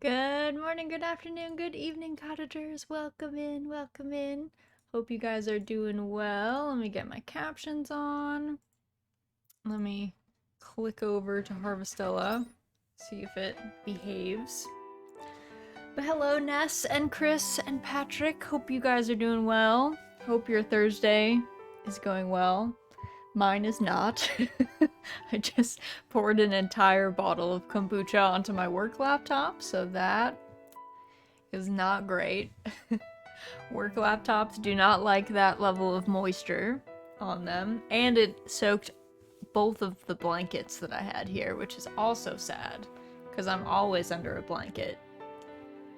Good morning, good afternoon, good evening, cottagers. Welcome in, welcome in. Hope you guys are doing well. Let me get my captions on. Let me click over to Harvestella, see if it behaves. But hello, Ness and Chris and Patrick. Hope you guys are doing well. Hope your Thursday is going well. Mine is not. I just poured an entire bottle of kombucha onto my work laptop, so that is not great. Work laptops do not like that level of moisture on them, and it soaked both of the blankets that I had here, which is also sad, because I'm always under a blanket.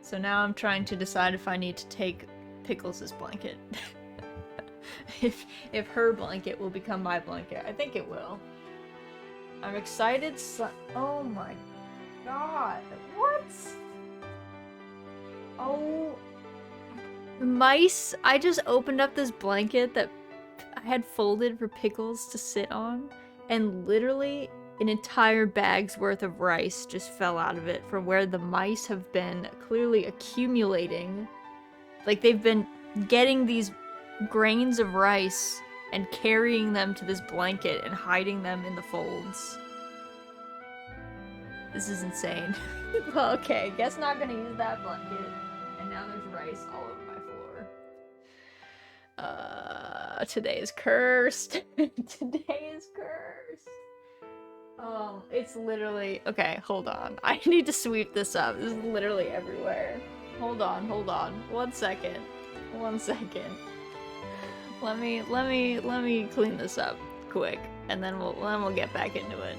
So now I'm trying to decide if I need to take Pickles' blanket. if her blanket will become my blanket. I think it will. I'm excited. Oh my god. What? Oh. The mice. I just opened up this blanket that I had folded for Pickles to sit on, and literally an entire bag's worth of rice just fell out of it from where the mice have been clearly accumulating. Like, they've been getting these grains of rice and carrying them to this blanket and hiding them in the folds. This is insane. Well, okay, guess not gonna use that blanket. And now there's rice all over my floor. Today is cursed. Today is cursed. Oh, it's literally... Okay, hold on. I need to sweep this up. This is literally everywhere. Hold on. 1 second. 1 second. Let me clean this up quick, and then we'll get back into it.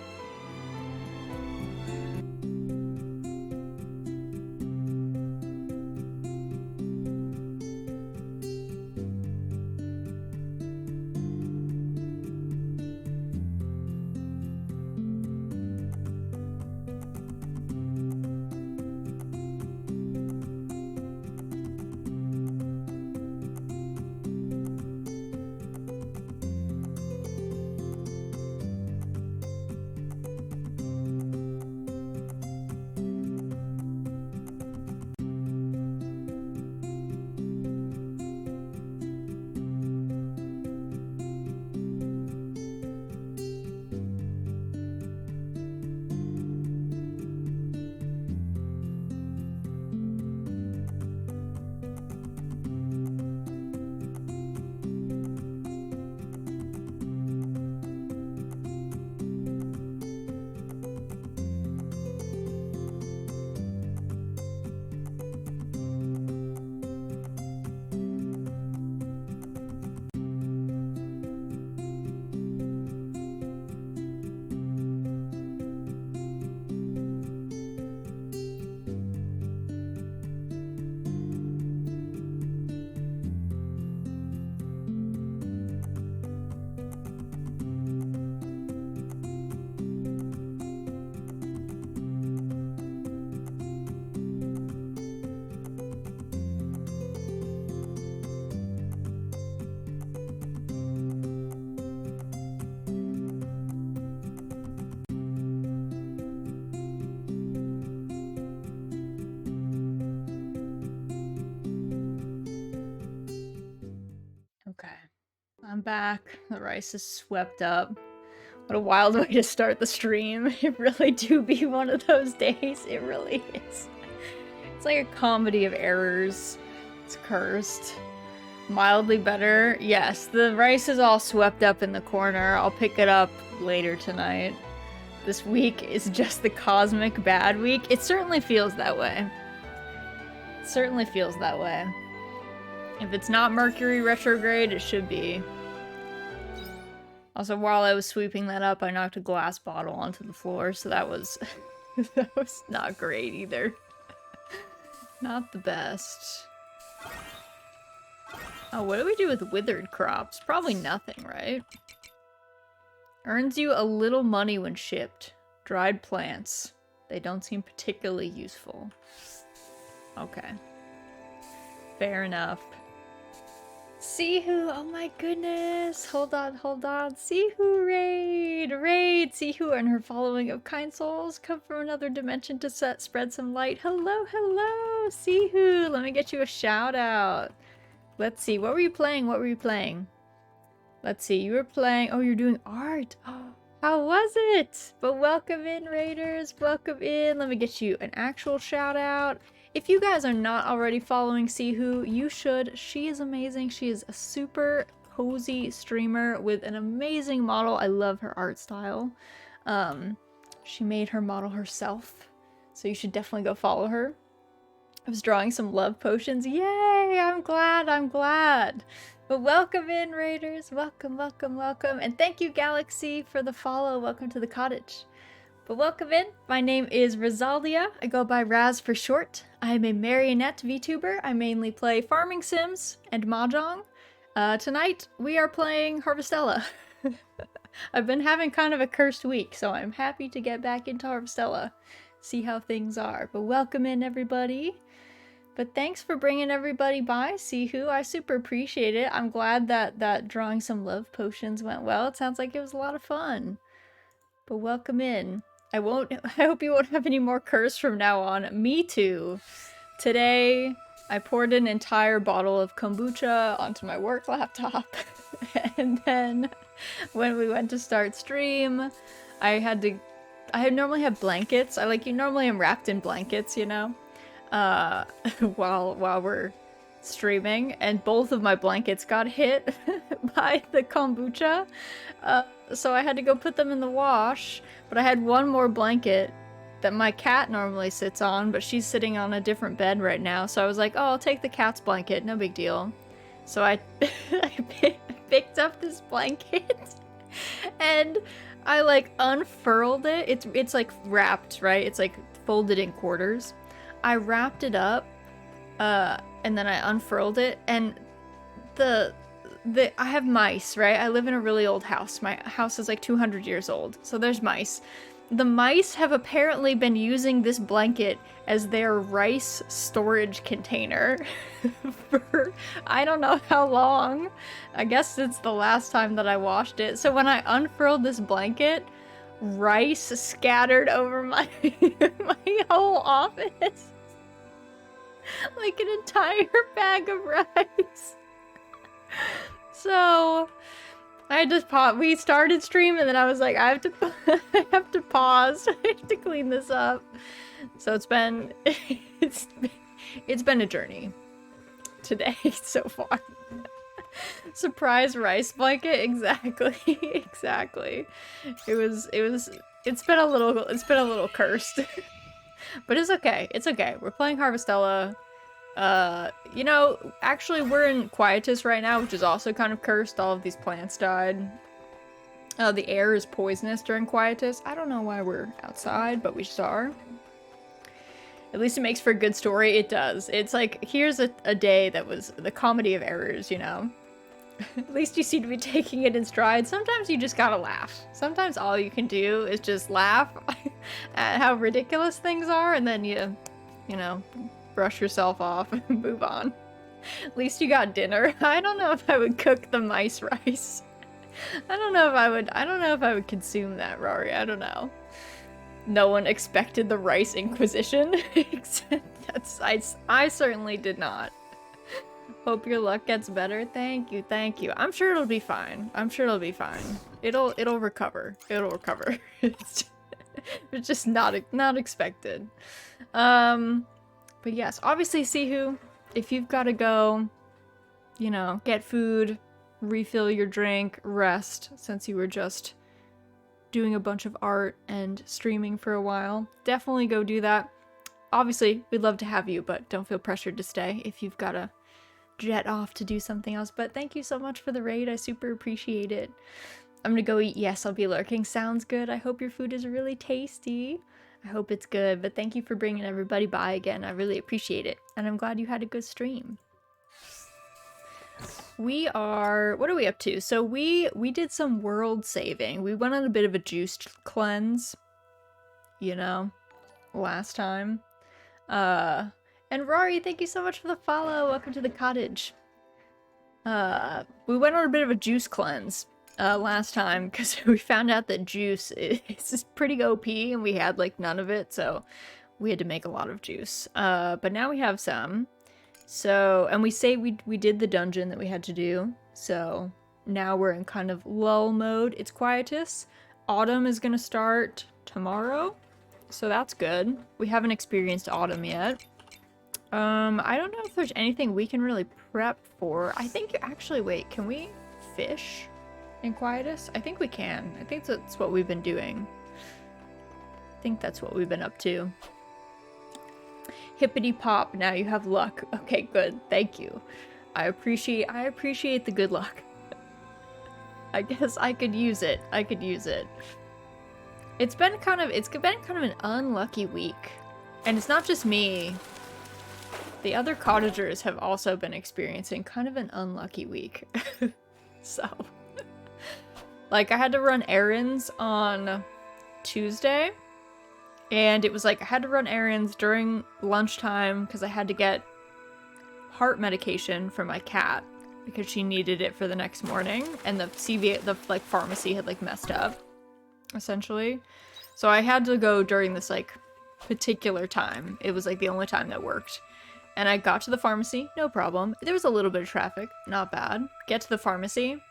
Okay. I'm back. The rice is swept up. What a wild way to start the stream. It really do be one of those days. It really is. It's like a comedy of errors. It's cursed. Mildly better. Yes, the rice is all swept up in the corner. I'll pick it up later tonight. This week is just the cosmic bad week. It certainly feels that way. It certainly feels that way. If it's not Mercury retrograde, it should be. Also, while I was sweeping that up, I knocked a glass bottle onto the floor, so that was that was not great either. Not the best. Oh, what do we do with withered crops? Probably nothing, right? Earns you a little money when shipped. Dried plants. They don't seem particularly useful. Okay. Fair enough. Sihu, oh my goodness. Hold on, hold on. Sihu raid! Raid! Sihu and her following of kind souls come from another dimension to spread some light. Hello, hello, Sihu! Let me get you a shout out. Let's see, what were you playing? What were you playing? Let's see, you were playing... Oh, you're doing art! How was it? But welcome in, Raiders! Welcome in! Let me get you an actual shout out. If you guys are not already following Sihu, you should. She is amazing. She is a super cozy streamer with an amazing model. I love her art style. She made her model herself, so you should definitely go follow her. I was drawing some love potions. Yay! I'm glad, I'm glad. But welcome in, Raiders. Welcome, welcome, welcome. And thank you, Galaxy, for the follow. Welcome to the cottage. But welcome in. My name is Rizaldia. I go by Raz for short. I'm a marionette VTuber. I mainly play farming sims and mahjong. Tonight, we are playing Harvestella. I've been having kind of a cursed week, so I'm happy to get back into Harvestella. See how things are. But welcome in, everybody. But thanks for bringing everybody by, Sihu. I super appreciate it. I'm glad that drawing some love potions went well. It sounds like it was a lot of fun. But welcome in. I hope you won't have any more curse from now on. Me too. Today, I poured an entire bottle of kombucha onto my work laptop. And then when we went to start stream, I normally have blankets. You normally am wrapped in blankets, you know? While we're streaming, and both of my blankets got hit by the kombucha, so I had to go put them in the wash, but I had one more blanket that my cat normally sits on, but she's sitting on a different bed right now, so I was like, oh, I'll take the cat's blanket, no big deal. So I picked up this blanket, and I, like, unfurled it. It's like wrapped, right? It's like folded in quarters. I wrapped it up, and then I unfurled it, and I have mice, right? I live in a really old house. My house is like 200 years old, so there's mice. The mice have apparently been using this blanket as their rice storage container for I don't know how long. I guess it's the last time that I washed it. So when I unfurled this blanket, rice scattered over my whole office. Like an entire bag of rice. So I just we started stream, and then I was like, I have to pause. I have to clean this up. So it's been a journey today so far. Surprise rice blanket, exactly. Exactly. It's been a little cursed. But it's okay. It's okay. We're playing Harvestella. You know, actually we're in Quietus right now, which is also kind of cursed. All of these plants died. The air is poisonous during Quietus. I don't know why we're outside, but we just are. At least it makes for a good story. It does. It's like, here's a day that was the comedy of errors, you know? At least you seem to be taking it in stride. Sometimes you just gotta laugh. Sometimes all you can do is just laugh at how ridiculous things are, and then you know, brush yourself off and move on. At least you got dinner. I don't know if I would cook the mice rice. I don't know if I would consume that, Rory. I don't know. No one expected the rice inquisition. I certainly did not. Hope your luck gets better. Thank you, thank you. I'm sure it'll be fine. I'm sure it'll be fine. It'll recover. It'll recover. It's just not expected. But yes, obviously, Sihu, if you've got to go, you know, get food, refill your drink, rest, since you were just doing a bunch of art and streaming for a while, definitely go do that. Obviously, we'd love to have you, but don't feel pressured to stay if you've got to jet off to do something else. But thank you so much for the raid. I super appreciate it. I'm gonna go eat. Yes, I'll be lurking. Sounds good. I hope your food is really tasty. I hope it's good, but thank you for bringing everybody by again. I really appreciate it, and I'm glad you had a good stream. What are we up to? So we did some world saving. We went on a bit of a juice cleanse, you know, last time. And Rory, thank you so much for the follow. Welcome to the cottage. We went on a bit of a juice cleanse last time because we found out that juice is pretty OP and we had like none of it, so we had to make a lot of juice. But now we have some. So, and we say we did the dungeon that we had to do, so now we're in kind of lull mode. It's Quietus. Autumn is gonna start tomorrow, so that's good. We haven't experienced autumn yet. I don't know if there's anything we can really prep for. I think, actually, wait, can we fish in Quietus? I think we can. I think that's what we've been doing. I think that's what we've been up to. Hippity pop, now you have luck. Okay, good. Thank you. I appreciate the good luck. I guess I could use it. I could use it. It's been kind of an unlucky week. And it's not just me. The other cottagers have also been experiencing kind of an unlucky week. So, like, I had to run errands on Tuesday, and it was like I had to run errands during lunchtime because I had to get heart medication for my cat because she needed it for the next morning, and the like pharmacy had like messed up, essentially. So I had to go during this like particular time. It was like the only time that worked. And I got to the pharmacy, no problem. There was a little bit of traffic, not bad. Get to the pharmacy.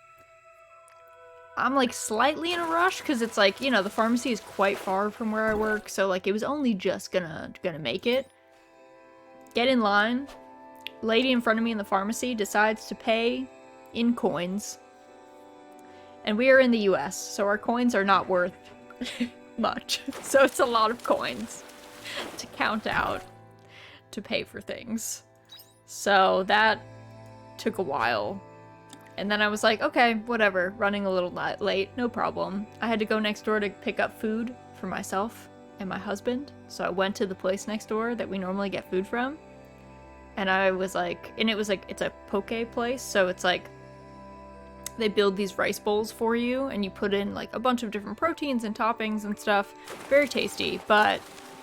I'm like slightly in a rush because it's like, you know, the pharmacy is quite far from where I work, so like it was only just gonna make it. Get in line. Lady in front of me in the pharmacy decides to pay in coins. And we are in the US, so our coins are not worth much. So it's a lot of coins to count out to pay for things. So that took a while. And then I was like, okay, whatever, running a little late, no problem. I had to go next door to pick up food for myself and my husband. So I went to the place next door that we normally get food from. And I was like, and it was like, it's a poke place. So it's like, they build these rice bowls for you and you put in like a bunch of different proteins and toppings and stuff. Very tasty, but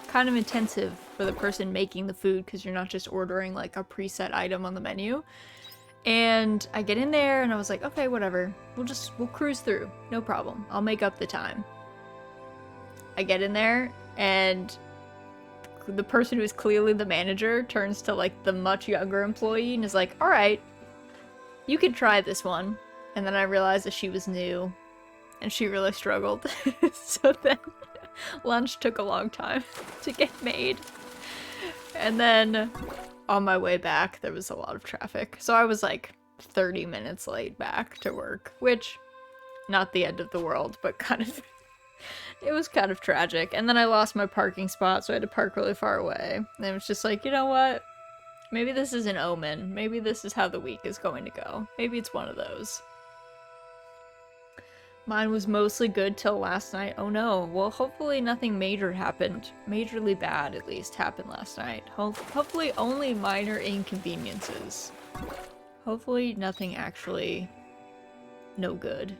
kind of intensive for the person making the food because you're not just ordering like a preset item on the menu. And I get in there and I was like, okay, whatever. We'll cruise through. No problem. I'll make up the time. I get in there and the person who is clearly the manager turns to like the much younger employee and is like, all right, you can try this one. And then I realized that she was new and she really struggled. So then lunch took a long time to get made. And then on my way back, there was a lot of traffic. So I was like 30 minutes late back to work, which not the end of the world, but kind of, it was kind of tragic. And then I lost my parking spot, so I had to park really far away. And it was just like, you know what? Maybe this is an omen. Maybe this is how the week is going to go. Maybe it's one of those. Mine was mostly good till last night. Oh no. Well, hopefully nothing major happened. Majorly bad, at least, happened last night. Hopefully only minor inconveniences. Hopefully nothing actually no good.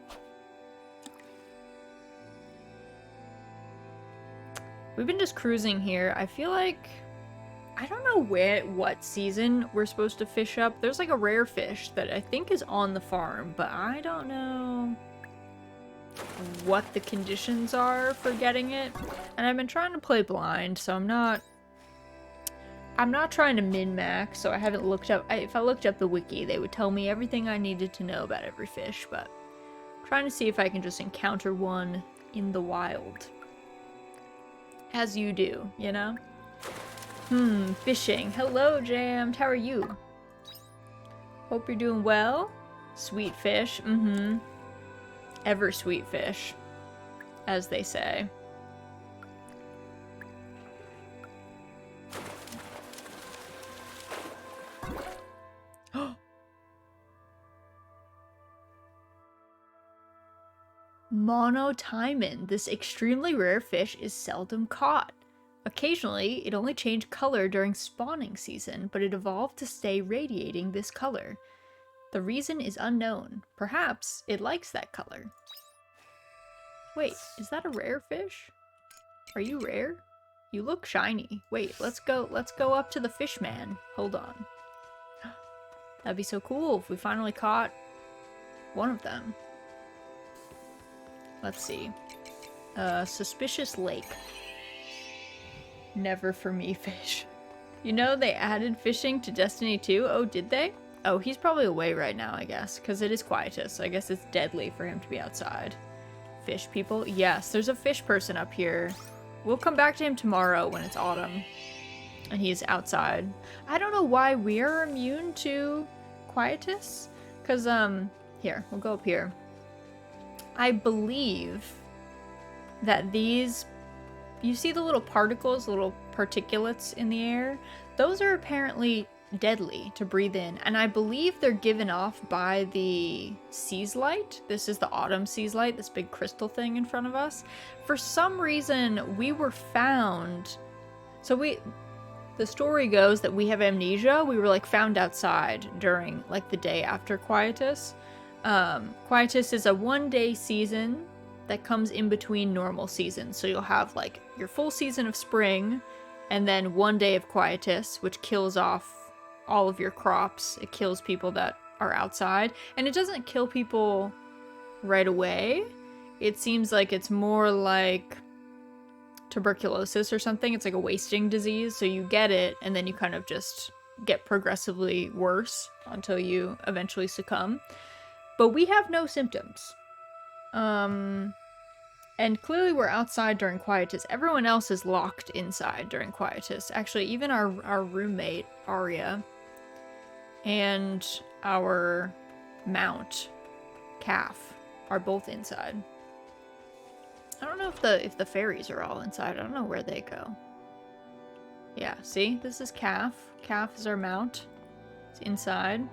We've been just cruising here. I feel like I don't know what season we're supposed to fish up. There's like a rare fish that I think is on the farm, but I don't know what the conditions are for getting it. And I've been trying to play blind, so I'm not trying to min-max, so I haven't looked up. If I looked up the wiki, they would tell me everything I needed to know about every fish, but I'm trying to see if I can just encounter one in the wild. As you do, you know? Fishing. Hello, Jammed. How are you? Hope you're doing well. Sweet fish. Ever sweet fish, as they say. Monotimon. This extremely rare fish is seldom caught. Occasionally, it only changed color during spawning season, but it evolved to stay radiating this color. The reason is unknown. Perhaps it likes that color. Wait, is that a rare fish? Are you rare? You look shiny. Wait, let's go up to the fish man. Hold on. That'd be so cool if we finally caught one of them. Let's see. Suspicious lake. Never for me, fish. You know they added fishing to Destiny 2? Oh, did they? Oh, he's probably away right now, I guess, because it is Quietus, so I guess it's deadly for him to be outside. Fish people? Yes, there's a fish person up here. We'll come back to him tomorrow when it's autumn. And he's outside. I don't know why we're immune to Quietus. Because, here, we'll go up here. I believe that these... You see the little particles, little particulates in the air? Those are apparently deadly to breathe in. And I believe they're given off by the Seas Light. This is the Autumn Seas Light, this big crystal thing in front of us. For some reason, we were found... So the story goes that we have amnesia. We were like found outside during like the day after Quietus. Quietus is a 1-day season that comes in between normal seasons. So you'll have like your full season of spring and then 1 day of Quietus, which kills off all of your crops. It kills people that are outside. And it doesn't kill people right away. It seems like it's more like tuberculosis or something. It's like a wasting disease. So you get it and then you kind of just get progressively worse until you eventually succumb. But we have no symptoms. And clearly we're outside during Quietus. Everyone else is locked inside during Quietus. Actually, even our roommate, Arya, and our mount, Calf, are both inside. I don't know if the fairies are all inside. I don't know where they go. Yeah, see? This is Calf. Calf is our mount. It's inside.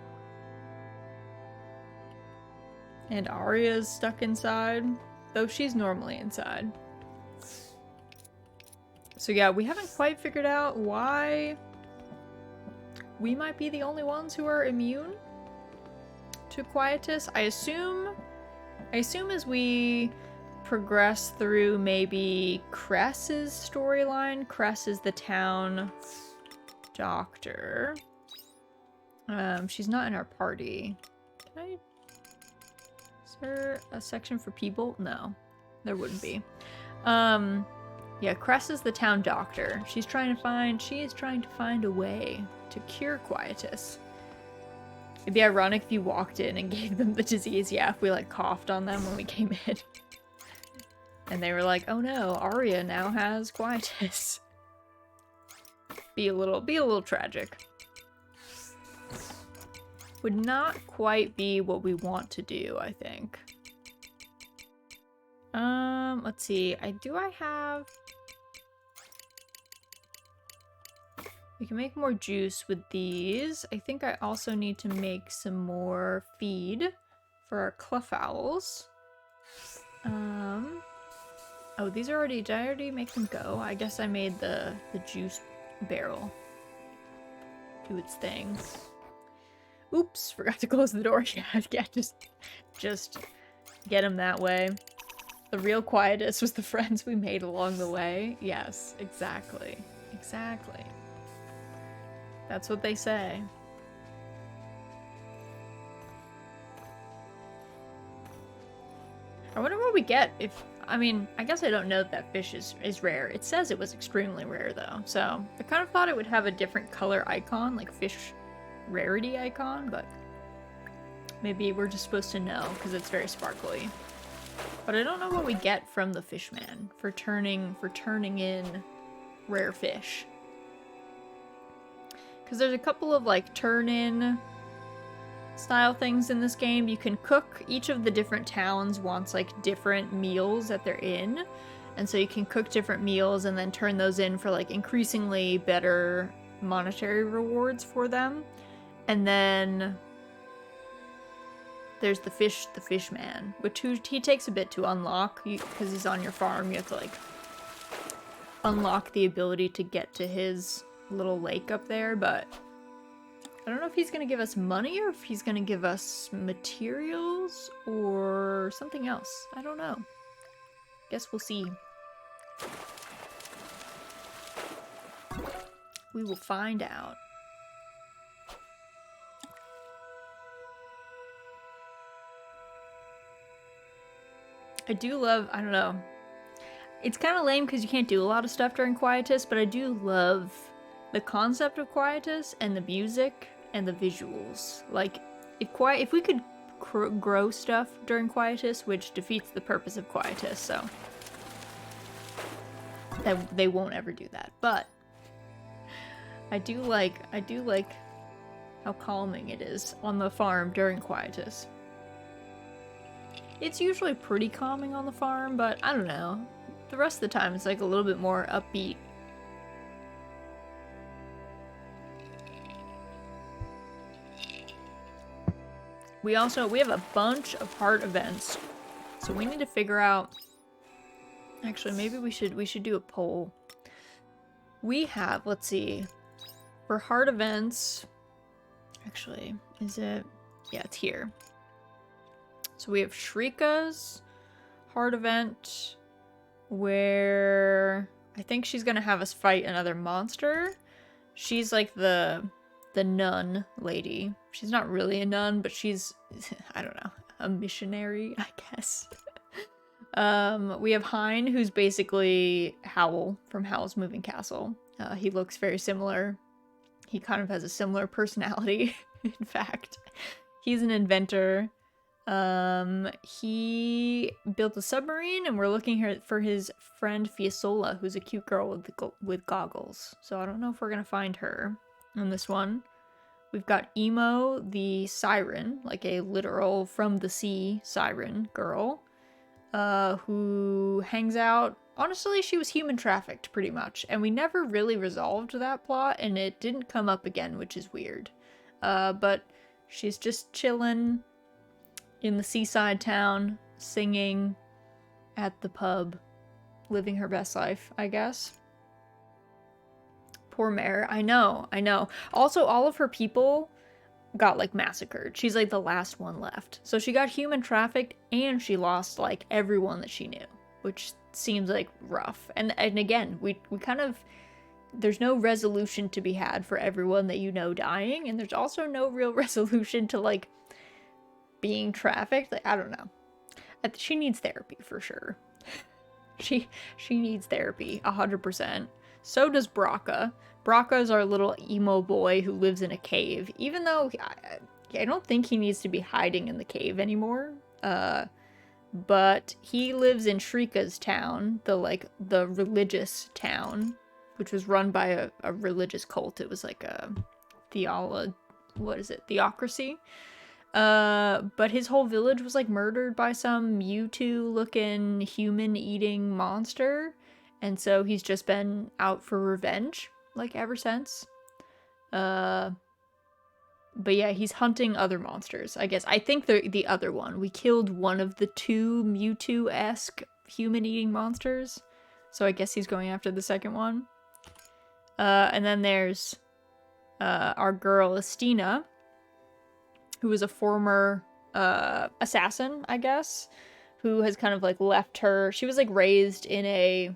And Arya's stuck inside. Though she's normally inside. So yeah, we haven't quite figured out why we might be the only ones who are immune to Quietus. I assume as we progress through maybe Cress's storyline. Cress is the town doctor. She's not in our party. Can I... Is there a section for people? No, there wouldn't be. Yeah, Cress is the town doctor. She is trying to find a way to cure Quietus. It'd be ironic if you walked in and gave them the disease. Yeah, if we like coughed on them when we came in. And they were like, oh no, Arya now has Quietus. Be a little tragic. Would not quite be what we want to do, I think. Let's see. I have... We can make more juice with these. I think I also need to make some more feed for our cluffowls. Oh, these are already... Did I already make them go? I guess I made the juice barrel do its thing. Oops, forgot to close the door. Yeah, just get them that way. The real Quietus was the friends we made along the way. Yes, exactly. Exactly. That's what they say. I wonder what we get if... I mean, I guess I don't know that fish is rare. It says it was extremely rare, though. So, I kind of thought it would have a different color icon, like fish rarity icon, but maybe we're just supposed to know because it's very sparkly. But I don't know what we get from the fishman for turning in rare fish. Because there's a couple of like turn-in style things in this game. You can cook. Each of the different towns wants like different meals that they're in. And so you can cook different meals and then turn those in for like increasingly better monetary rewards for them. And then there's the fishman, which he takes a bit to unlock because he's on your farm. You have to like unlock the ability to get to his little lake up there, but I don't know if he's gonna give us money or if he's gonna give us materials or something else. I don't know. Guess we'll see. We will find out. I do love, I don't know. It's kind of lame because you can't do a lot of stuff during Quietus, but I do love the concept of Quietus and the music and the visuals. Like, if we could grow stuff during Quietus, which defeats the purpose of Quietus, so that they won't ever do that. But I do like how calming it is on the farm during Quietus. It's usually pretty calming on the farm, but I don't know. The rest of the time it's like a little bit more upbeat. We have a bunch of heart events. So we need to figure out. Actually, maybe we should do a poll. We have, let's see. For heart events, actually, is it? Yeah, it's here. So we have Shrika's heart event, where I think she's gonna have us fight another monster. She's like the nun lady. She's not really a nun, but she's, I don't know, a missionary, I guess. We have Hein, who's basically Howl from Howl's Moving Castle. He looks very similar. He kind of has a similar personality, in fact. He's an inventor. He built a submarine, and we're looking here for his friend Fiasola, who's a cute girl with goggles. So I don't know if we're gonna find her in this one. We've got Emo, the siren, like a literal from the sea siren girl, who hangs out. Honestly, she was human trafficked pretty much, and we never really resolved that plot, and it didn't come up again, which is weird. But she's just chilling in the seaside town, singing at the pub, living her best life, I guess. Poor Mare. I know. Also, all of her people got, like, massacred. She's, like, the last one left. So she got human trafficked, and she lost, like, everyone that she knew, which seems, like, rough. And again, we kind of... There's no resolution to be had for everyone that you know dying, and there's also no real resolution to, like, being trafficked. Like, I don't know. She needs therapy for sure. She needs therapy 100%. So does Braca. Braca is our little emo boy who lives in a cave. Even though I don't think he needs to be hiding in the cave anymore. But he lives in Shrika's town, the religious town, which was run by a religious cult. It was like a theocracy. But his whole village was, like, murdered by some Mewtwo-looking human-eating monster, and so he's just been out for revenge, like, ever since. But yeah, he's hunting other monsters, I guess. I think the other one. We killed one of the two Mewtwo-esque human-eating monsters, so I guess he's going after the second one. And then there's our girl, Estina, who was a former assassin, I guess, who has kind of, like, left her. She was, like, raised in a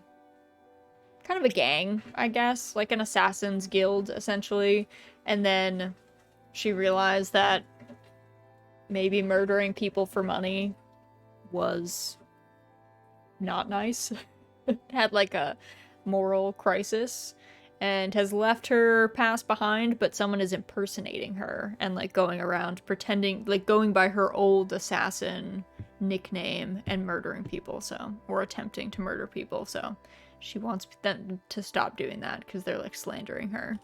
kind of a gang, I guess, like an assassin's guild, essentially, and then she realized that maybe murdering people for money was not nice. Had, like, a moral crisis, and has left her past behind, but someone is impersonating her and, like, going around pretending, like, going by her old assassin nickname and murdering people, so, or attempting to murder people, so she wants them to stop doing that because they're, like, slandering her.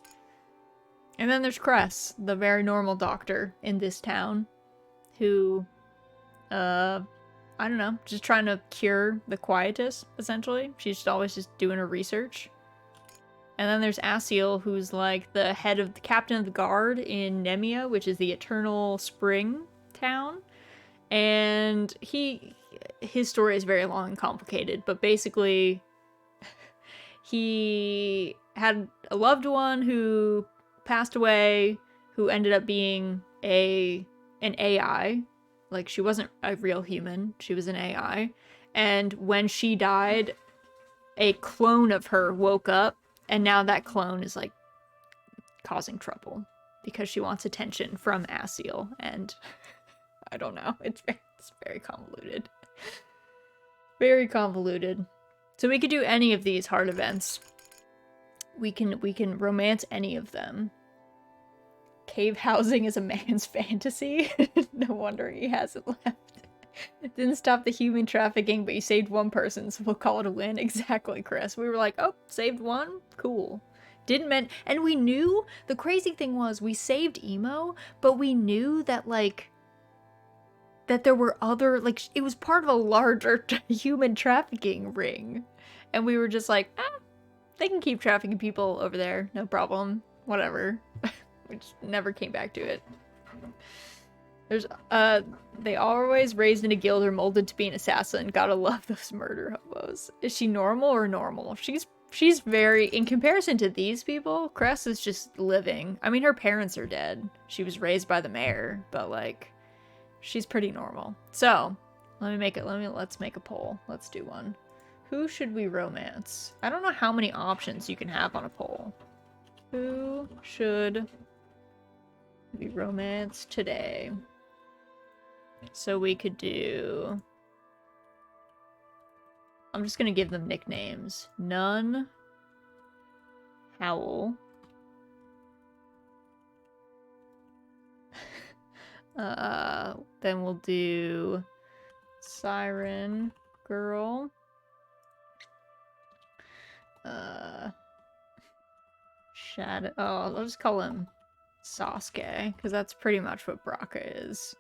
And then there's Cress, the very normal doctor in this town, who, I don't know, just trying to cure the Quietus, essentially. She's always just doing her research. And then there's Asiel, who's, like, the captain of the guard in Nemia, which is the Eternal Spring town. And his story is very long and complicated, but basically he had a loved one who passed away, who ended up being an AI. Like, she wasn't a real human, she was an AI. And when she died, a clone of her woke up, and now that clone is, like, causing trouble because she wants attention from Asiel, and I don't know, it's very convoluted. Very convoluted. So we could do any of these hard events. We can romance any of them. Cave housing is a man's fantasy. No wonder he hasn't left. Didn't stop the human trafficking, but you saved one person, so we'll call it a win. Exactly, Chris. We were like, oh, saved one? Cool. Didn't mean, and we knew, the crazy thing was, we saved Emo, but we knew that, like, that there were other, like, it was part of a larger human trafficking ring. And we were just like, ah, they can keep trafficking people over there, no problem. Whatever. We just never came back to it. There's, they always raised in a guild or molded to be an assassin. Gotta love those murder hobos. Is she normal or normal? She's very, in comparison to these people, Cress is just living. I mean, her parents are dead. She was raised by the mayor, but like, she's pretty normal. So, let's make a poll. Let's do one. Who should we romance? I don't know how many options you can have on a poll. Who should we romance today? So we could do... I'm just gonna give them nicknames. Nun. Howl. Then we'll do... Siren Girl. Shadow... Oh, I'll just call him Sasuke, because that's pretty much what Braca is.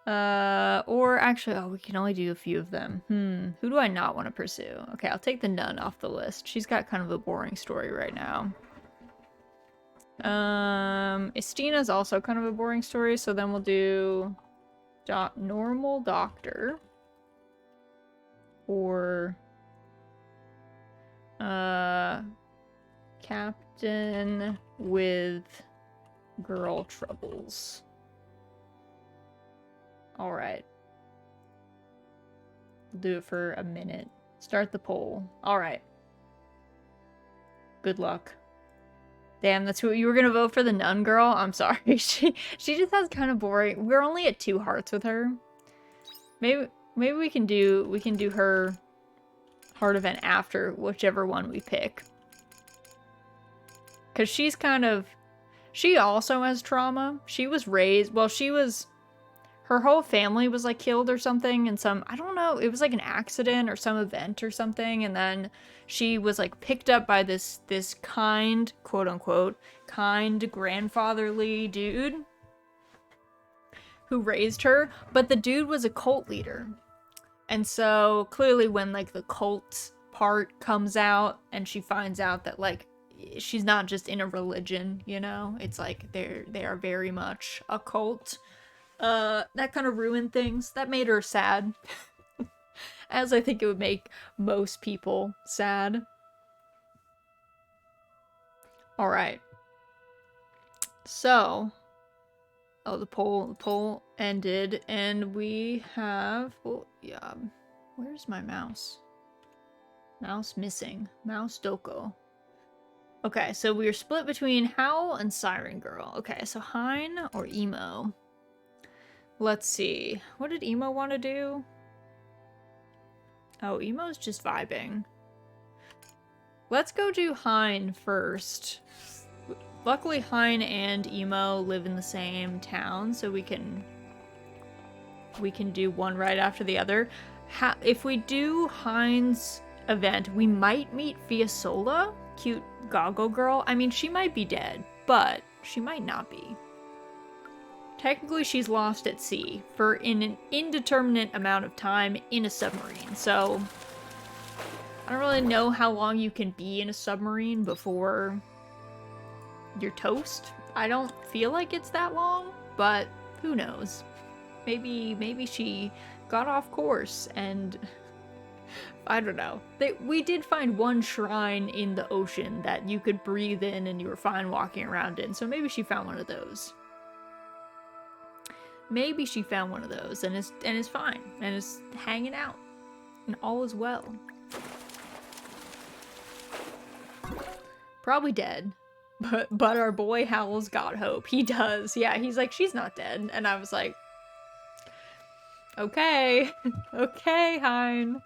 Or actually, oh, we can only do a few of them. Who do I not want to pursue? Okay, I'll take the nun off the list. She's got kind of a boring story right now. Estina's also kind of a boring story, so then we'll do normal doctor. Or captain with girl troubles. Alright. We'll do it for a minute. Start the poll. Alright. Good luck. Damn, that's who you were gonna vote for, the nun girl? I'm sorry. She just has kind of boring. We're only at 2 hearts with her. Maybe we can do her heart event after whichever one we pick. Cause she's kind of, she also has trauma. She was raised, well, her whole family was like killed or something in some, I don't know, it was like an accident or some event or something, and then she was like picked up by this kind, quote unquote, kind grandfatherly dude who raised her, but the dude was a cult leader. And so clearly when like the cult part comes out and she finds out that like she's not just in a religion, you know, it's like they are very much a cult. That kind of ruined things. That made her sad. As I think it would make most people sad. Alright. So. Oh, the poll ended, and we have... Oh, yeah. Where's my mouse? Mouse missing. Mouse doko. Okay, so we're split between Howl and Siren Girl. Okay, so Hein or Emo? Let's see. What did Emo want to do? Oh, Emo's just vibing. Let's go do Hein first. Luckily, Hein and Emo live in the same town, so we can do one right after the other. If we do Hein's event, we might meet Fiasola, cute goggle girl. I mean, she might be dead, but she might not be. Technically, she's lost at sea for an indeterminate amount of time in a submarine, so I don't really know how long you can be in a submarine before you're toast. I don't feel like it's that long, but who knows? Maybe she got off course and I don't know. We did find one shrine in the ocean that you could breathe in and you were fine walking around in, so maybe she found one of those. Maybe she found one of those and is fine and is hanging out and all is well. Probably dead. But our boy Howl's got hope. He does. Yeah, he's like, she's not dead. And I was like, Okay. Okay, Hein.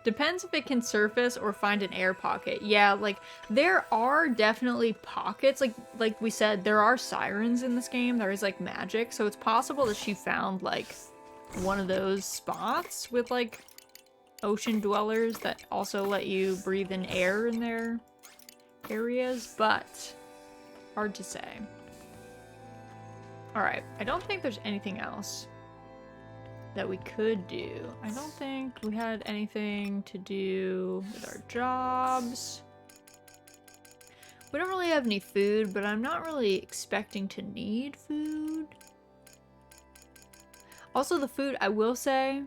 Depends if it can surface or find an air pocket. Yeah, like, there are definitely pockets. Like we said, there are sirens in this game. There is, like, magic. So it's possible that she found, like, one of those spots with, like, ocean dwellers that also let you breathe in air in their areas. But hard to say. Alright, I don't think there's anything else that we could do. I don't think we had anything to do with our jobs. We don't really have any food, but I'm not really expecting to need food. Also, the food, I will say,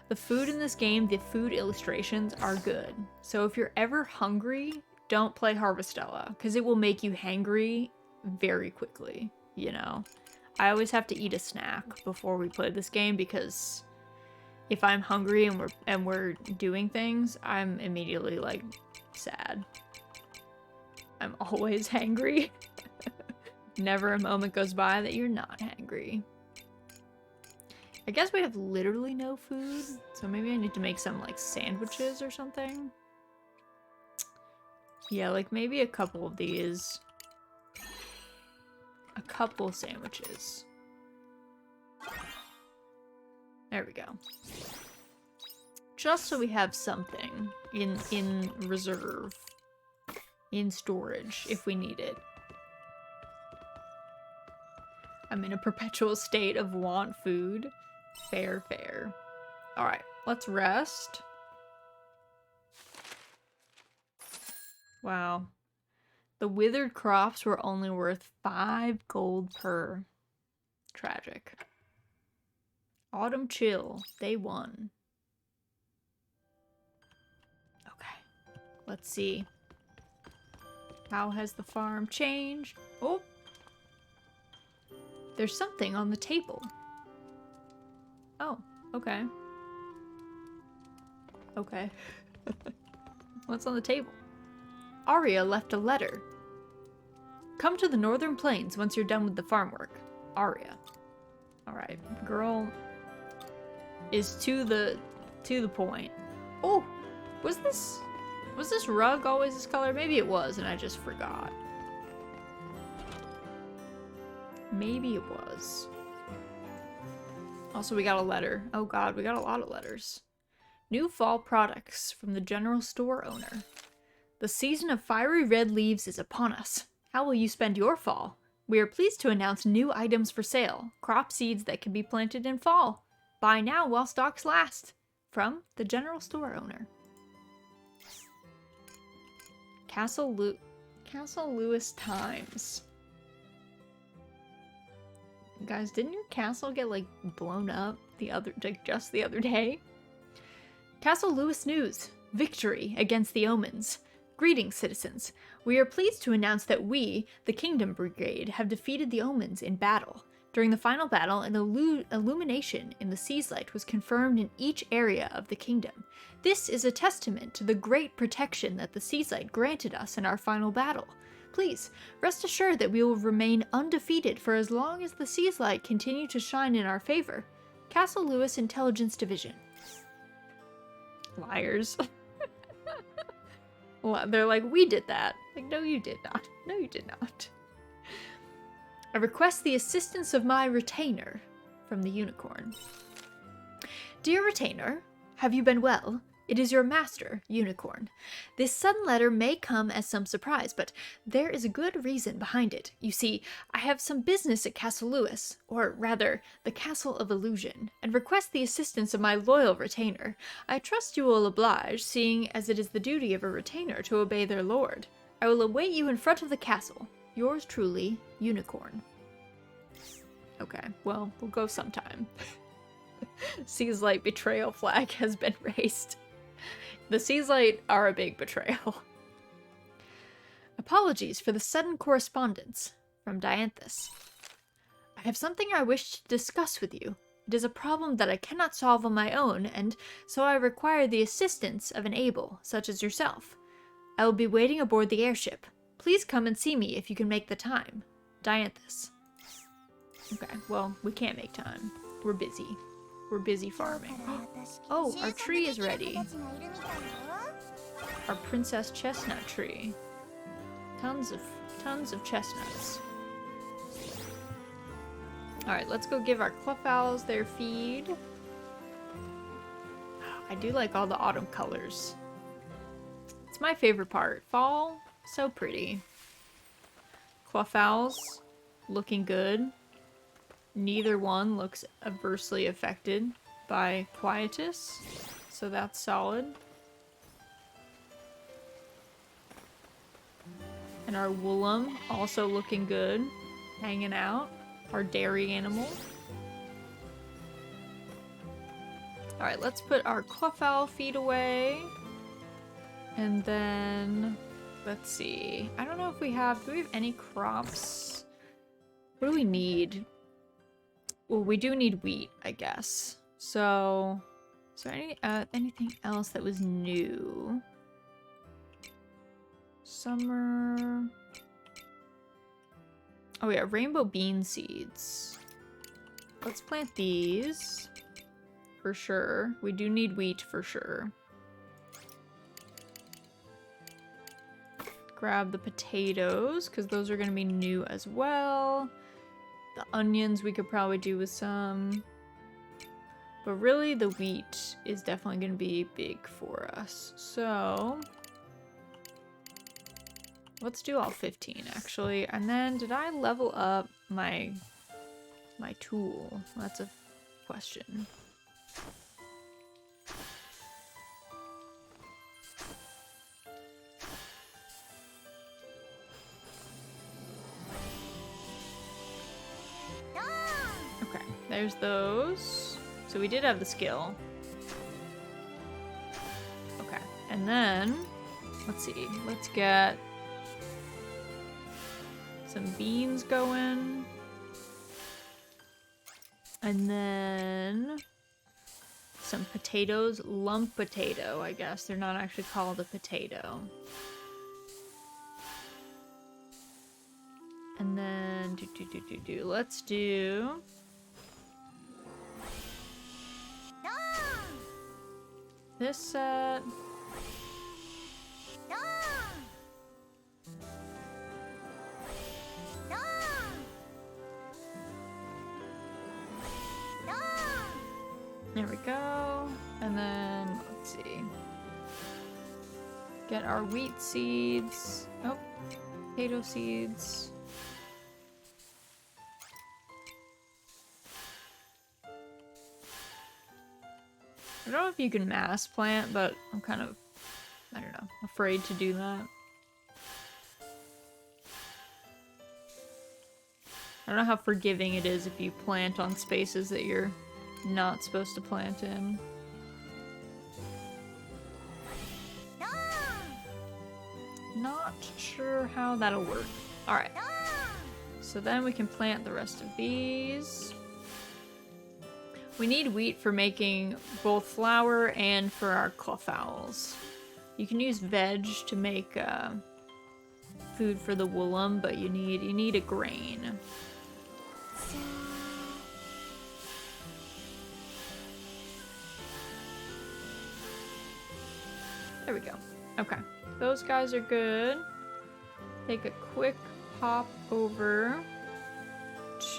the food in this game, the food illustrations are good. So if you're ever hungry, don't play Harvestella, because it will make you hangry very quickly, you know? I always have to eat a snack before we play this game because if I'm hungry and we're doing things, I'm immediately like sad. I'm always hangry. Never a moment goes by that you're not hangry. I guess we have literally no food, so maybe I need to make some like sandwiches or something. Yeah, like maybe a couple of these. A couple sandwiches. There we go. Just so we have something in reserve. In storage, if we need it. I'm in a perpetual state of want food. Fair, fair. Alright, let's rest. Wow. The withered crops were only worth 5 gold per. Tragic. Autumn chill, day 1. Okay, let's see. How has the farm changed? Oh! There's something on the table. Oh, okay. Okay. What's on the table? Arya left a letter. Come to the northern plains once you're done with the farm work. Arya. Alright, girl is to the point. Oh, was this rug always this color? Maybe it was and I just forgot. Maybe it was. Also, we got a letter. Oh god, we got a lot of letters. New fall products from the general store owner. The season of fiery red leaves is upon us. How will you spend your fall? We are pleased to announce new items for sale. Crop seeds that can be planted in fall. Buy now while stocks last. From the general store owner. Castle Lewis Times. Guys, didn't your castle get like blown up just the other day? Castle Lewis News. Victory against the omens. Greetings, citizens. We are pleased to announce that we, the Kingdom Brigade, have defeated the omens in battle. During the final battle, an illumination in the sea's light was confirmed in each area of the kingdom. This is a testament to the great protection that the sea's light granted us in our final battle. Please, rest assured that we will remain undefeated for as long as the sea's light continue to shine in our favor. Castle Lewis Intelligence Division. Liars. They're like, we did that. Like, no, you did not. No, you did not. I request the assistance of my retainer. From the unicorn. Dear retainer, have you been well? It is your master, Unicorn. This sudden letter may come as some surprise, but there is a good reason behind it. You see, I have some business at Castle Lewis, or rather, the Castle of Illusion, and request the assistance of my loyal retainer. I trust you will oblige, seeing as it is the duty of a retainer to obey their lord. I will await you in front of the castle. Yours truly, Unicorn. Okay, well, we'll go sometime. Sea's Light betrayal flag has been raised. The Sea's Light are a big betrayal. Apologies for the sudden correspondence. From Dianthus. I have something I wish to discuss with you. It is a problem that I cannot solve on my own, and so I require the assistance of an able, such as yourself. I will be waiting aboard the airship. Please come and see me if you can make the time. Dianthus. Okay, well, we can't make time. We're busy. We're busy farming. Oh, our tree is ready. Our princess chestnut tree. Tons of chestnuts. Alright, let's go give our cluff owls their feed. I do like all the autumn colors. It's my favorite part. Fall, so pretty. Cluff owls, looking good. Neither one looks adversely affected by Quietus, so that's solid. And our woolum, also looking good, hanging out. Our dairy animal. Alright, let's put our cluff owl feed away. And then, let's see. I don't know if do we have any crops? What do we need? Well, we do need wheat, I guess. So, is there anything else that was new? Summer. Oh yeah, rainbow bean seeds. Let's plant these. For sure. We do need wheat for sure. Grab the potatoes, because those are going to be new as well. The onions we could probably do with some. But really, the wheat is definitely going to be big for us. So, let's do all 15, actually. And then, did I level up my tool? That's a question. Okay, there's those. So we did have the skill. Okay, and then, let's see. Let's get some beans going. And then some potatoes. Lump potato, I guess. They're not actually called a potato. And then, let's do... this set. There we go. And then, let's see. Get our wheat seeds. Oh, potato seeds. I don't know if you can mass plant, but I'm kind of, I don't know, afraid to do that. I don't know how forgiving it is if you plant on spaces that you're not supposed to plant in. Not sure how that'll work. Alright. So then we can plant the rest of these. We need wheat for making both flour and for our cluff owls. You can use veg to make food for the woolum, but you need a grain. There we go. Okay, those guys are good. Take a quick hop over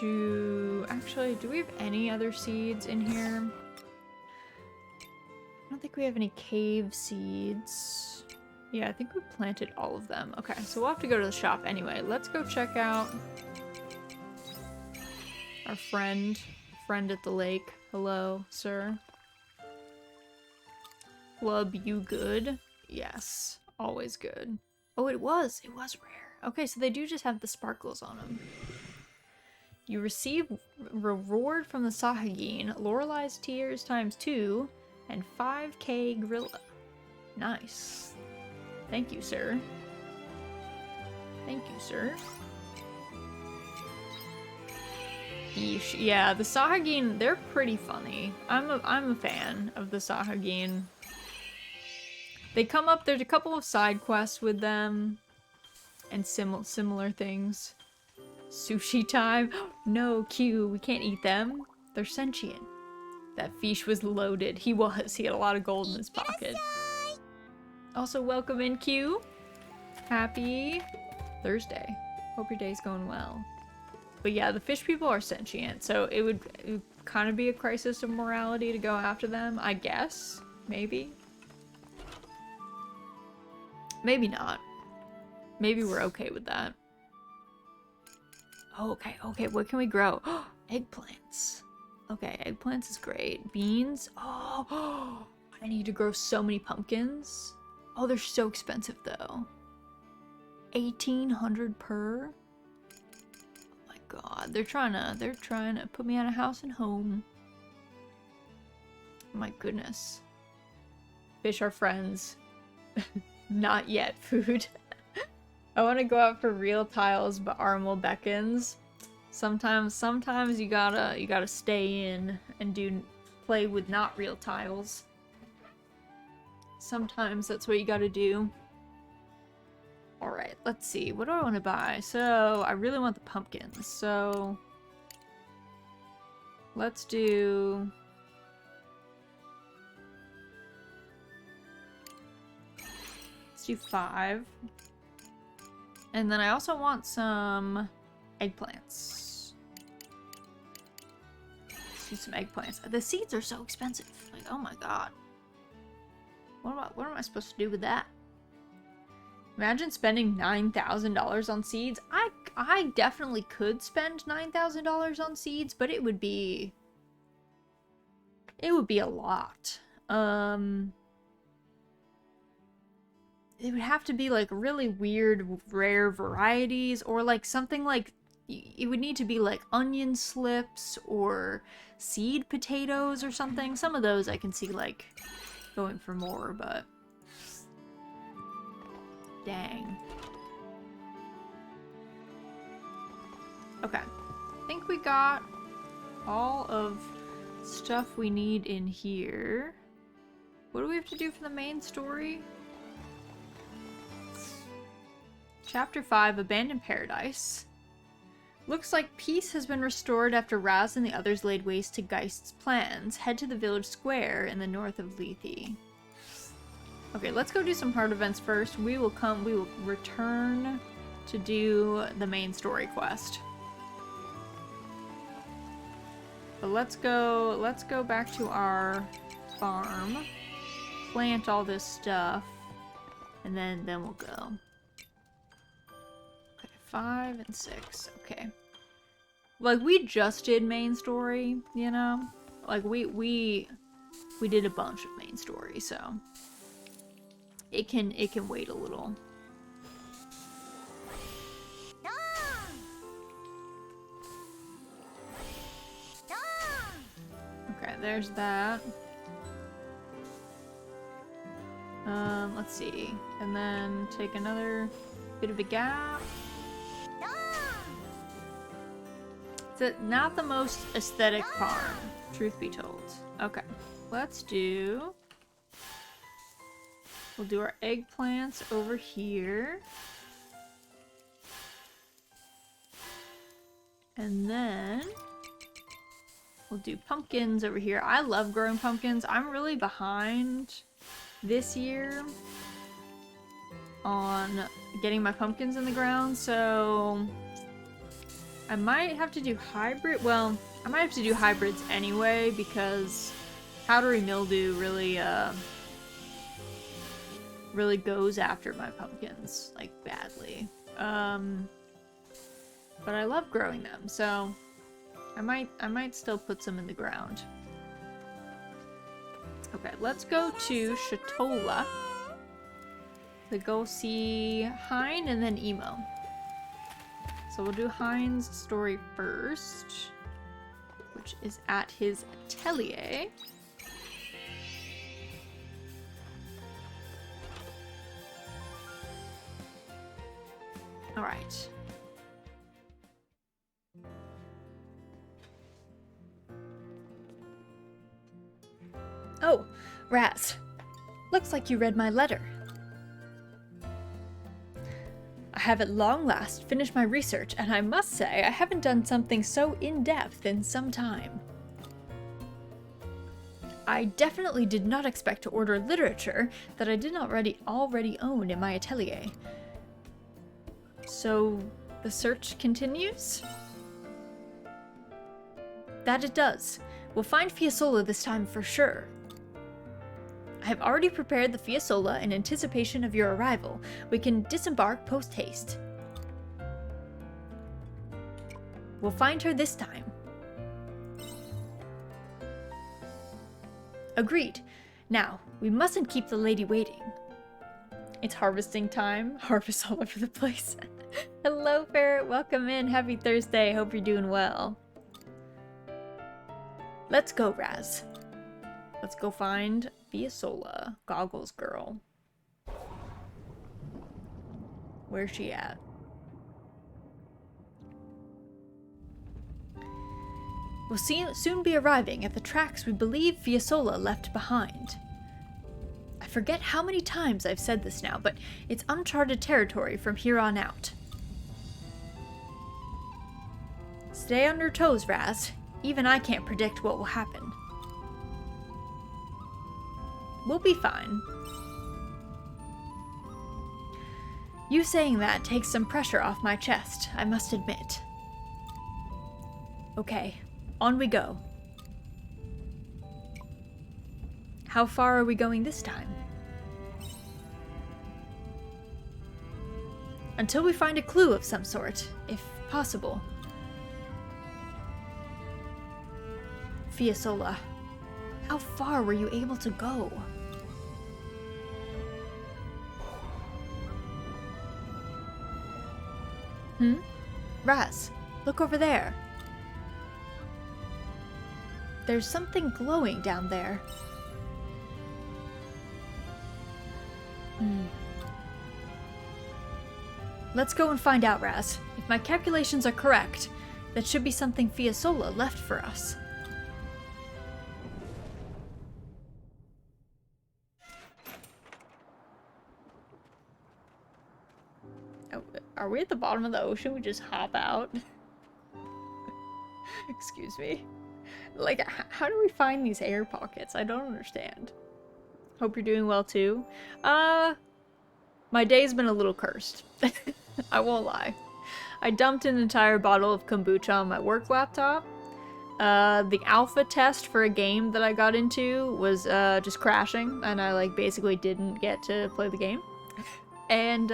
to... actually, do we have any other seeds in here? I don't think we have any cave seeds. Yeah, I think we planted all of them. Okay, so we'll have to go to the shop anyway. Let's go check out our friend at the lake. Hello, sir. Club, you good? Yes, always good. Oh, it was rare. Okay, so they do just have the sparkles on them. You receive reward from the Sahagin, Lorelei's Tears ×2, and 5k Grilla. Nice. Thank you, sir. Thank you, sir. Yeesh. Yeah, the Sahagin, they're pretty funny. I'm a fan of the Sahagin. They come up, there's a couple of side quests with them, and similar things. Sushi time. No, Q, we can't eat them. They're sentient. That fish was loaded. He was. He had a lot of gold in his pocket. Also, welcome in, Q. Happy Thursday. Hope your day's going well. But yeah, the fish people are sentient, so it would kind of be a crisis of morality to go after them, I guess. Maybe. Maybe not. Maybe we're okay with that. Oh, okay, okay, what can we grow? Eggplants. Okay, eggplants is great. Beans. Oh, I need to grow so many pumpkins. Oh, they're so expensive though. 1,800 per? Oh my god, they're trying to put me out of house and home. Oh my goodness. Fish are friends. Not yet, food. I want to go out for real tiles, but Armel beckons. Sometimes you gotta stay in and play with not real tiles. Sometimes that's what you gotta do. Alright, let's see. What do I want to buy? So, I really want the pumpkins. So, let's do... Let's do 5. And then I also want some eggplants. Let's do some eggplants. The seeds are so expensive. Like, oh my god. What am I supposed to do with that? Imagine spending $9,000 on seeds. I definitely could spend $9,000 on seeds, but it would be a lot. It would have to be like really weird, rare varieties, or like something like, it would need to be like onion slips or seed potatoes or something. Some of those I can see like going for more, but dang. Okay, I think we got all of stuff we need in here. What do we have to do for the main story? Chapter 5, Abandoned Paradise. Looks like peace has been restored after Raz and the others laid waste to Geist's plans. Head to the village square in the north of Lethe. Okay, let's go do some hard events first. We will return to do the main story quest. But let's go back to our farm, plant all this stuff, and then we'll go. 5 and 6, okay. Like, we just did main story, you know? Like, we did a bunch of main story, so it can wait a little. Okay, there's that. Let's see. And then take another bit of a gap. It's not the most aesthetic farm, truth be told. Okay, we'll do our eggplants over here. And then we'll do pumpkins over here. I love growing pumpkins. I'm really behind this year on getting my pumpkins in the ground, so I might have to do hybrid. Well, I might have to do hybrids anyway because powdery mildew really goes after my pumpkins like badly. But I love growing them, so I might still put some in the ground. Okay, let's go to Shatola to go see Hein and then Emo. So we'll do Hein's story first, which is at his atelier. All right. Oh, Raz. Looks like you read my letter. I have at long last finished my research, and I must say I haven't done something so in-depth in some time. I definitely did not expect to order literature that I did not already own in my atelier. So, the search continues? That it does. We'll find Fiesole this time for sure. I have already prepared the Fiesole in anticipation of your arrival. We can disembark post-haste. We'll find her this time. Agreed. Now, we mustn't keep the lady waiting. It's harvesting time. Harvest all over the place. Hello, Ferret. Welcome in. Happy Thursday. Hope you're doing well. Let's go, Raz. Let's go find Fiesole, Goggles Girl. Where's she at? We'll soon be arriving at the tracks we believe Fiesole left behind. I forget how many times I've said this now, but it's uncharted territory from here on out. Stay on your toes, Raz. Even I can't predict what will happen. We'll be fine. You saying that takes some pressure off my chest, I must admit. Okay, on we go. How far are we going this time? Until we find a clue of some sort, if possible. Fiesole, how far were you able to go? Raz, look over there. There's something glowing down there. Let's go and find out, Raz. If my calculations are correct, that should be something Fiesole left for us. Are we at the bottom of the ocean? We just hop out? Excuse me. Like, how do we find these air pockets? I don't understand. Hope you're doing well too. My day's been a little cursed. I won't lie. I dumped an entire bottle of kombucha on my work laptop. The alpha test for a game that I got into was just crashing, and I like basically didn't get to play the game. And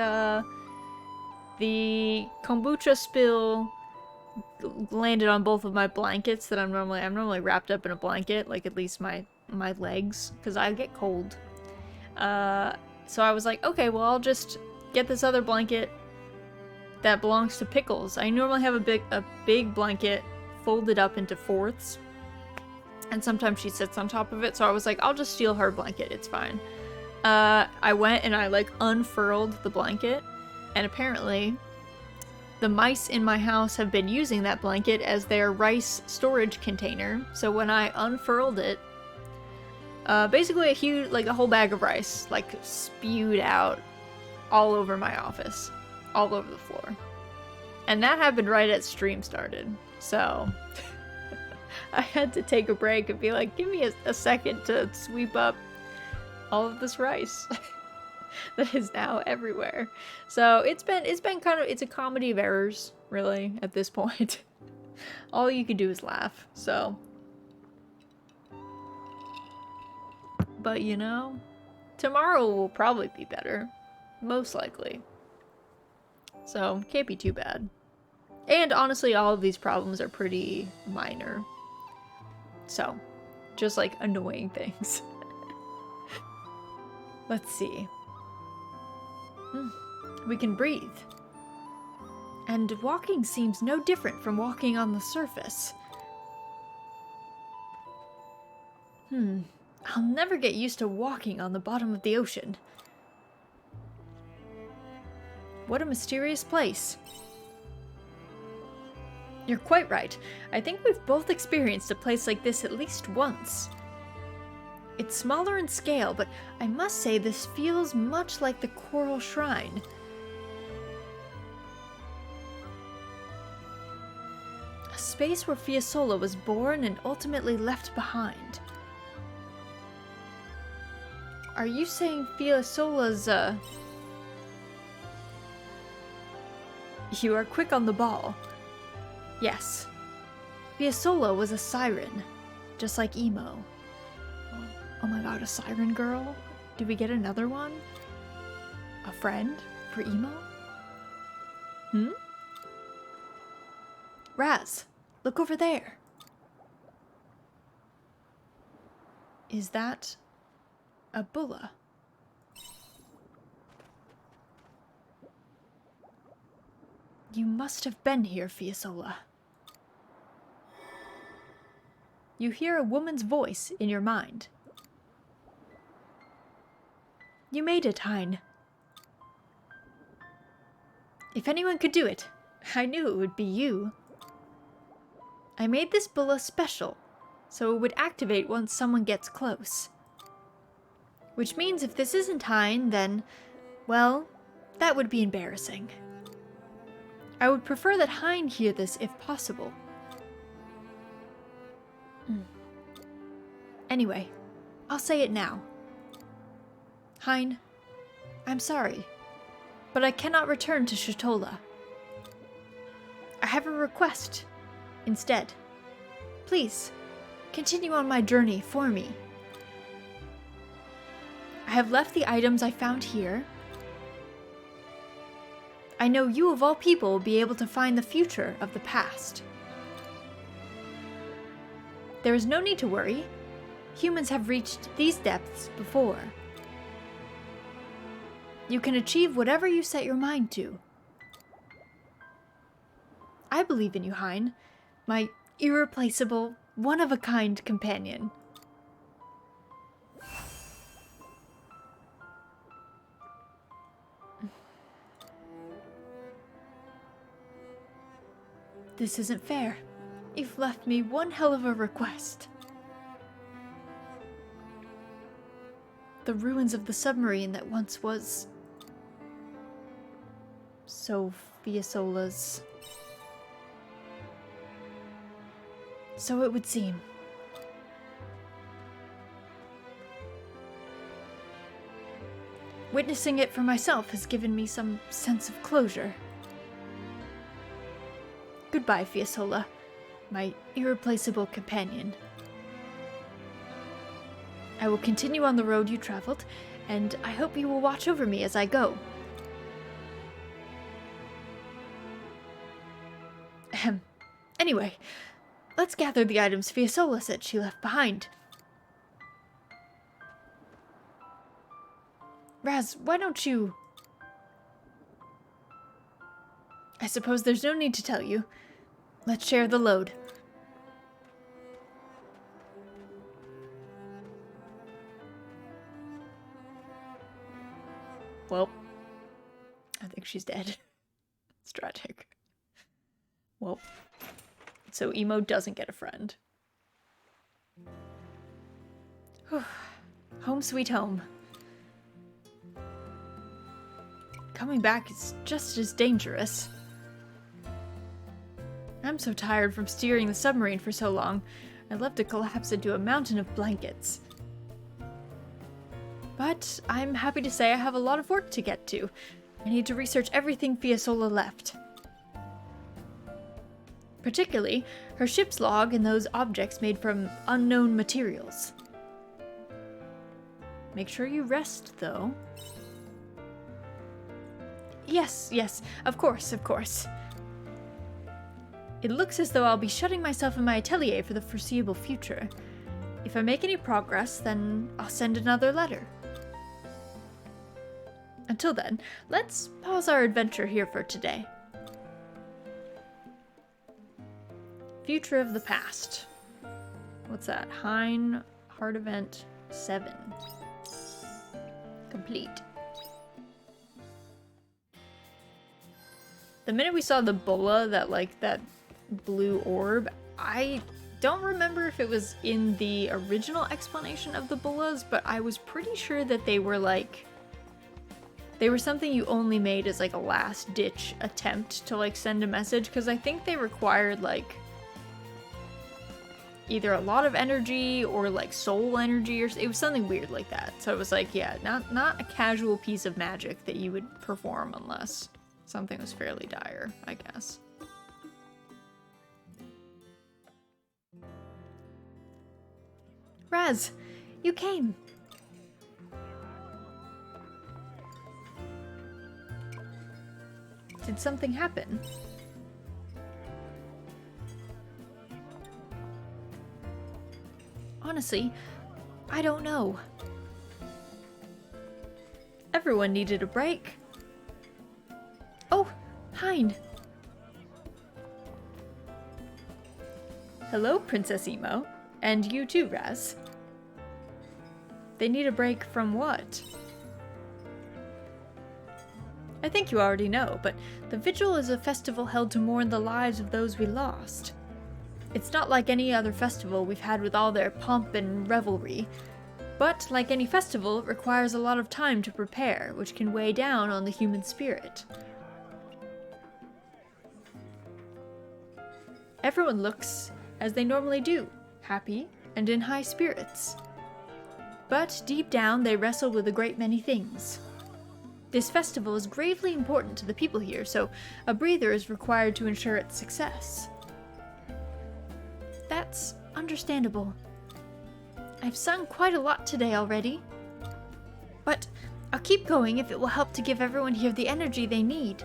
the kombucha spill landed on both of my blankets that I'm normally wrapped up in a blanket, like at least my legs, because I get cold. So I was like, okay, well, I'll just get this other blanket that belongs to Pickles. I normally have a big blanket folded up into fourths, and sometimes she sits on top of it, so I was like, I'll just steal her blanket, it's fine. I went and I like unfurled the blanket, and apparently the mice in my house have been using that blanket as their rice storage container. So when I unfurled it, basically a whole bag of rice, like, spewed out all over my office, all over the floor. And that happened right as stream started, so I had to take a break and be like, give me a second to sweep up all of this rice that is now everywhere. So it's been kind of, it's a comedy of errors, really, at this point. All you can do is laugh, so. But you know, tomorrow will probably be better, most likely. So, can't be too bad. And honestly, all of these problems are pretty minor. So, just like annoying things. Let's see. We can breathe. And walking seems no different from walking on the surface. I'll never get used to walking on the bottom of the ocean. What a mysterious place. You're quite right. I think we've both experienced a place like this at least once. It's smaller in scale, but I must say this feels much like the Coral Shrine. A space where Fiesole was born and ultimately left behind. Are you saying Fiesola's, You are quick on the ball. Yes. Fiesola was a siren, just like Emo. Oh my god, a siren girl? Do we get another one? A friend for Emo? Raz, look over there. Is that a bulla? You must have been here, Fiesola. You hear a woman's voice in your mind. You made it, Hein. If anyone could do it, I knew it would be you. I made this bulla special, so it would activate once someone gets close. Which means if this isn't Hein, then, well, that would be embarrassing. I would prefer that Hein hear this if possible. Anyway, I'll say it now. Hein, I'm sorry, but I cannot return to Shatola. I have a request instead. Please, continue on my journey for me. I have left the items I found here. I know you of all people will be able to find the future of the past. There is no need to worry. Humans have reached these depths before. You can achieve whatever you set your mind to. I believe in you, Hein, my irreplaceable, one-of-a-kind companion. This isn't fair. You've left me one hell of a request. The ruins of the submarine that once was... Fiesola's. So it would seem. Witnessing it for myself has given me some sense of closure. Goodbye, Fiesola, my irreplaceable companion. I will continue on the road you traveled, and I hope you will watch over me as I go. Ahem. Anyway, let's gather the items Fiesola said she left behind. Raz, why don't you... I suppose there's no need to tell you. Let's share the load. Well, I think she's dead. It's tragic. Well, so Emo doesn't get a friend. Home sweet home. Coming back is just as dangerous. I'm so tired from steering the submarine for so long, I'd love to collapse into a mountain of blankets. But I'm happy to say I have a lot of work to get to. I need to research everything Fiesola left. Particularly, her ship's log and those objects made from unknown materials. Make sure you rest, though. Yes, of course. It looks as though I'll be shutting myself in my atelier for the foreseeable future. If I make any progress, then I'll send another letter. Until then, let's pause our adventure here for today. Future of the past. What's that? Hein, Heart Event 7. Complete. The minute we saw the bulla, that blue orb, I don't remember if it was in the original explanation of the bullas, but I was pretty sure that they were something you only made as a last ditch attempt to send a message, because I think they required either a lot of energy or like soul energy, or it was something weird like that. So it was like, yeah, not a casual piece of magic that you would perform unless something was fairly dire, I guess. Raz, you came. Did something happen? Honestly, I don't know. Everyone needed a break. Oh, Hein. Hello, Princess Emo. And you too, Raz. They need a break from what? I think you already know, but the Vigil is a festival held to mourn the lives of those we lost. It's not like any other festival we've had with all their pomp and revelry, but like any festival, it requires a lot of time to prepare, which can weigh down on the human spirit. Everyone looks as they normally do, happy and in high spirits. But deep down, they wrestle with a great many things. This festival is gravely important to the people here, so a breather is required to ensure its success. That's understandable. I've sung quite a lot today already. But I'll keep going if it will help to give everyone here the energy they need.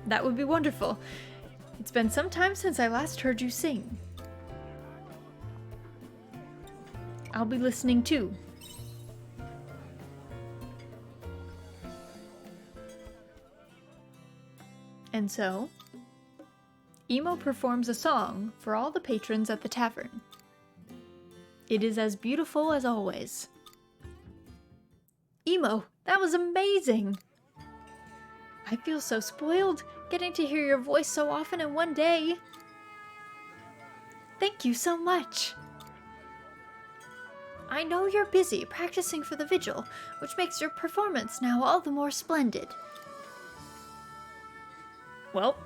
That would be wonderful. It's been some time since I last heard you sing. I'll be listening too. And so, Emo performs a song for all the patrons at the tavern. It is as beautiful as always. Emo, that was amazing! I feel so spoiled, getting to hear your voice so often in one day. Thank you so much. I know you're busy practicing for the Vigil, which makes your performance now all the more splendid. Well,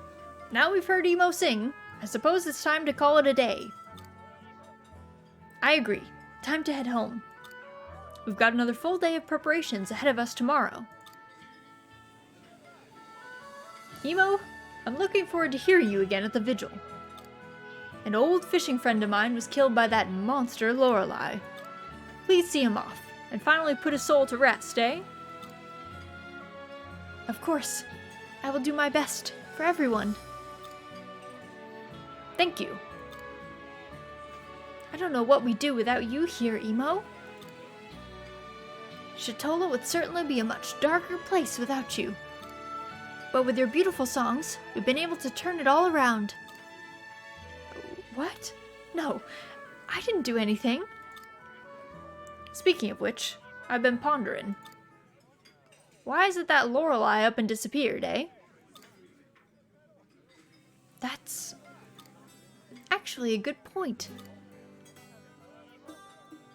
now we've heard Emo sing, I suppose it's time to call it a day. I agree. Time to head home. We've got another full day of preparations ahead of us tomorrow. Emo, I'm looking forward to hearing you again at the Vigil. An old fishing friend of mine was killed by that monster Lorelei. Please see him off, and finally put his soul to rest, eh? Of course. I will do my best, for everyone. Thank you. I don't know what we'd do without you here, Emo. Shatola would certainly be a much darker place without you. But with your beautiful songs, we've been able to turn it all around. What? No, I didn't do anything. Speaking of which, I've been pondering. Why is it that Lorelei up and disappeared, eh? That's actually a good point.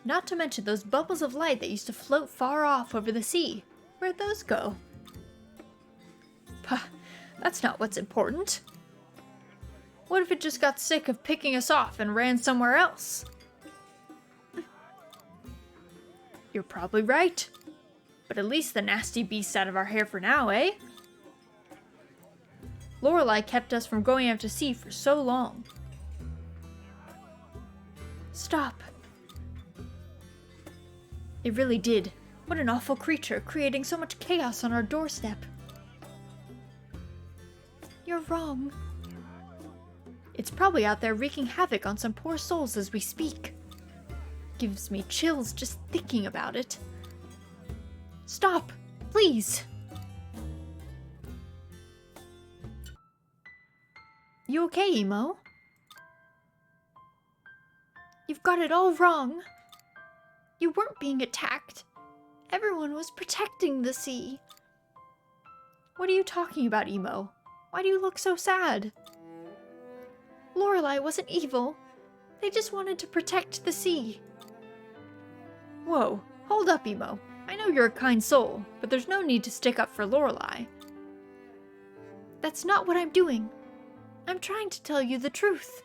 Not to mention those bubbles of light that used to float far off over the sea. Where'd those go? Pah, that's not what's important. What if it just got sick of picking us off and ran somewhere else? You're probably right. But at least the nasty beast's out of our hair for now, eh? Lorelei kept us from going out to sea for so long. Stop. It really did. What an awful creature, creating so much chaos on our doorstep. You're wrong. It's probably out there wreaking havoc on some poor souls as we speak. Gives me chills just thinking about it. Stop, please. You okay, Emo? You've got it all wrong. You weren't being attacked. Everyone was protecting the sea. What are you talking about, Emo? Why do you look so sad? Lorelei wasn't evil. They just wanted to protect the sea. Whoa, hold up, Emo. I know you're a kind soul, but there's no need to stick up for Lorelei. That's not what I'm doing. I'm trying to tell you the truth.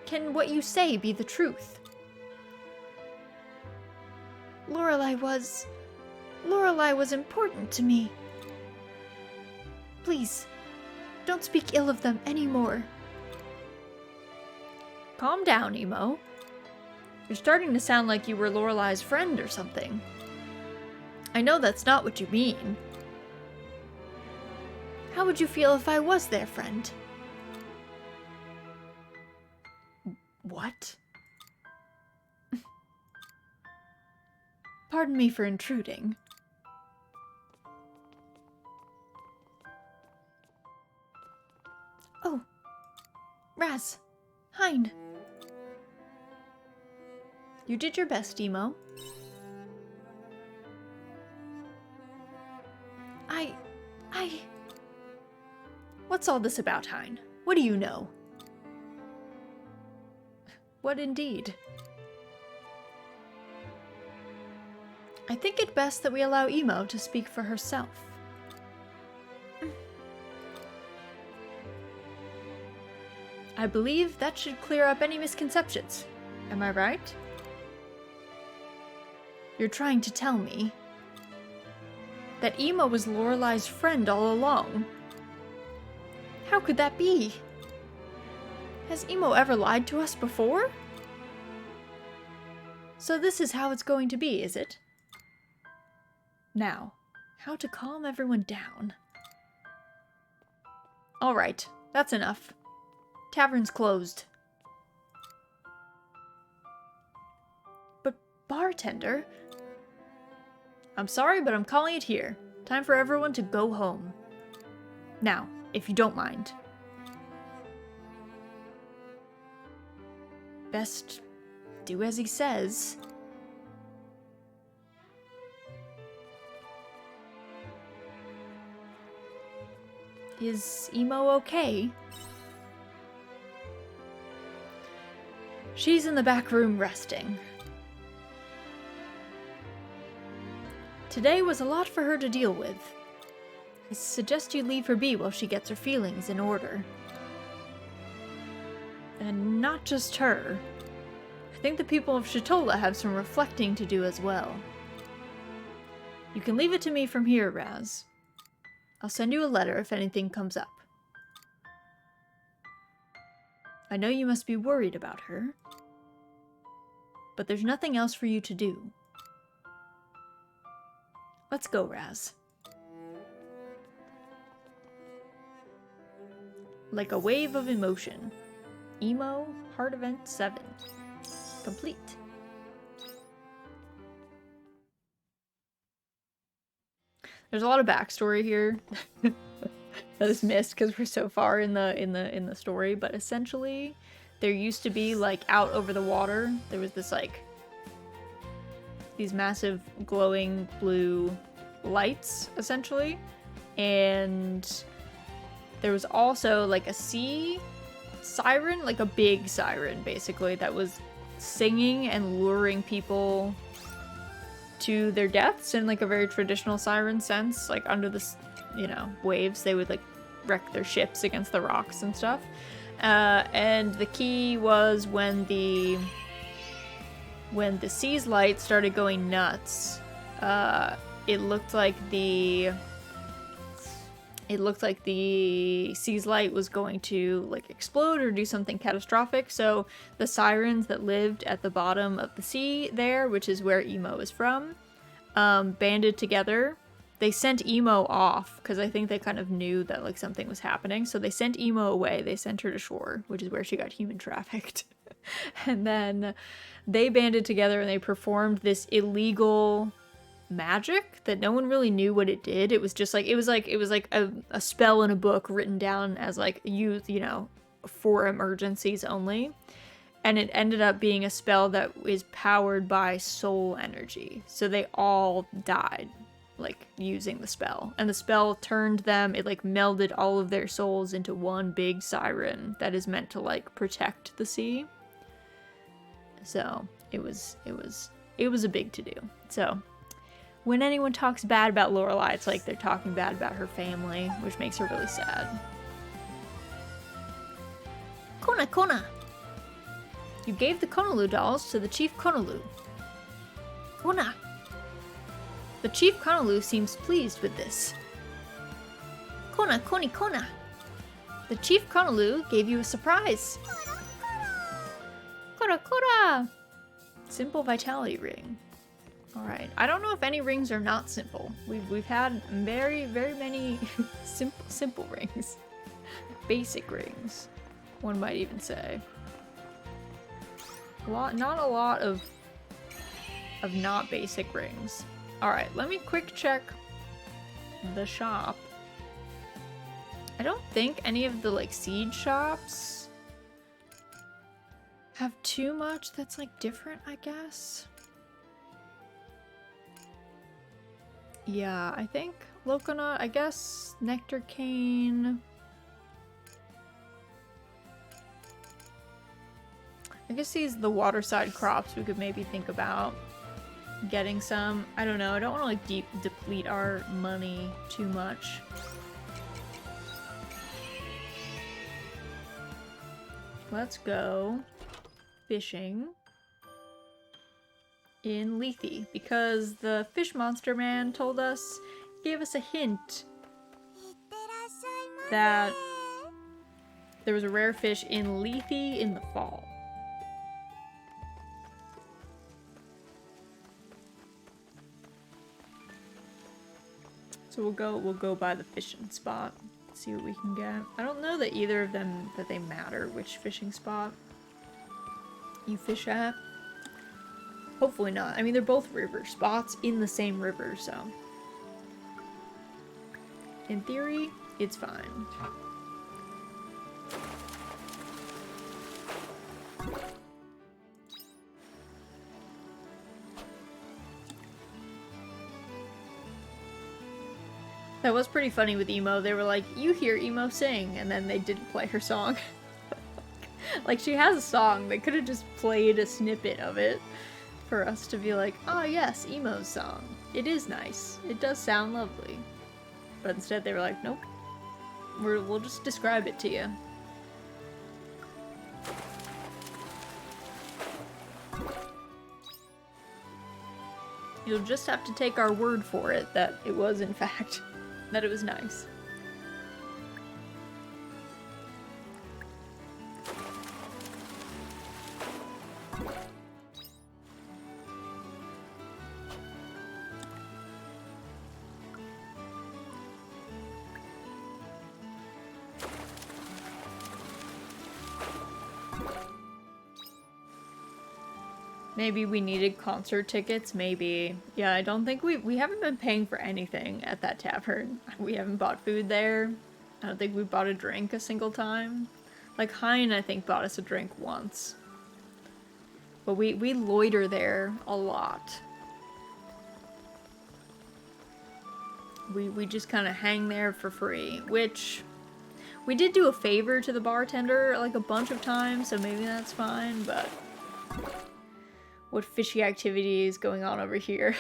can what you say be the truth? Lorelei was important to me. Please, don't speak ill of them anymore. Calm down, Emo. You're starting to sound like you were Lorelei's friend or something. I know that's not what you mean. How would you feel if I was their friend? What? Pardon me for intruding. Oh, Raz, Hein. You did your best, Emo. What's all this about, Hein? What do you know? What indeed? I think it best that we allow Emo to speak for herself. I believe that should clear up any misconceptions. Am I right? You're trying to tell me that Emo was Lorelei's friend all along. How could that be? Has Emo ever lied to us before? So this is how it's going to be, is it? Now, how to calm everyone down. Alright, that's enough. Tavern's closed. But bartender... I'm sorry, but I'm calling it here. Time for everyone to go home. Now, if you don't mind. Best do as he says. Is Emo okay? She's in the back room resting. Today was a lot for her to deal with. I suggest you leave her be while she gets her feelings in order. And not just her. I think the people of Shatola have some reflecting to do as well. You can leave it to me from here, Raz. I'll send you a letter if anything comes up. I know you must be worried about her, but there's nothing else for you to do. Let's go, Raz. Like a wave of emotion. Emo, Heart Event 7. Complete. There's a lot of backstory here that is missed because we're so far in the story, but essentially there used to be, like, out over the water, there was this, like, these massive glowing blue lights, essentially, and there was also, like, a sea siren, like a big siren, basically, that was singing and luring people to their deaths in, like, a very traditional siren sense. Like, under the, you know, waves, they would, like, wreck their ships against the rocks and stuff. And the key was when the sea's light started going nuts, it looked like the sea's light was going to, like, explode or do something catastrophic. So the sirens that lived at the bottom of the sea there, which is where Emo is from, banded together. They sent Emo off because I think they kind of knew that, like, something was happening. So they sent Emo away. They sent her to shore, which is where she got human trafficked. And then they banded together and they performed this illegal magic that no one really knew what it did. It was just like, it was like a spell in a book written down as, like, you know, for emergencies only. And it ended up being a spell that is powered by soul energy. So they all died, like, using the spell. And the spell turned them, it, like, melded all of their souls into one big siren that is meant to, like, protect the sea. So it was a big to-do. So when anyone talks bad about Lorelei, it's like they're talking bad about her family, which makes her really sad. Kona Kona! You gave the Konolu dolls to the Chief Konolu. Kona! The Chief Konolu seems pleased with this. Kona, Koni, Kona! The Chief Konolu gave you a surprise. Kora, Kora! Simple vitality ring. Alright, I don't know if any rings are not simple. We've had very many simple rings. Basic rings, one might even say. Not a lot of not basic rings. Alright, let me quick check the shop. I don't think any of the like seed shops have too much that's like different, I guess. Yeah, I think Loconut, I guess Nectar Cane. I guess the waterside crops we could maybe think about getting some. I don't know, I don't want to like deplete our money too much. Let's go fishing in Lethe, because the fish monster man told us, gave us a hint that there was a rare fish in Lethe in the fall. So we'll go by the fishing spot, see what we can get. I don't know that either of them, that they matter which fishing spot you fish at. Hopefully not. I mean, they're both river spots in the same river, so in theory, it's fine. That was pretty funny with Emo. They were like, you hear Emo sing, and then they didn't play her song. Like, she has a song. They could have just played a snippet of it for us to be like, oh yes, Emo's song. It is nice. It does sound lovely. But instead they were like, nope. We'll just describe it to you. You'll just have to take our word for it that it was, in fact, that it was nice. Maybe we needed concert tickets, maybe. Yeah, I don't think we haven't been paying for anything at that tavern. We haven't bought food there. I don't think we bought a drink a single time. Like, Hein, I think, bought us a drink once. But we loiter there a lot. We just kind of hang there for free, which we did do a favor to the bartender like a bunch of times, so maybe that's fine, but what fishy activity is going on over here?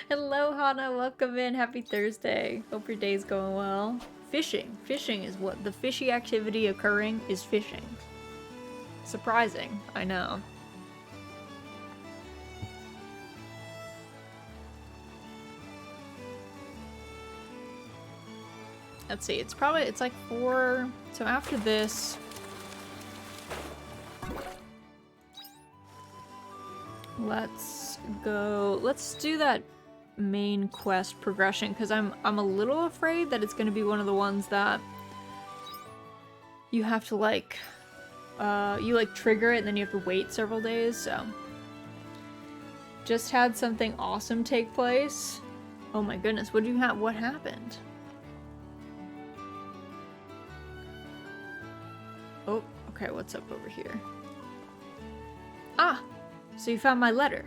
Hello, Hana. Welcome in. Happy Thursday. Hope your day's going well. Fishing. Fishing is what the fishy activity occurring is fishing. Surprising, I know. Let's see. It's like 4. So after this, let's go. Let's do that main quest progression, because I'm a little afraid that it's going to be one of the ones that you have to like you like trigger it and then you have to wait several days. So just had something awesome take place. Oh my goodness, what happened? Oh, okay, what's up over here? Ah, so you found my letter.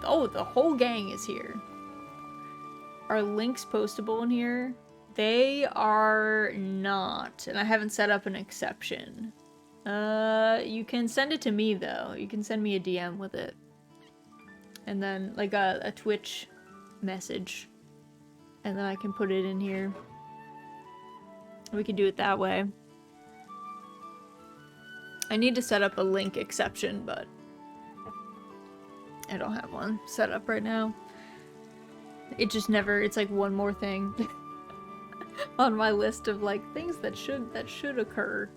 Oh, the whole gang is here. Are links postable in here? They are not, and I haven't set up an exception. You can send it to me though. You can send me a DM with it. And then like a Twitch message. And then I can put it in here. We can do it that way. I need to set up a link exception, but I don't have one set up right now. It just never, it's like one more thing on my list of like things that should occur,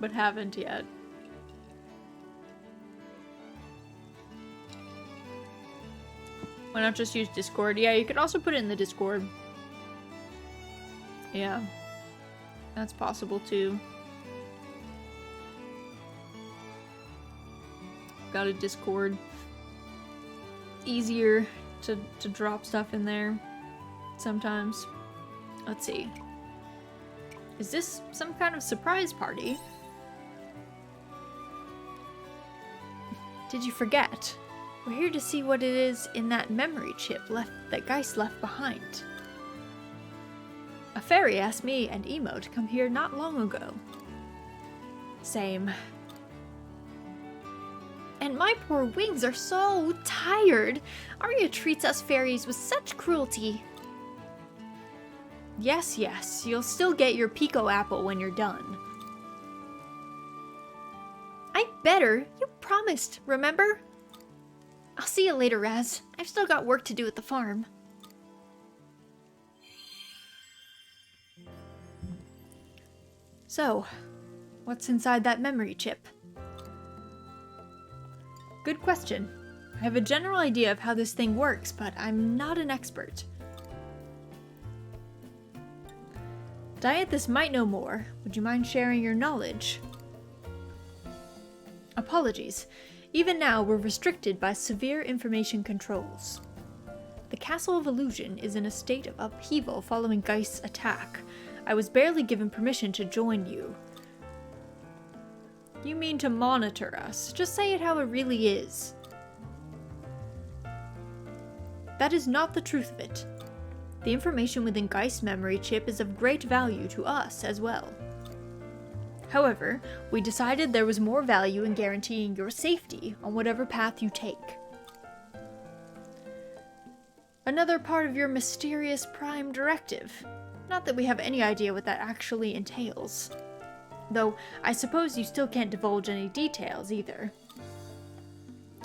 but haven't yet. Why not just use Discord? Yeah, you could also put it in the Discord. Yeah, that's possible too. Got a Discord. Easier to drop stuff in there sometimes. Let's see. Is this some kind of surprise party? Did you forget? We're here to see what it is in that memory chip that Geist left behind. A fairy asked me and Emo to come here not long ago. Same. And my poor wings are so tired. Arya treats us fairies with such cruelty. Yes, yes, you'll still get your Pico apple when you're done. I better. You promised, remember? I'll see you later, Raz. I've still got work to do at the farm. So, what's inside that memory chip? Good question. I have a general idea of how this thing works, but I'm not an expert. Dianthus might know more. Would you mind sharing your knowledge? Apologies. Even now, we're restricted by severe information controls. The Castle of Illusion is in a state of upheaval following Geist's attack. I was barely given permission to join you. You mean to monitor us? Just say it how it really is. That is not the truth of it. The information within Geist's memory chip is of great value to us as well. However, we decided there was more value in guaranteeing your safety on whatever path you take. Another part of your mysterious Prime Directive. Not that we have any idea what that actually entails. Though, I suppose you still can't divulge any details either.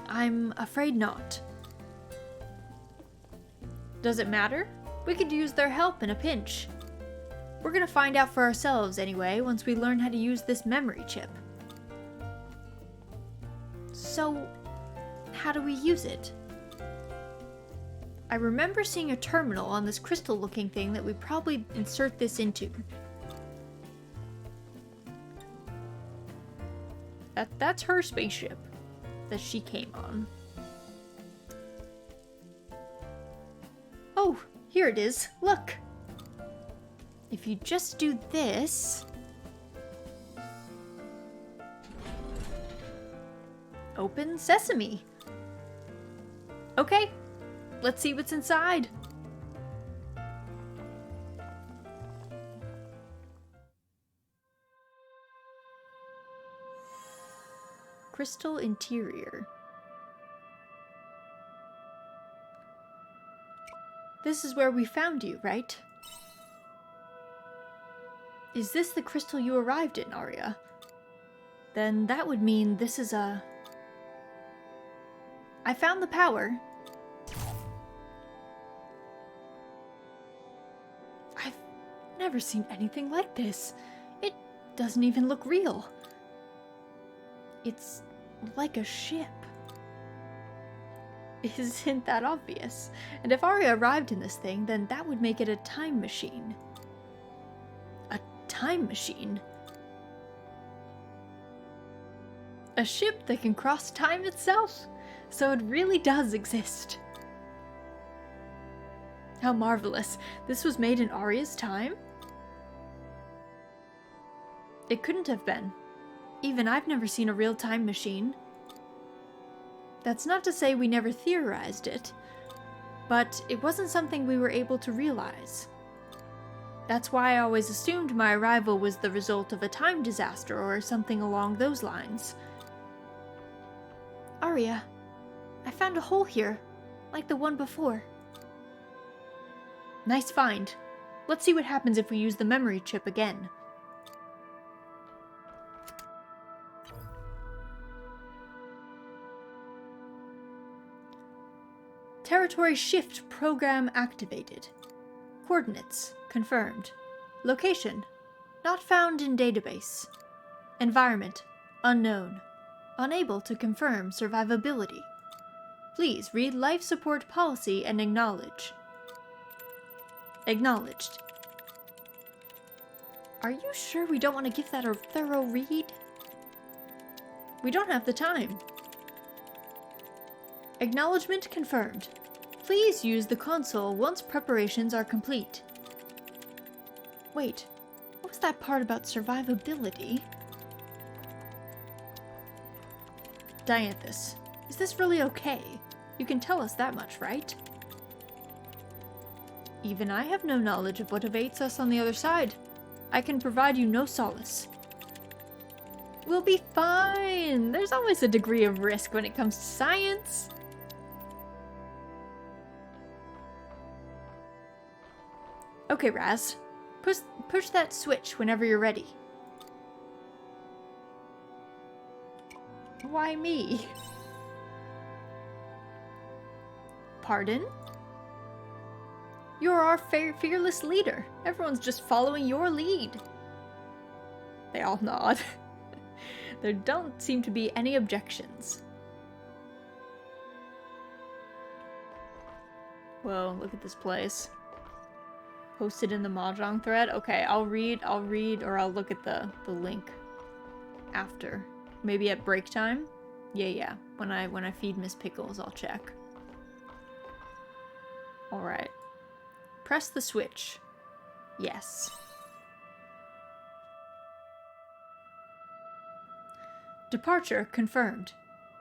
I'm afraid not. Does it matter? We could use their help in a pinch. We're gonna find out for ourselves anyway, once we learn how to use this memory chip. So, how do we use it? I remember seeing a terminal on this crystal-looking thing that we probably insert this into. That's her spaceship that she came on. Oh, here it is. Look! If you just do this... Open sesame. Okay, let's see what's inside. Crystal interior. This is where we found you, right? Is this the crystal you arrived in, Arya? Then that would mean this is a... I found the power. I've never seen anything like this. It doesn't even look real. It's like a ship. Isn't that obvious? And if Arya arrived in this thing, then that would make it a time machine. A time machine? A ship that can cross time itself? So it really does exist. How marvelous. This was made in Arya's time? It couldn't have been. Even I've never seen a real time machine. That's not to say we never theorized it, but it wasn't something we were able to realize. That's why I always assumed my arrival was the result of a time disaster or something along those lines. Arya, I found a hole here, like the one before. Nice find. Let's see what happens if we use the memory chip again. Territory shift program activated. Coordinates confirmed. Location not found in database. Environment unknown. Unable to confirm survivability. Please read life support policy and acknowledge. Acknowledged. Are you sure we don't want to give that a thorough read? We don't have the time. Acknowledgement confirmed. Please use the console once preparations are complete. Wait, what was that part about survivability? Dianthus, is this really okay? You can tell us that much, right? Even I have no knowledge of what awaits us on the other side. I can provide you no solace. We'll be fine. There's always a degree of risk when it comes to science. Okay, Raz. Push that switch whenever you're ready. Why me? Pardon? You're our fearless leader. Everyone's just following your lead. They all nod. There don't seem to be any objections. Whoa, look at this place. Posted in the Mahjong thread? Okay, I'll read, or I'll look at the link after. Maybe at break time? Yeah. When I feed Miss Pickles, I'll check. Alright. Press the switch. Yes. Departure confirmed.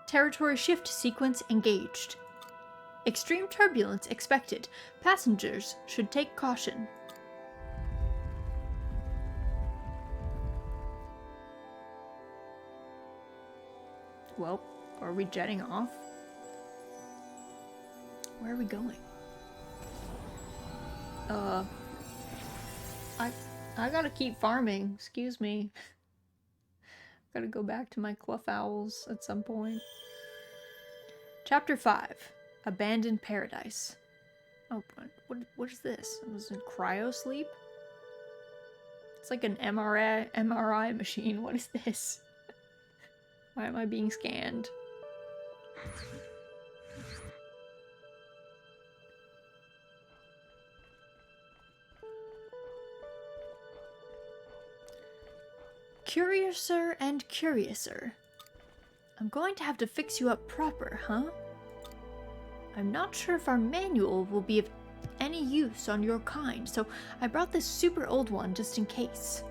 Territory shift sequence engaged. Extreme turbulence expected. Passengers should take caution. Well, are we jetting off? Where are we going? I gotta keep farming. Excuse me. Gotta go back to my Cluff Owls at some point. Chapter 5. Abandoned Paradise. Oh, what is this? I was in cryo sleep? It's like an MRI machine. What is this? Why am I being scanned? Curiouser and curiouser. I'm going to have to fix you up proper, huh? I'm not sure if our manual will be of any use on your kind, so I brought this super old one just in case.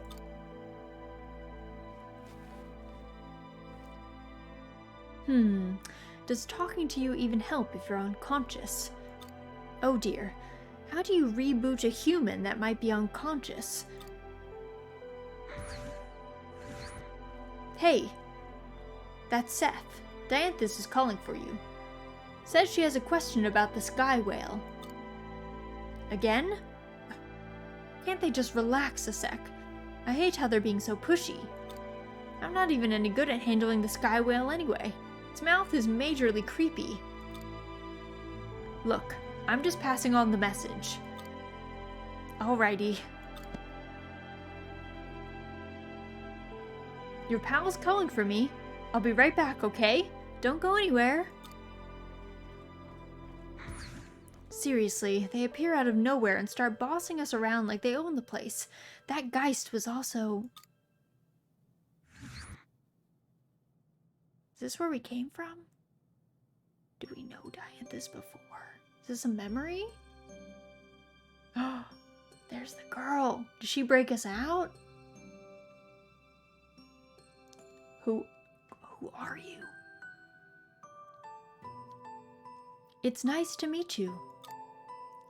Does talking to you even help if you're unconscious? Oh dear, how do you reboot a human that might be unconscious? Hey, that's Seth. Dianthus is calling for you. Says she has a question about the sky whale. Again? Can't they just relax a sec? I hate how they're being so pushy. I'm not even any good at handling the sky whale anyway. Its mouth is majorly creepy. Look, I'm just passing on the message. Alrighty. Your pal's calling for me. I'll be right back, okay? Don't go anywhere. Seriously, they appear out of nowhere and start bossing us around like they own the place. That Geist was also... Is this where we came from? Do we know Dianthus before? Is this a memory? Oh, there's the girl. Did she break us out? Who are you? It's nice to meet you.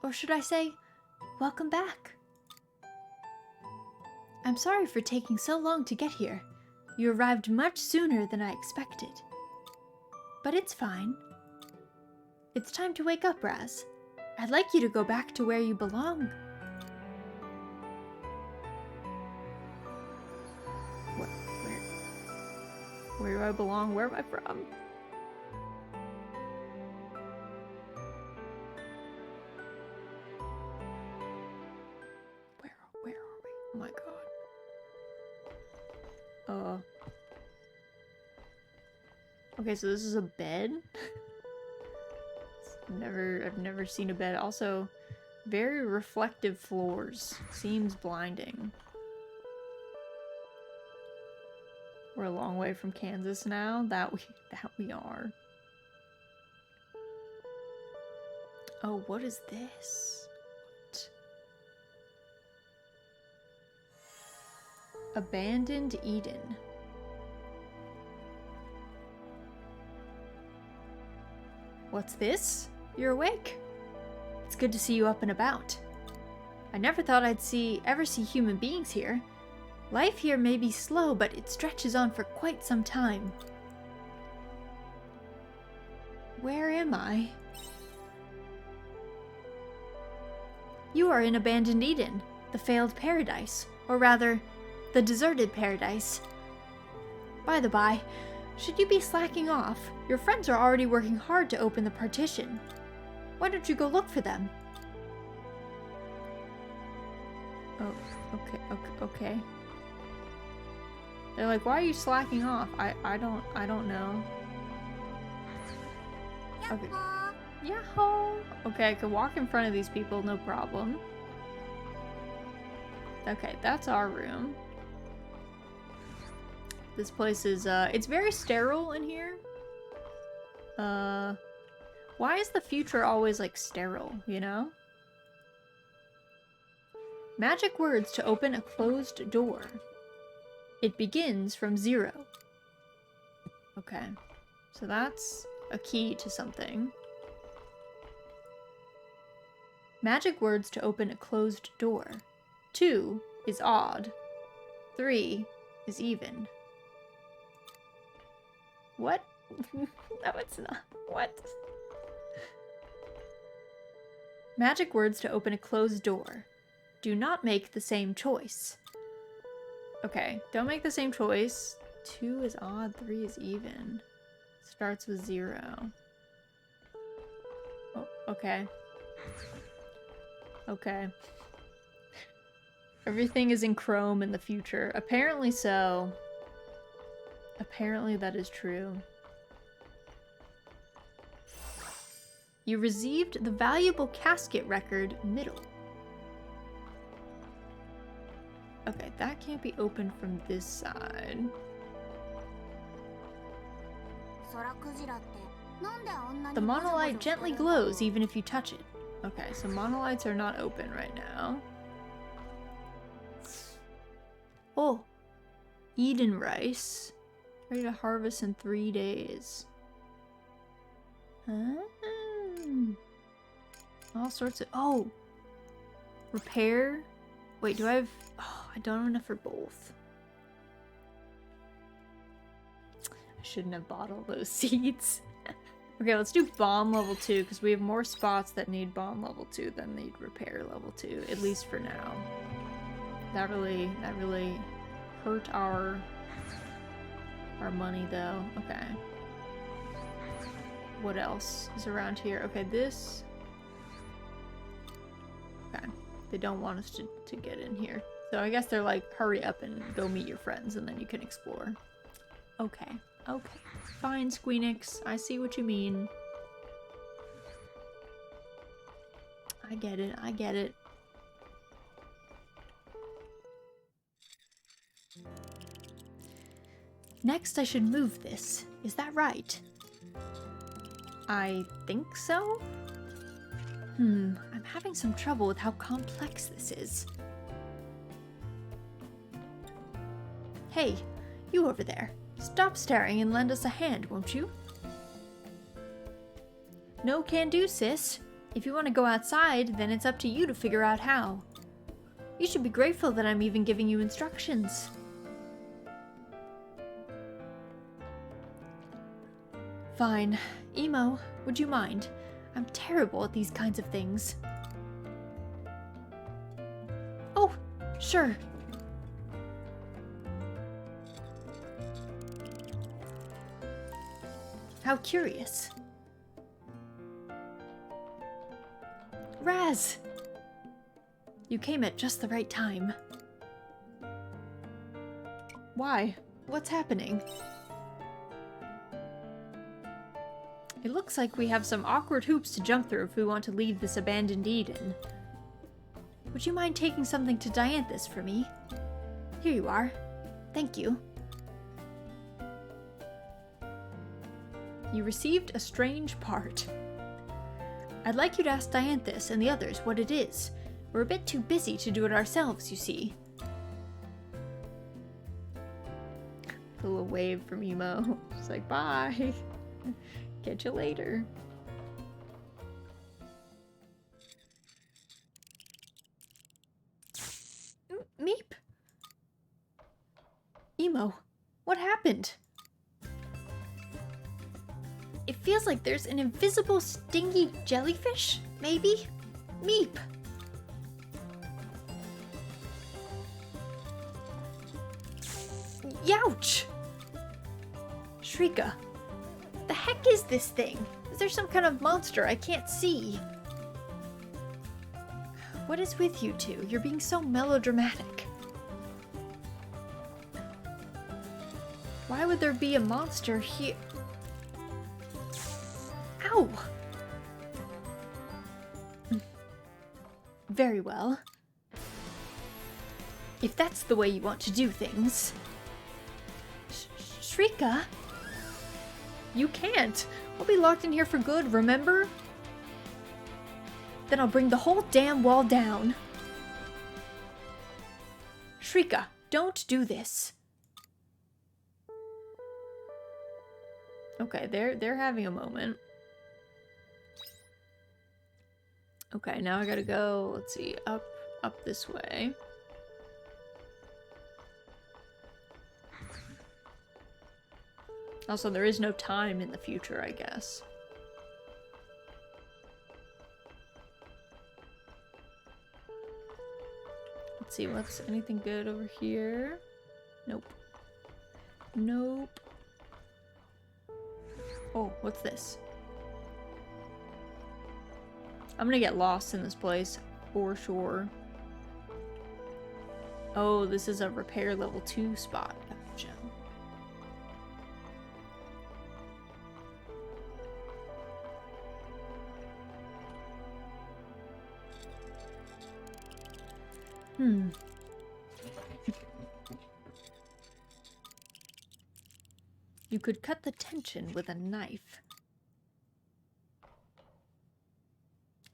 Or should I say, welcome back. I'm sorry for taking so long to get here. You arrived much sooner than I expected. But it's fine. It's time to wake up, Raz. I'd like you to go back to where you belong. Where do I belong? Where am I from? Oh my god. Okay, so this is a bed? I've never seen a bed. Also, very reflective floors. Seems blinding. We're a long way from Kansas now. That we are. Oh, what is this? What? Abandoned Eden. What's this? You're awake? It's good to see you up and about. I never thought I'd ever see human beings here. Life here may be slow, but it stretches on for quite some time. Where am I? You are in Abandoned Eden, the failed paradise, or rather, the deserted paradise. By the by, should you be slacking off, your friends are already working hard to open the partition. Why don't you go look for them? Oh, okay. They're like, why are you slacking off? I don't know. Okay. Yahoo! Okay, I can walk in front of these people, no problem. Okay, that's our room. This place is, it's very sterile in here. Why is the future always, like, sterile, you know? Magic words to open a closed door. It begins from 0. Okay. So that's a key to something. Magic words to open a closed door. 2 is odd. 3 is even. What? No, it's not. What? Magic words to open a closed door. Do not make the same choice. Okay, don't make the same choice. 2 is odd, 3 is even. Starts with 0. Oh, okay. Okay. Everything is in Chrome in the future. Apparently so. Apparently that is true. You received the valuable casket record middle. Okay, that can't be opened from this side. The monolith gently glows even if you touch it. Okay, so monolites are not open right now. Oh, Eden rice. Ready to harvest in 3 days. All sorts of... Oh! Repair? Wait, do I have... Oh, I don't have enough for both. I shouldn't have bought all those seeds. Okay, let's do bomb level 2, because we have more spots that need bomb level 2 than need repair level 2, at least for now. That really hurt our money, though. Okay. What else is around here? Okay, this... Okay. They don't want us to get in here. So I guess they're like, hurry up and go meet your friends, and then you can explore. Okay. Okay. Fine, Squeenix. I see what you mean. I get it. I get it. Next, I should move this. Is that right? I think so? I'm having some trouble with how complex this is. Hey, you over there. Stop staring and lend us a hand, won't you? No can do, sis. If you want to go outside, then it's up to you to figure out how. You should be grateful that I'm even giving you instructions. Fine. Emo, would you mind? I'm terrible at these kinds of things. Oh, sure. How curious. Raz! You came at just the right time. Why? What's happening? It looks like we have some awkward hoops to jump through if we want to leave this abandoned Eden. Would you mind taking something to Dianthus for me? Here you are. Thank you. You received a strange part. I'd like you to ask Dianthus and the others what it is. We're a bit too busy to do it ourselves, you see. A little wave from Emo. She's like, bye. Catch you later. Meep. Emo, what happened? It feels like there's an invisible stingy jellyfish, maybe? Meep. Youch! Shrika, the heck is this thing? Is there some kind of monster I can't see? What is with you two? You're being so melodramatic. Why would there be a monster here? Ow! Very well. If that's the way you want to do things. Shrika? You can't. I'll be locked in here for good, remember? Then I'll bring the whole damn wall down. Shrika, don't do this. Okay, they're having a moment. Okay, now I gotta go, let's see, up this way. Also, there is no time in the future, I guess. Let's see, what's anything good over here? Nope. Nope. Oh, what's this? I'm gonna get lost in this place, for sure. Oh, this is a repair level 2 spot. Gotcha. You could cut the tension with a knife.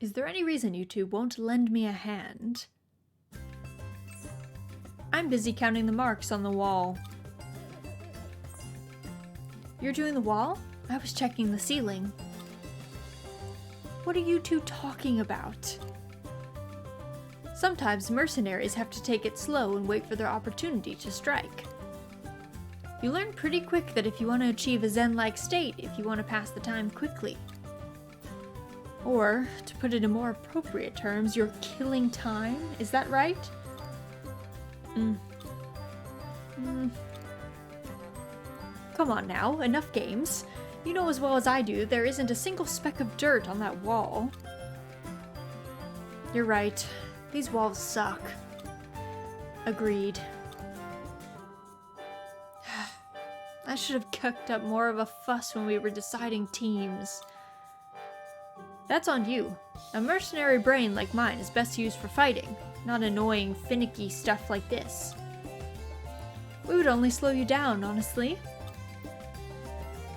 Is there any reason you two won't lend me a hand? I'm busy counting the marks on the wall. You're doing the wall? I was checking the ceiling. What are you two talking about? Sometimes mercenaries have to take it slow and wait for their opportunity to strike. You learn pretty quick that if you want to achieve a zen-like state, if you want to pass the time quickly. Or, to put it in more appropriate terms, you're killing time, is that right? Come on now, enough games. You know as well as I do, there isn't a single speck of dirt on that wall. You're right. These walls suck. Agreed. I should have kicked up more of a fuss when we were deciding teams. That's on you. A mercenary brain like mine is best used for fighting, not annoying, finicky stuff like this. We would only slow you down, honestly.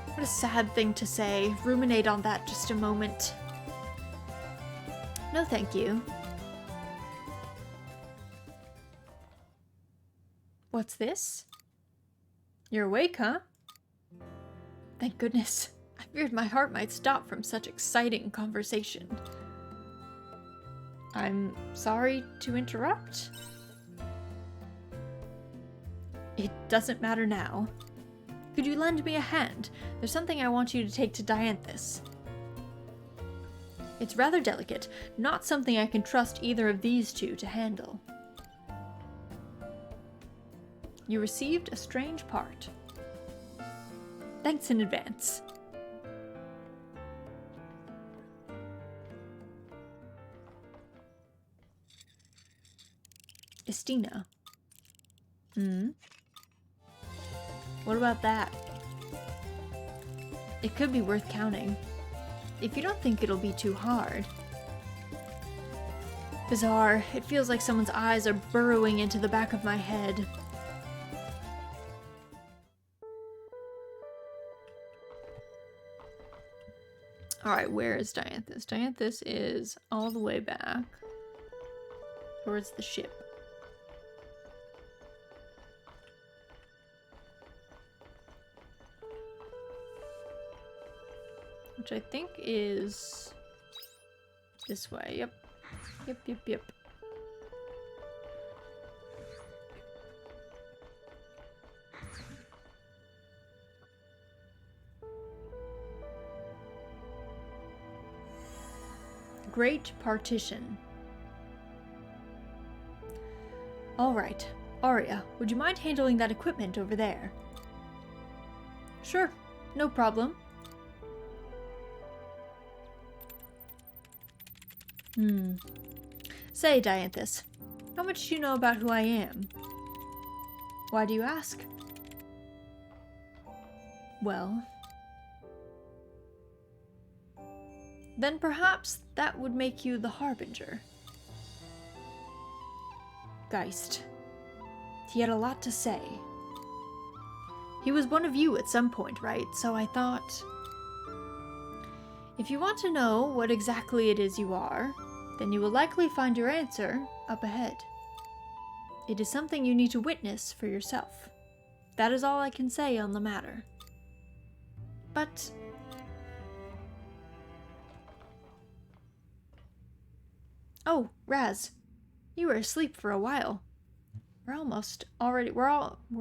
What a sad thing to say. Ruminate on that just a moment. No, thank you. What's this? You're awake, huh? Thank goodness. I feared my heart might stop from such exciting conversation. I'm sorry to interrupt. It doesn't matter now. Could you lend me a hand? There's something I want you to take to Dianthus. It's rather delicate, not something I can trust either of these two to handle. You received a strange part. Thanks in advance. Estina. What about that? It could be worth counting. If you don't think it'll be too hard. Bizarre. It feels like someone's eyes are burrowing into the back of my head. Alright, where is Dianthus? Dianthus is all the way back towards the ship. Which I think is this way. Yep. Yep. Great Partition. Alright. Arya, would you mind handling that equipment over there? Sure. No problem. Say, Dianthus, how much do you know about who I am? Why do you ask? Well... then perhaps that would make you the Harbinger. Geist. He had a lot to say. He was one of you at some point, right? So I thought... if you want to know what exactly it is you are, then you will likely find your answer up ahead. It is something you need to witness for yourself. That is all I can say on the matter. But... oh, Raz. You were asleep for a while. We're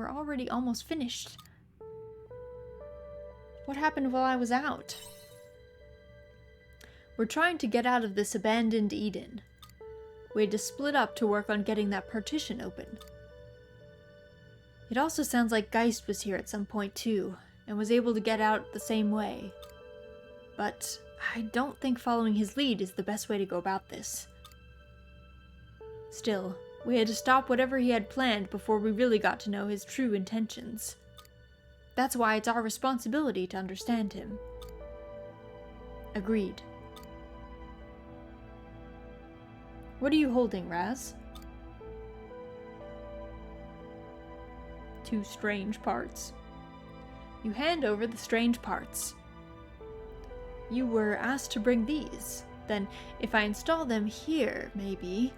already almost finished. What happened while I was out? We're trying to get out of this abandoned Eden. We had to split up to work on getting that partition open. It also sounds like Geist was here at some point too, and was able to get out the same way. But I don't think following his lead is the best way to go about this. Still, we had to stop whatever he had planned before we really got to know his true intentions. That's why it's our responsibility to understand him. Agreed. What are you holding, Raz? 2 strange parts. You hand over the strange parts. You were asked to bring these. Then, if I install them here, maybe...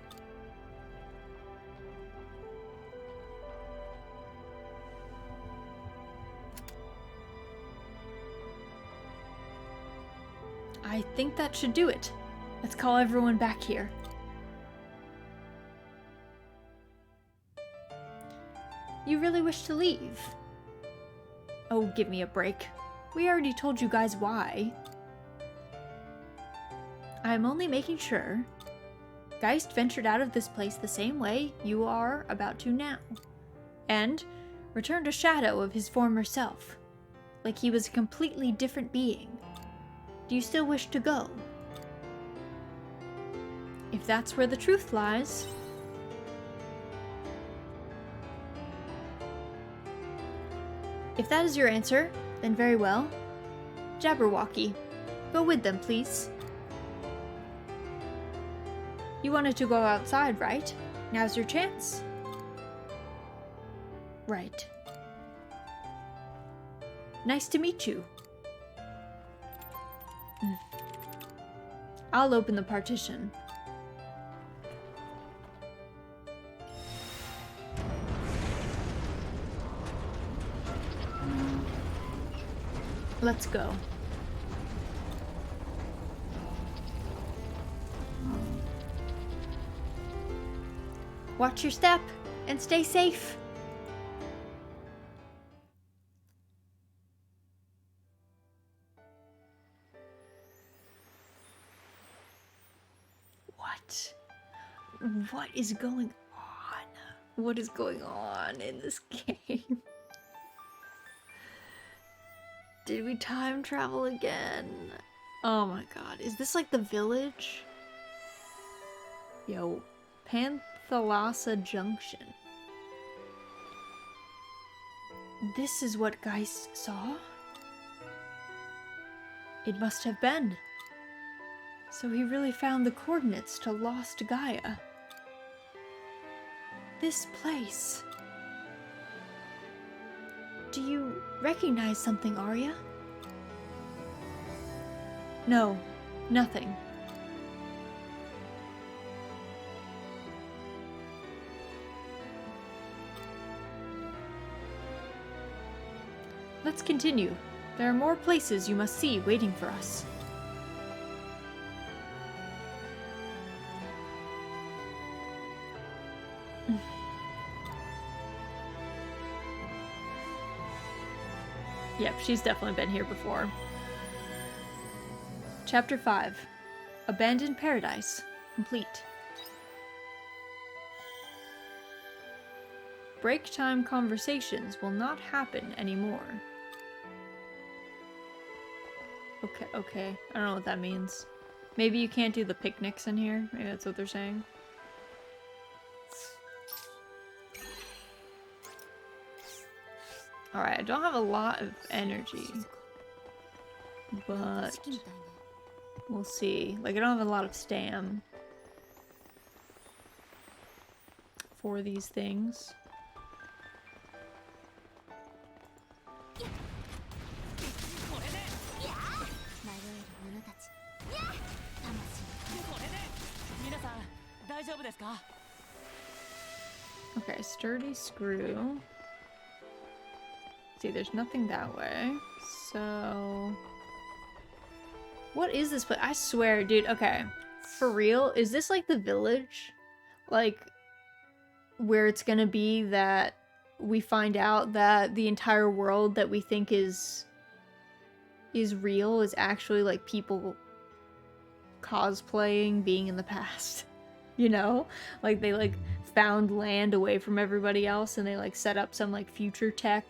I think that should do it. Let's call everyone back here. You really wish to leave? Oh, give me a break. We already told you guys why. I'm only making sure. Geist ventured out of this place the same way you are about to now. And returned a shadow of his former self. Like he was a completely different being. Do you still wish to go? If that's where the truth lies... if that is your answer, then very well. Jabberwocky, go with them, please. You wanted to go outside, right? Now's your chance. Right. Nice to meet you. I'll open the partition. Let's go. Watch your step and stay safe. What is going on? What is going on in this game? Did we time travel again? Oh my god. Is this like the village? Yo, Panthalassa Junction. This is what Geist saw? It must have been. So he really found the coordinates to lost Gaia. This place. Do you recognize something, Arya? No, nothing. Let's continue. There are more places you must see waiting for us. Yep, she's definitely been here before. Chapter 5. Abandoned Paradise. Complete. Break time conversations will not happen anymore. Okay. I don't know what that means. Maybe you can't do the picnics in here? Maybe that's what they're saying. Alright, I don't have a lot of energy. But we'll see. Like, I don't have a lot of stam for these things. Okay, sturdy screw. See, there's nothing that way. So... what is this place? I swear, dude, okay. For real, is this like the village? Like, where it's gonna be that we find out that the entire world that we think is real is actually like people cosplaying being in the past. You know? Like they like found land away from everybody else and they like set up some like future tech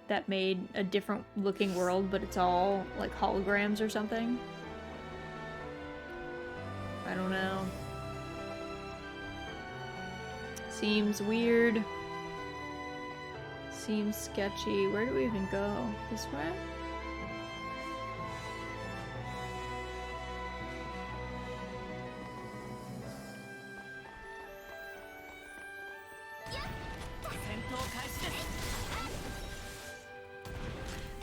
that made a different looking world, but it's all like holograms or something. I don't know. Seems weird. Seems sketchy. Where do we even go? This way?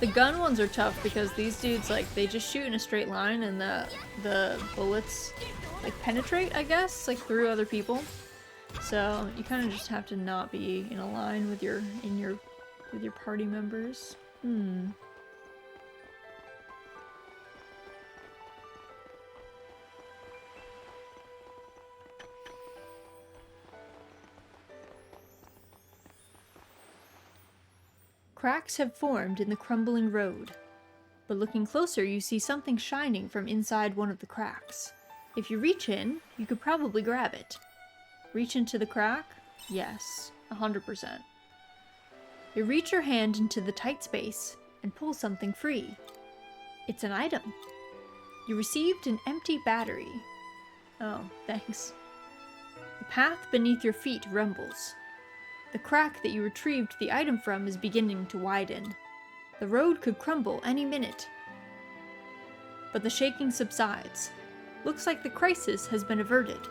The gun ones are tough because these dudes, like, they just shoot in a straight line and the bullets, like, penetrate, I guess, like, through other people. So you kind of just have to not be in a line with your party members. Cracks have formed in the crumbling road, but looking closer you see something shining from inside one of the cracks. If you reach in, you could probably grab it. Reach into the crack? Yes, 100%. You reach your hand into the tight space and pull something free. It's an item. You received an empty battery. Oh, thanks. The path beneath your feet rumbles. The crack that you retrieved the item from is beginning to widen. The road could crumble any minute. But the shaking subsides. Looks like the crisis has been averted.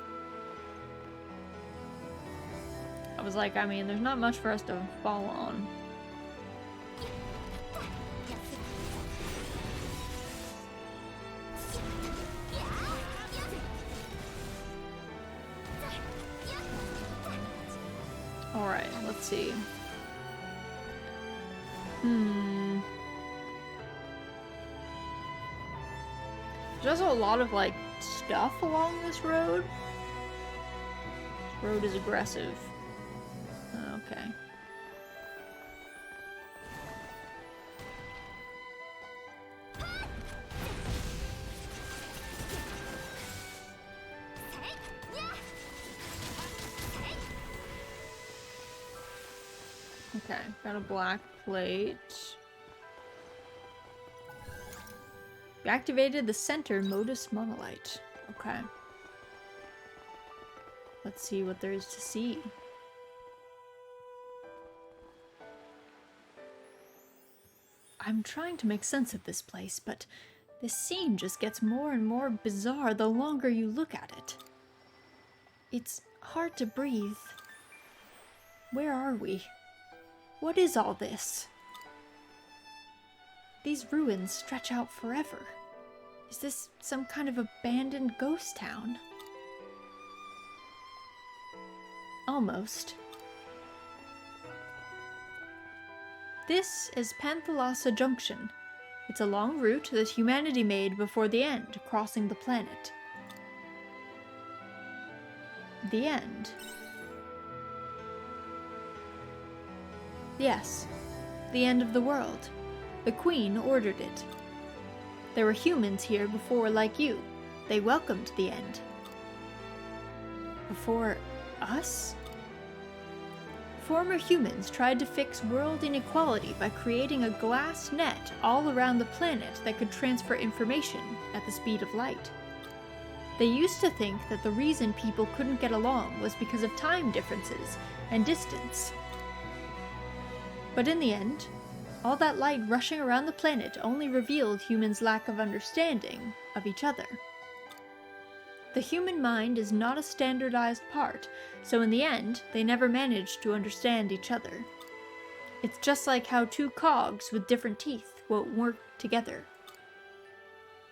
I was like, I mean, there's not much for us to fall on. Alright, let's see. There's also a lot of, like, stuff along this road. This road is aggressive. Okay. Okay, got a black plate. You activated the center modus monolite. Okay. Let's see what there is to see. I'm trying to make sense of this place, but this scene just gets more and more bizarre the longer you look at it. It's hard to breathe. Where are we? What is all this? These ruins stretch out forever. Is this some kind of abandoned ghost town? Almost. This is Panthalassa Junction. It's a long route that humanity made before the end, crossing the planet. The end. Yes, the end of the world. The Queen ordered it. There were humans here before like you. They welcomed the end. Before us? Former humans tried to fix world inequality by creating a glass net all around the planet that could transfer information at the speed of light. They used to think that the reason people couldn't get along was because of time differences and distance. But in the end, all that light rushing around the planet only revealed humans' lack of understanding of each other. The human mind is not a standardized part, so in the end, they never managed to understand each other. It's just like how two cogs with different teeth won't work together.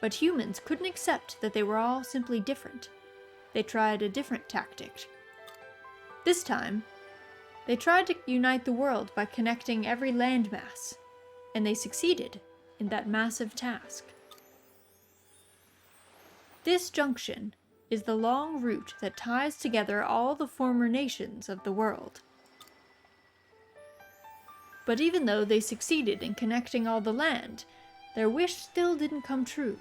But humans couldn't accept that they were all simply different. They tried a different tactic. This time, they tried to unite the world by connecting every landmass, and they succeeded in that massive task. This junction is the long route that ties together all the former nations of the world. But even though they succeeded in connecting all the land, their wish still didn't come true.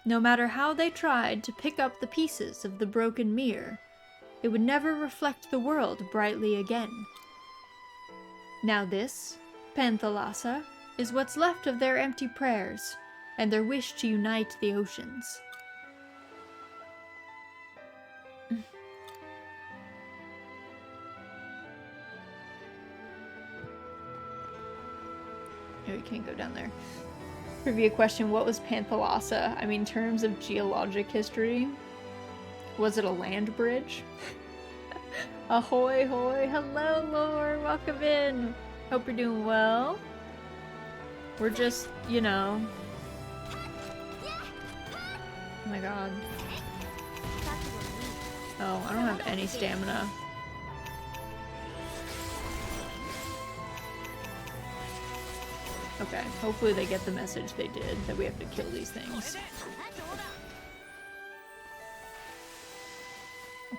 No matter how they tried to pick up the pieces of the broken mirror, it would never reflect the world brightly again. Now this, Panthalassa, is what's left of their empty prayers, and their wish to unite the oceans. No, you can't go down there. Trivia question, what was Panthalassa? I mean, in terms of geologic history, was it a land bridge? Ahoy hoy! Hello, Lord! Welcome in! Hope you're doing well. We're just, you know... Oh my god. Oh, I don't have any stamina. Okay, hopefully they get the message they did, that we have to kill these things.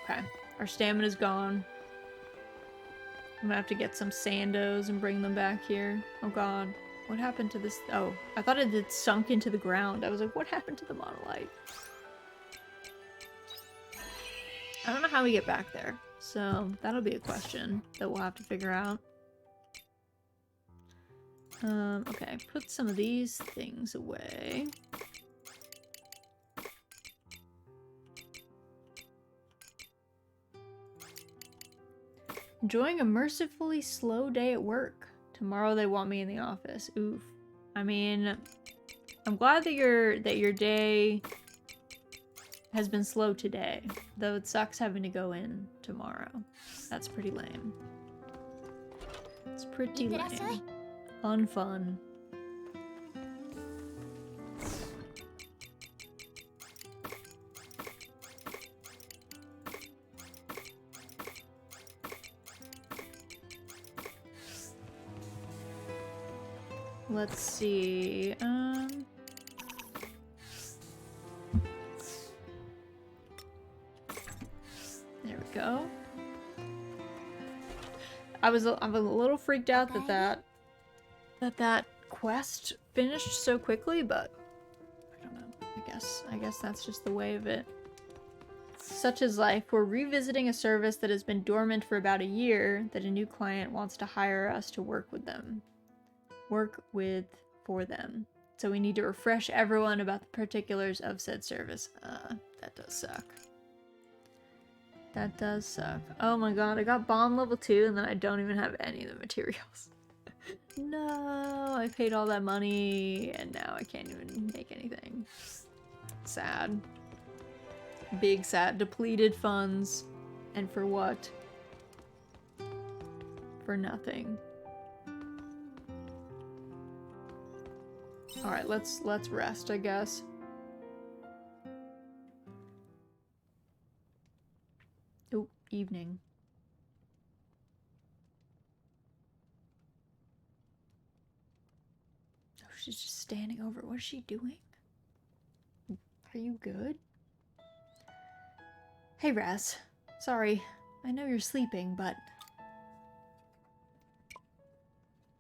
Okay, our stamina's gone. I'm gonna have to get some sandos and bring them back here. Oh god, what happened to this? Oh, I thought it had sunk into the ground. I was like, what happened to the monolith? I don't know how we get back there, so that'll be a question that we'll have to figure out. Okay, put some of these things away. Enjoying a mercifully slow day at work. Tomorrow they want me in the office. Oof. I mean, I'm glad that your day has been slow today, though it sucks having to go in tomorrow. That's pretty lame. It's pretty lame. Unfun. Let's see, there we go. I'm a little freaked out that quest finished so quickly, but I don't know. I guess that's just the way of it. Such is life. We're revisiting a service that has been dormant for about a year that a new client wants to hire us to work for them. So we need to refresh everyone about the particulars of said service. That does suck. That does suck. Oh my god, I got bomb level 2 and then I don't even have any of the materials. No, I paid all that money and now I can't even make anything. Sad. Big sad. Depleted funds. And for what? For nothing. Alright, let's rest, I guess. Oh, evening. Oh, she's just standing over. What is she doing? Are you good? Hey, Raz. Sorry. I know you're sleeping, but...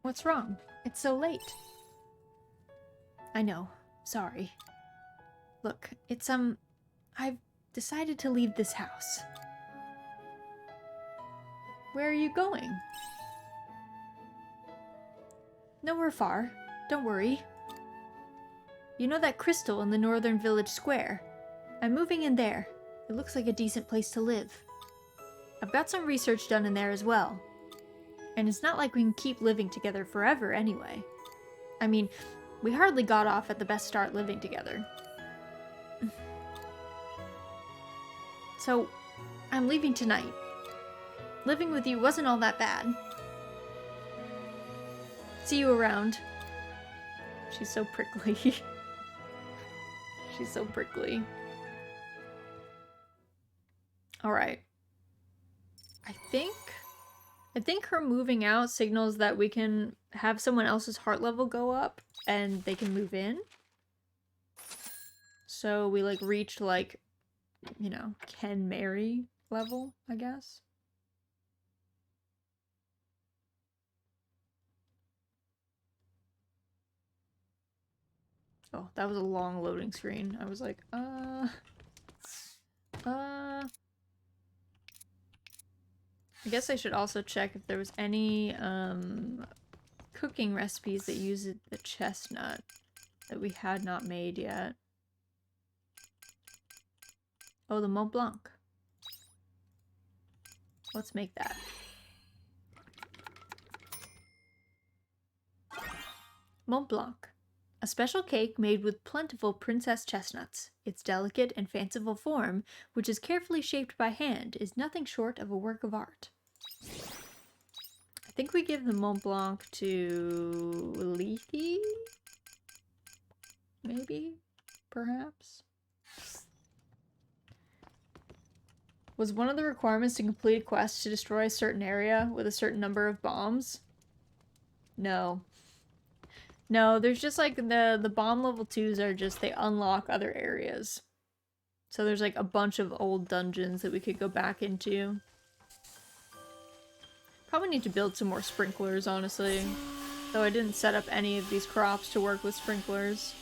What's wrong? It's so late. I know. Sorry. Look, it's, I've decided to leave this house. Where are you going? Nowhere far. Don't worry. You know that crystal in the northern village square? I'm moving in there. It looks like a decent place to live. I've got some research done in there as well. And it's not like we can keep living together forever anyway. I mean, we hardly got off at the best start living together. So, I'm leaving tonight. Living with you wasn't all that bad. See you around. She's so prickly. She's so prickly. Alright. I think her moving out signals that we can have someone else's heart level go up and they can move in. So we like reached like, you know, can marry level, I guess. Oh, that was a long loading screen. I was like, I guess I should also check if there was any, cooking recipes that use the chestnut that we had not made yet. Oh, the Mont Blanc. Let's make that. Mont Blanc. A special cake made with plentiful princess chestnuts. Its delicate and fanciful form, which is carefully shaped by hand, is nothing short of a work of art. I think we give the Mont Blanc to Lethe? Maybe? Perhaps? Was one of the requirements to complete a quest to destroy a certain area with a certain number of bombs? No. No, there's just like the bomb level 2s are just, they unlock other areas. So there's like a bunch of old dungeons that we could go back into. Probably need to build some more sprinklers, honestly. Though I didn't set up any of these crops to work with sprinklers.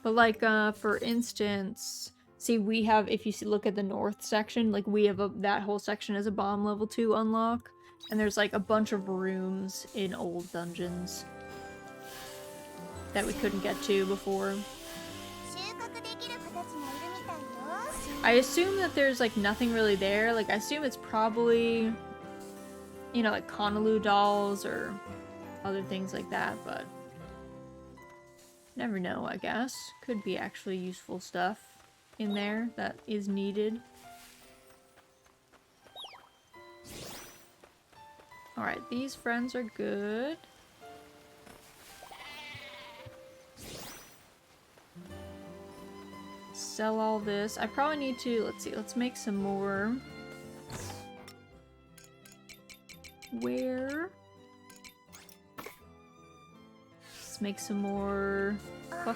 But like, for instance, see we have, if you look at the north section, like we have that whole section as a bomb level 2 unlock. And there's like a bunch of rooms in old dungeons that we couldn't get to before. I assume that there's like nothing really there. Like I assume it's probably, you know, like Conaloo dolls or other things like that, but never know, I guess. Could be actually useful stuff in there that is needed. Alright, these friends are good. Sell all this. I probably need to, let's see, let's make some more. Where? Let's make some more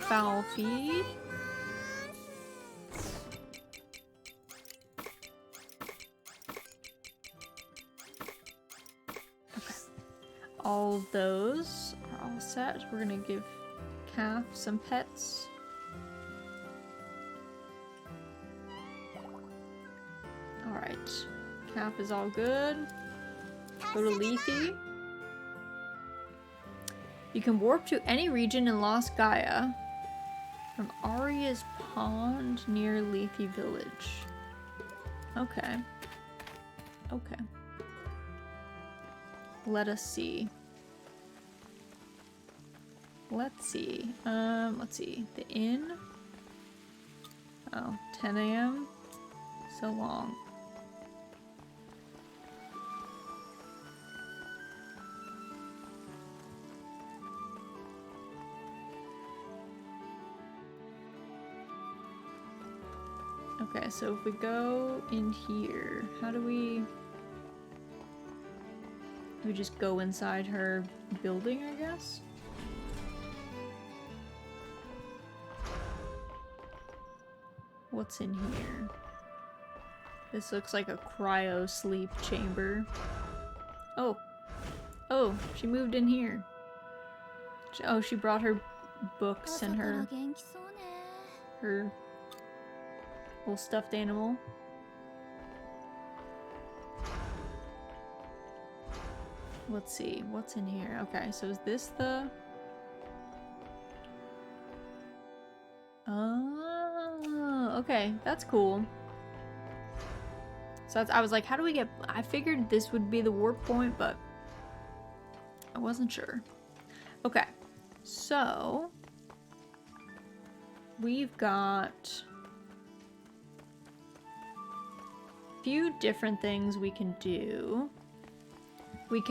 fowl feed. All of those are all set. We're gonna give Calf some pets. Alright. Calf is all good. Go to Lethe. You can warp to any region in Lost Gaia from Aria's Pond near Lethe Village. Okay. Okay. Let us see. Let's see. Let's see. The inn? Oh, 10 a.m.? So long. Okay, so if we go in here, how do we just go inside her building, I guess? What's in here? This looks like a cryo sleep chamber. Oh. Oh, she moved in here. Oh, she brought her books and her little stuffed animal. Let's see, what's in here? Okay, so is this the... Oh, okay, that's cool. So I was like, how do we get... I figured this would be the warp point, but I wasn't sure. Okay, so we've got a few different things we can do. We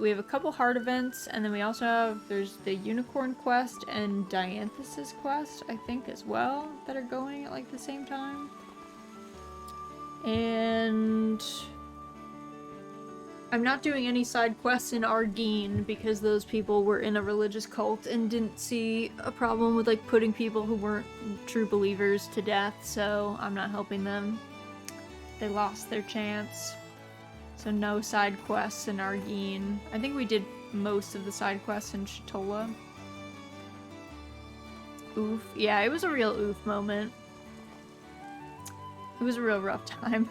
have a couple hard events, and then we also have, there's the Unicorn quest and Dianthus's quest, I think, as well, that are going at like the same time. And I'm not doing any side quests in Argene because those people were in a religious cult and didn't see a problem with like putting people who weren't true believers to death, so I'm not helping them. They lost their chance. So no side quests in Argene. I think we did most of the side quests in Shatola. Oof. Yeah, it was a real oof moment. It was a real rough time.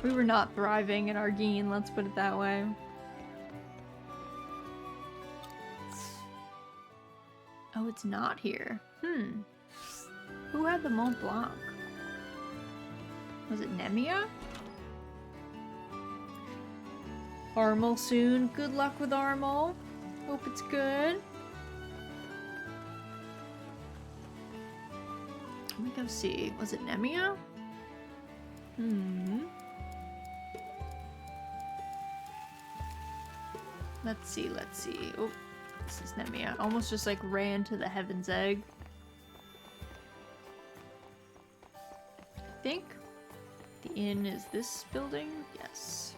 We were not thriving in Argene, let's put it that way. Oh, it's not here. Who had the Mont Blanc? Was it Nemia? Armel soon. Good luck with Armel. Hope it's good. Let me go see. Was it Nemia? Let's see, let's see. Oh, this is Nemia. Almost just like ran to the Heaven's Egg. I think the inn is this building. Yes.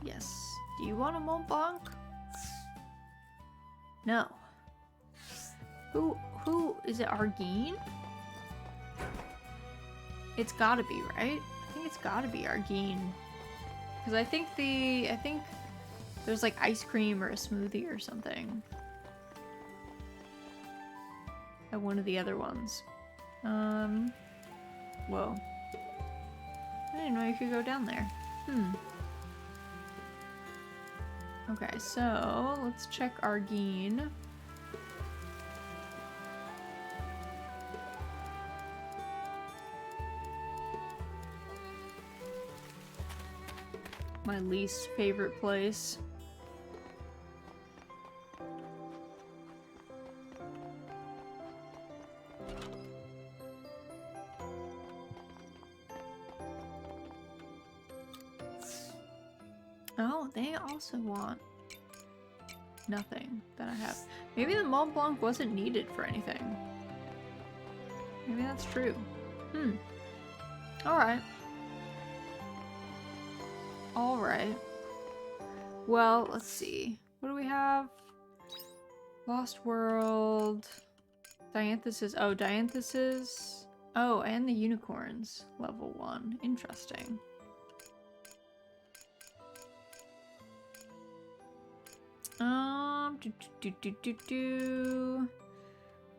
Yes. Do you want a Mont Blanc? No. Who is it? Argene? It's gotta be, right? I think it's gotta be Argene. Because I think there's like ice cream or a smoothie or something at one of the other ones. Whoa. I didn't know you could go down there. Okay, so let's check Argene. My least favorite place. Oh, they also want nothing that I have. Maybe the Mont Blanc wasn't needed for anything. Maybe that's true. Alright. Alright. Well, let's see. What do we have? Lost World. Dianthus's. Oh, Dianthus's. Oh, and the Unicorns. Level 1. Interesting.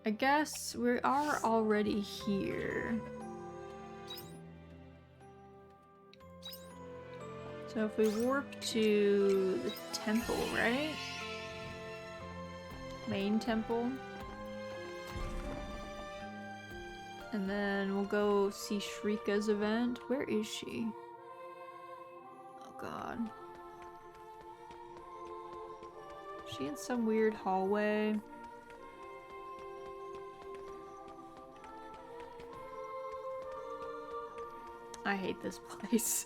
I guess we are already here. So if we warp to the temple, right? Main temple. And then we'll go see Shrika's event. Where is she? Oh god. Is she in some weird hallway? I hate this place.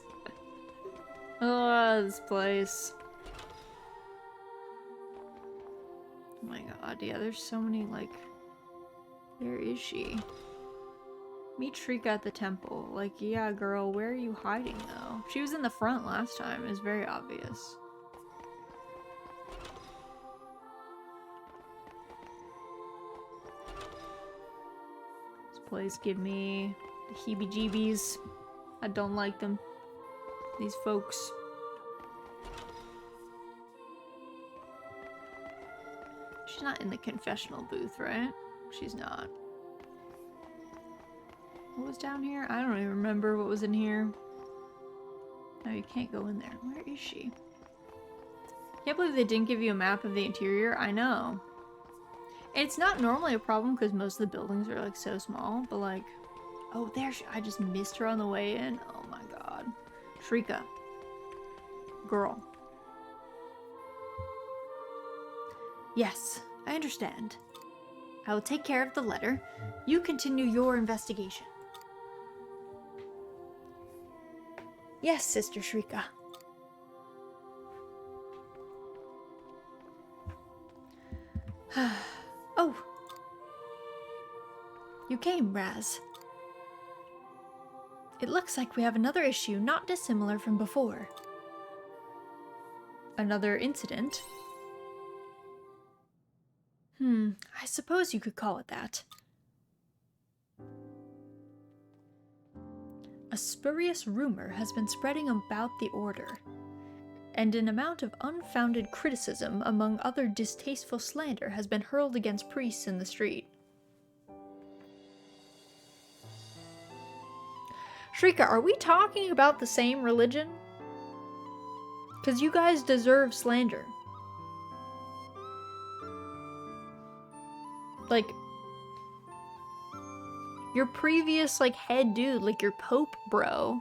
Oh, this place. Oh my god, yeah, there's so many, like... Where is she? Meet Shrika at the temple. Like, yeah, girl, where are you hiding, though? She was in the front last time. It was very obvious. This place give me the heebie-jeebies. I don't like them. These folks. She's not in the confessional booth, right? She's not. What was down here? I don't even remember what was in here. No, you can't go in there. Where is she? Can't believe they didn't give you a map of the interior. I know. And it's not normally a problem because most of the buildings are like so small, but like... Oh, there she... I just missed her on the way in. Oh my god. Shrika. Girl. Yes, I understand. I will take care of the letter. You continue your investigation. Yes, Sister Shrika. Oh. You came, Raz. It looks like we have another issue not dissimilar from before. Another incident? I suppose you could call it that. A spurious rumor has been spreading about the Order, and an amount of unfounded criticism among other distasteful slander has been hurled against priests in the street. Shrika, are we talking about the same religion? Because you guys deserve slander. Like, your previous, like, head dude, like your Pope bro,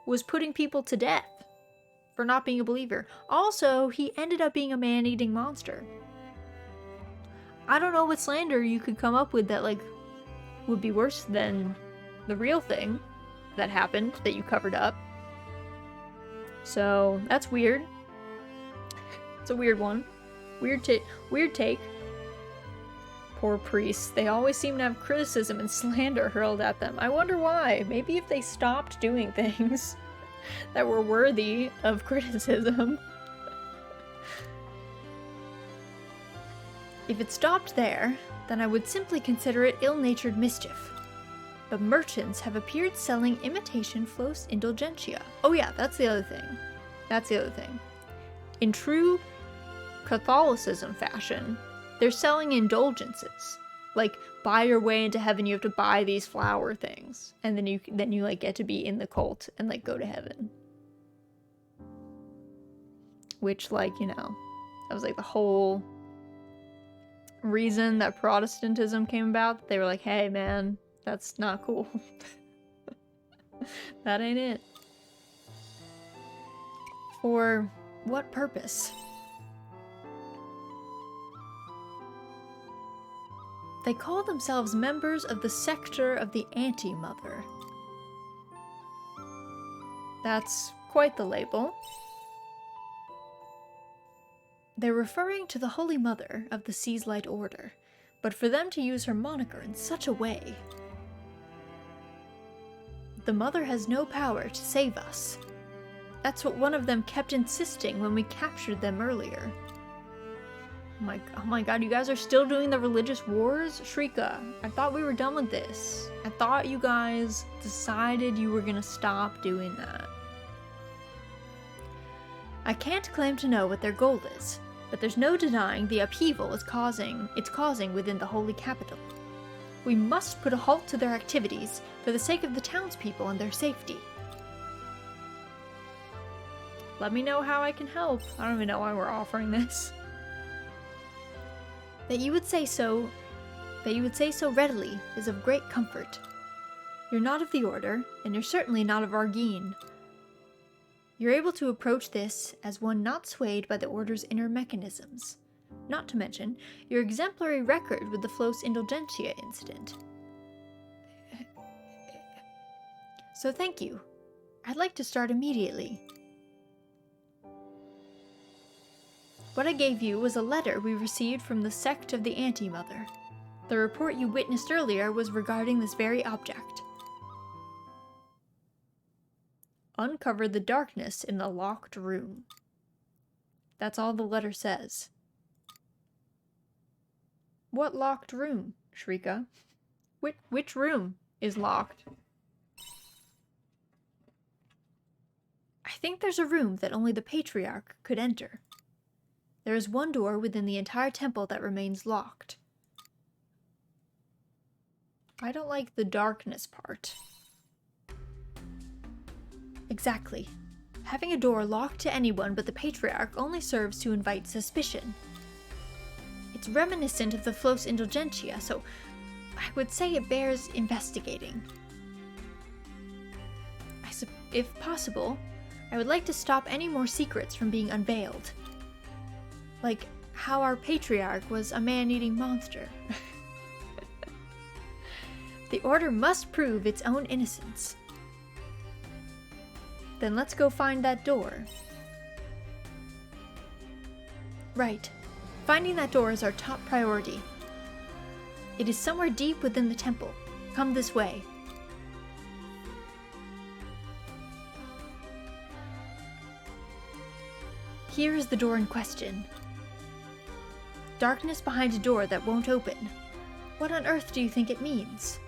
was putting people to death for not being a believer. Also, he ended up being a man-eating monster. I don't know what slander you could come up with that, like, would be worse than the real thing that happened that you covered up. So, that's weird. It's a weird one. Weird take. Poor priests. They always seem to have criticism and slander hurled at them. I wonder why. Maybe if they stopped doing things that were worthy of criticism. If it stopped there, then I would simply consider it ill-natured mischief. But merchants have appeared selling imitation Flos Indulgentia. Oh yeah, that's the other thing. In true Catholicism fashion, they're selling indulgences. Like, buy your way into heaven, you have to buy these flower things. And then you like get to be in the cult and like go to heaven. Which, like, you know, that was like the whole reason that Protestantism came about. They were like, hey man, that's not cool. That ain't it. For what purpose? They call themselves members of the sector of the Anti-Mother. That's quite the label. They're referring to the Holy Mother of the Sea's Light Order, but for them to use her moniker in such a way... The Mother has no power to save us. That's what one of them kept insisting when we captured them earlier. Oh my god, you guys are still doing the religious wars? Shrika, I thought we were done with this. I thought you guys decided you were gonna stop doing that. I can't claim to know what their goal is, but there's no denying the upheaval it's causing within the holy capital. We must put a halt to their activities for the sake of the townspeople and their safety. Let me know how I can help. I don't even know why we're offering this. That you would say so that you would say so readily is of great comfort. You're not of the Order, and you're certainly not of Argene. You're able to approach this as one not swayed by the Order's inner mechanisms. Not to mention your exemplary record with the Flos Indulgentia incident. So thank you. I'd like to start immediately. What I gave you was a letter we received from the sect of the Anti-Mother. The report you witnessed earlier was regarding this very object. Uncover the darkness in the locked room. That's all the letter says. What locked room, Shrika? Which room is locked? I think there's a room that only the Patriarch could enter. There is one door within the entire temple that remains locked. I don't like the darkness part. Exactly. Having a door locked to anyone but the Patriarch only serves to invite suspicion. It's reminiscent of the Flos Indulgentia, so I would say it bears investigating. If possible, I would like to stop any more secrets from being unveiled. Like how our Patriarch was a man-eating monster. The Order must prove its own innocence. Then let's go find that door. Right. Finding that door is our top priority. It is somewhere deep within the temple. Come this way. Here is the door in question. Darkness behind a door that won't open. What on earth do you think it means?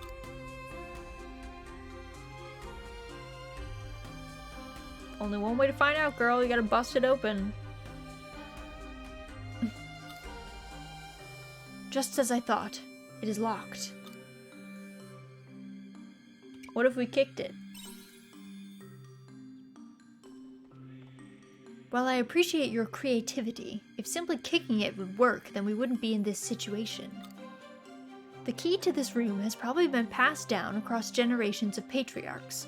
Only one way to find out, girl. You gotta bust it open. Just as I thought. It is locked. What if we kicked it? While I appreciate your creativity, if simply kicking it would work, then we wouldn't be in this situation. The key to this room has probably been passed down across generations of patriarchs.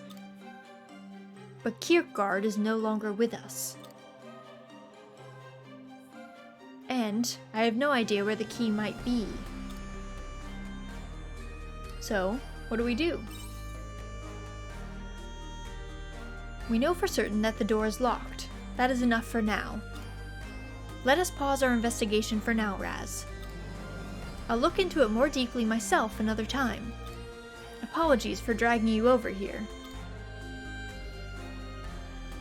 But Kierkegaard is no longer with us. And I have no idea where the key might be. So, what do? We know for certain that the door is locked. That is enough for now. Let us pause our investigation for now, Raz. I'll look into it more deeply myself another time. Apologies for dragging you over here.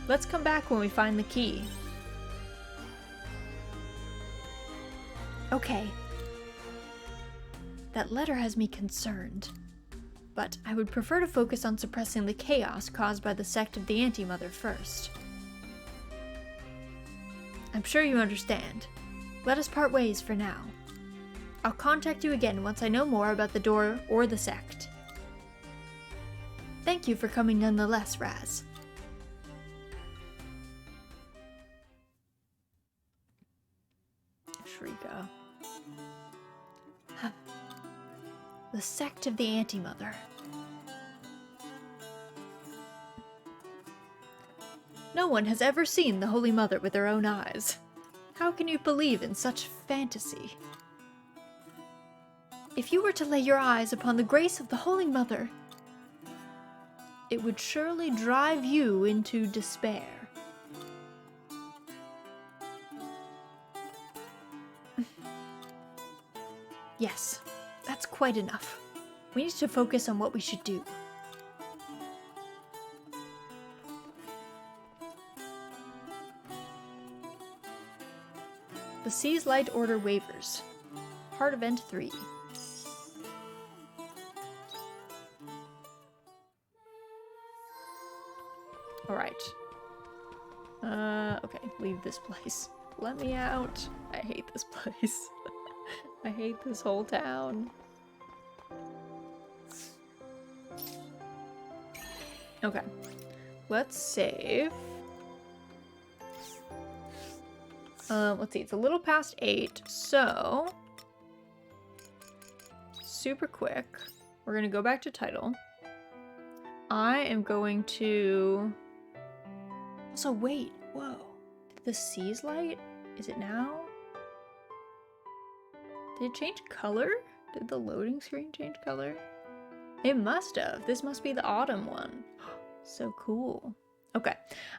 Let's come back when we find the key. Okay. That letter has me concerned. But I would prefer to focus on suppressing the chaos caused by the sect of the Anti-Mother first. I'm sure you understand. Let us part ways for now. I'll contact you again once I know more about the door or the sect. Thank you for coming nonetheless, Raz. Shrika. The sect of the Anti-Mother. No one has ever seen the Holy Mother with their own eyes. How can you believe in such fantasy? If you were to lay your eyes upon the grace of the Holy Mother, it would surely drive you into despair. Yes, that's quite enough. We need to focus on what we should do. The Sea's Light Order waivers. Heart Event 3. Alright. Okay, leave this place. Let me out. I hate this place. I hate this whole town. Okay. Let's save. Let's see, it's a little past 8, so... super quick. We're gonna go back to title. I am going to... Also, wait, whoa. Did the seas light? Is it now? Did it change color? Did the loading screen change color? It must have. This must be the autumn one. So cool. Okay.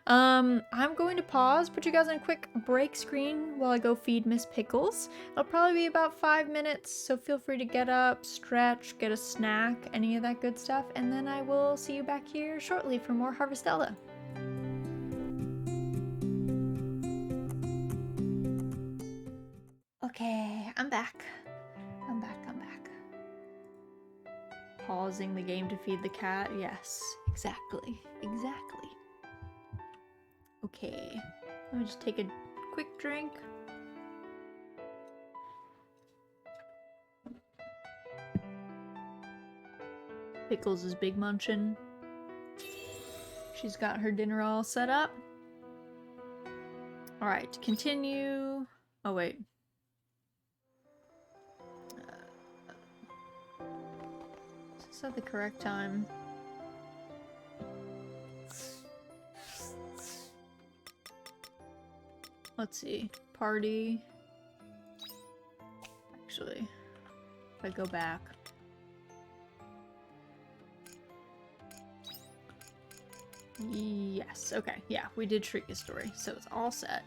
I'm going to pause, put you guys on a quick break screen while I go feed Miss Pickles. It'll probably be about 5 minutes, so feel free to get up, stretch, get a snack, any of that good stuff, and then I will see you back here shortly for more Harvestella. Okay, I'm back. I'm back. Pausing the game to feed the cat. Yes, exactly. Okay, let me just take a quick drink. Pickles is big munchin'. She's got her dinner all set up. All right, continue. Oh, wait. Is that the correct time? Let's see. Party. Actually, if I go back. Yes, okay. Yeah, we did Shrika's story, so it's all set.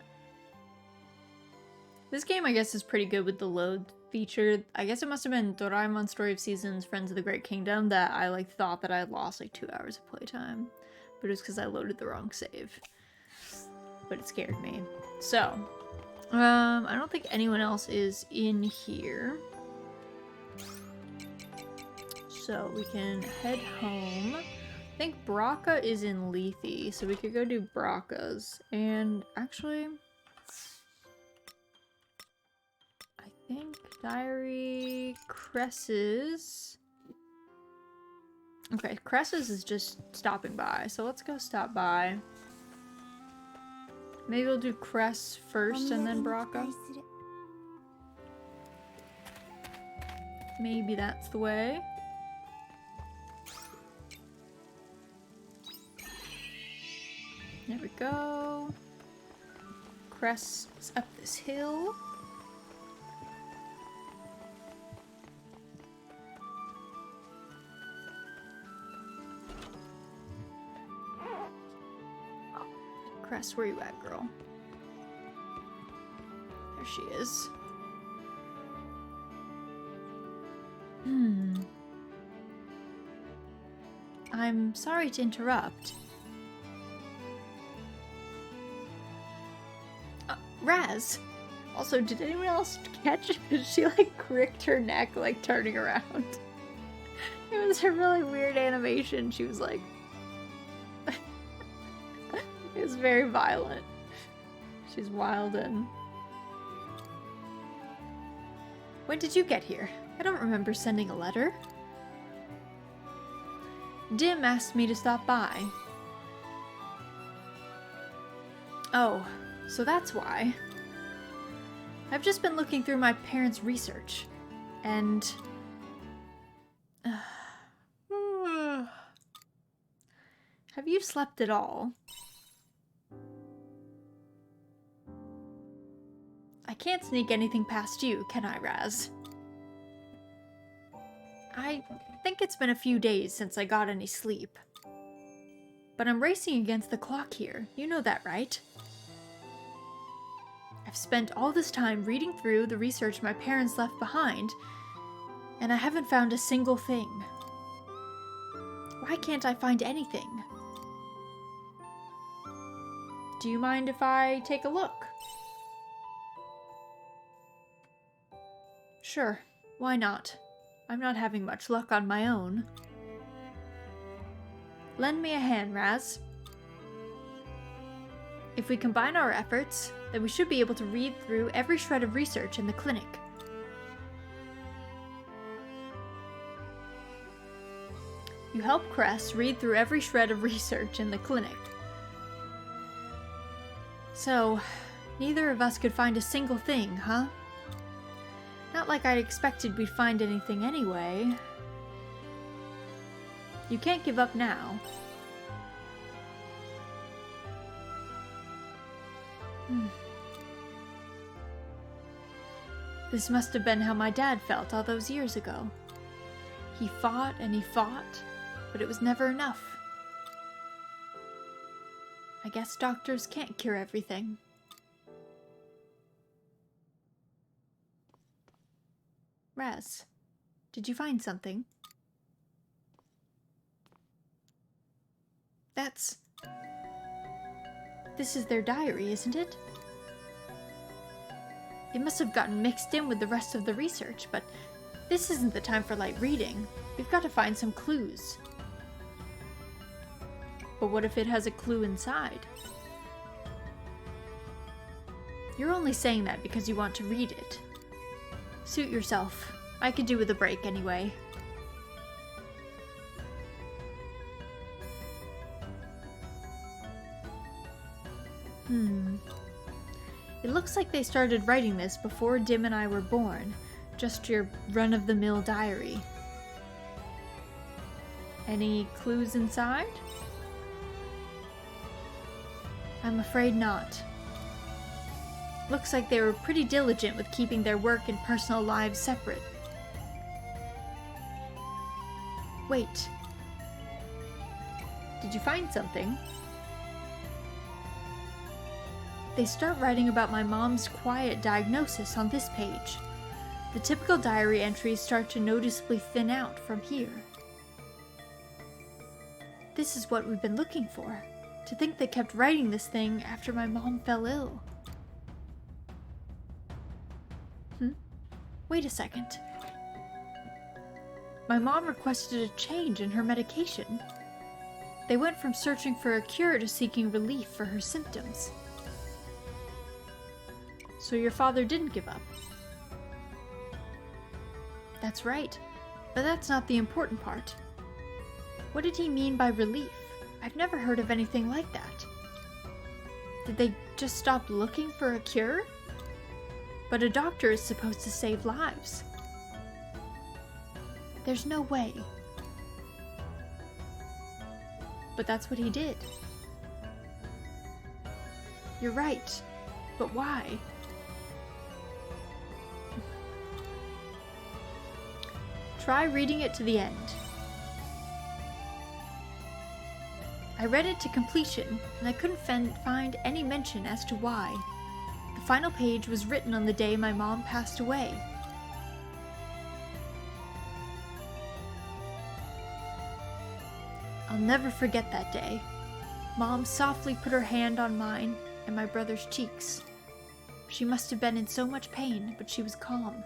This game, I guess, is pretty good with the load feature. I guess it must have been Doraemon Story of Seasons, Friends of the Great Kingdom that I like thought that I had lost like 2 hours of playtime. But it was because I loaded the wrong save. But it scared me. So, I don't think anyone else is in here. So we can head home. I think Braca is in Lethe, so we could go do Braca's. And actually, I think Diary Cresses. Okay, Cresses is just stopping by, so let's go stop by. Maybe we'll do Cress first and then Braca. Maybe that's the way. There we go. Cress is up this hill. Cress, where you at, girl? There she is. I'm sorry to interrupt. Raz! Also, did anyone else catch it? She, like, cricked her neck, like, turning around. It was a really weird animation. She was like... It was very violent. She's wildin'. When did you get here? I don't remember sending a letter. Dim asked me to stop by. Oh, so that's why. I've just been looking through my parents' research, and... Have you slept at all? I can't sneak anything past you, can I, Raz? I think it's been a few days since I got any sleep. But I'm racing against the clock here. You know that, right? I've spent all this time reading through the research my parents left behind, and I haven't found a single thing. Why can't I find anything? Do you mind if I take a look? Sure, why not? I'm not having much luck on my own. Lend me a hand, Raz. If we combine our efforts, then we should be able to read through every shred of research in the clinic. You help Cress read through every shred of research in the clinic. So, neither of us could find a single thing, huh? Not like I'd expected we'd find anything anyway. You can't give up now. This must have been how my dad felt all those years ago. He fought and he fought, but it was never enough. I guess doctors can't cure everything. Raz, did you find something? This is their diary, isn't it? It must have gotten mixed in with the rest of the research, but this isn't the time for light reading. We've got to find some clues. But what if it has a clue inside? You're only saying that because you want to read it. Suit yourself. I could do with a break anyway. It looks like they started writing this before Dim and I were born. Just your run-of-the-mill diary. Any clues inside? I'm afraid not. Looks like they were pretty diligent with keeping their work and personal lives separate. Wait. Did you find something? They start writing about my mom's quiet diagnosis on this page. The typical diary entries start to noticeably thin out from here. This is what we've been looking for. To think they kept writing this thing after my mom fell ill. Wait a second. My mom requested a change in her medication. They went from searching for a cure to seeking relief for her symptoms. So your father didn't give up. That's right, but that's not the important part. What did he mean by relief? I've never heard of anything like that. Did they just stop looking for a cure? But a doctor is supposed to save lives. There's no way. But that's what he did. You're right, but why? Try reading it to the end. I read it to completion, and I couldn't find any mention as to why. The final page was written on the day my mom passed away. I'll never forget that day. Mom softly put her hand on mine and my brother's cheeks. She must have been in so much pain, but she was calm,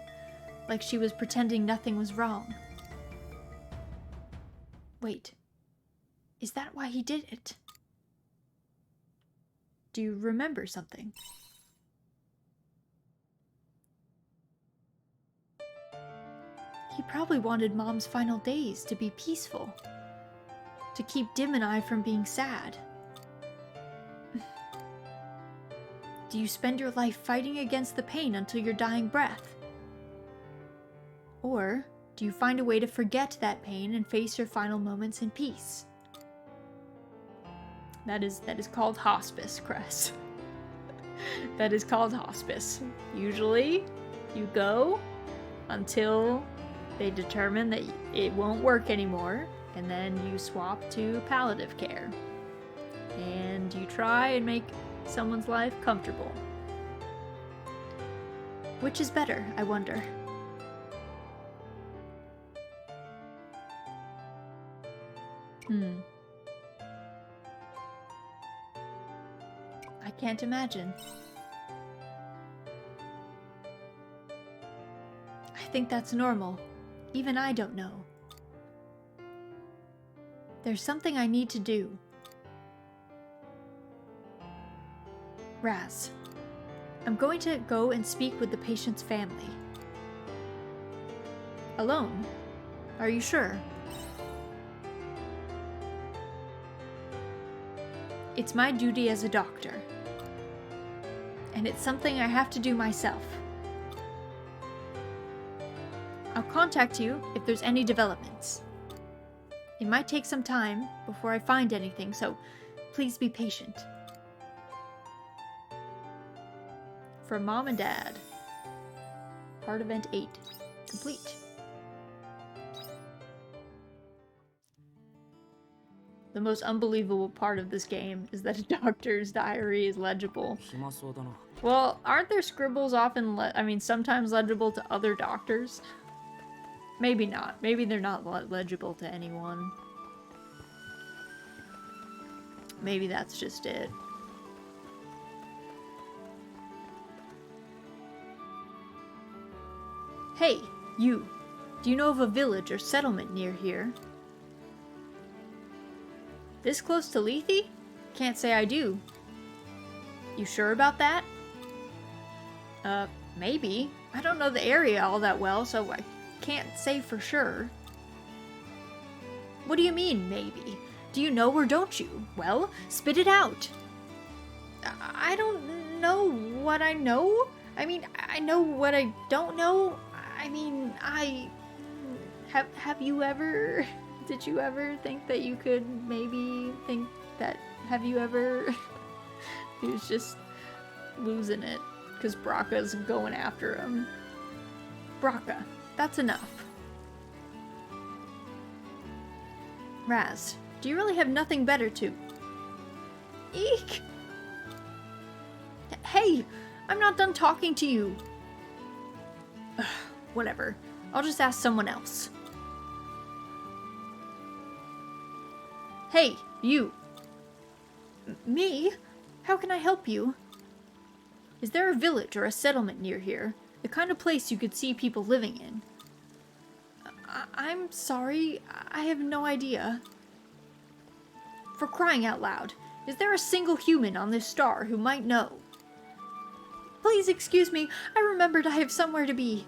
like she was pretending nothing was wrong. Wait, is that why he did it? Do you remember something? He probably wanted Mom's final days to be peaceful, to keep Dim and I from being sad. Do you spend your life fighting against the pain until your dying breath? Or do you find a way to forget that pain and face your final moments in peace? That is called hospice, Cress. That is called hospice. Usually, you go until they determine that it won't work anymore, and then you swap to palliative care. And you try and make someone's life comfortable. Which is better, I wonder? I can't imagine. I think that's normal. Even I don't know. There's something I need to do. Raz, I'm going to go and speak with the patient's family. Alone? Are you sure? It's my duty as a doctor. And it's something I have to do myself. contact you if there's any developments. It might take some time before I find anything, so please be patient. From Mom and Dad. Part Event 8. Complete. The most unbelievable part of this game is that a doctor's diary is legible. Well, aren't their scribbles often, sometimes legible to other doctors? Maybe not. Maybe they're not legible to anyone. Maybe that's just it. Hey, you. Do you know of a village or settlement near here? This close to Lethe? Can't say I do. You sure about that? Maybe. I don't know the area all that well, so I can't say for sure. What do you mean, maybe? Do you know or don't you? Well, spit it out. I don't know what I know. I mean, I know what I don't know. I mean, have you ever... Did you ever think that you could maybe think that... Have you ever... He was just losing it because Braca's going after him. Braca, that's enough. Raz, do you really have nothing better to... Eek! Hey, I'm not done talking to you. Whatever. I'll just ask someone else. Hey, you. Me? How can I help you? Is there a village or a settlement near here? The kind of place you could see people living in? I'm sorry, I have no idea. For crying out loud, is there a single human on this star who might know? Please excuse me, I remembered I have somewhere to be.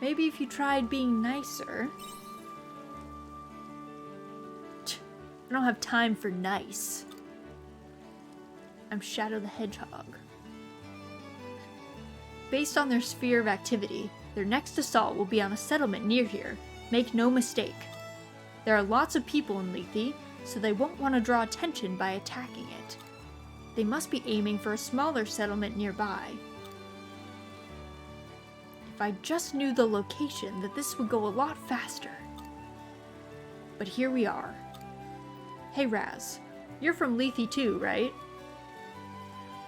Maybe if you tried being nicer. I don't have time for nice. I'm Shadow the Hedgehog. Based on their sphere of activity, their next assault will be on a settlement near here. Make no mistake. There are lots of people in Lethe, so they won't want to draw attention by attacking it. They must be aiming for a smaller settlement nearby. If I just knew the location, that this would go a lot faster. But here we are. Hey Raz, you're from Lethe too, right?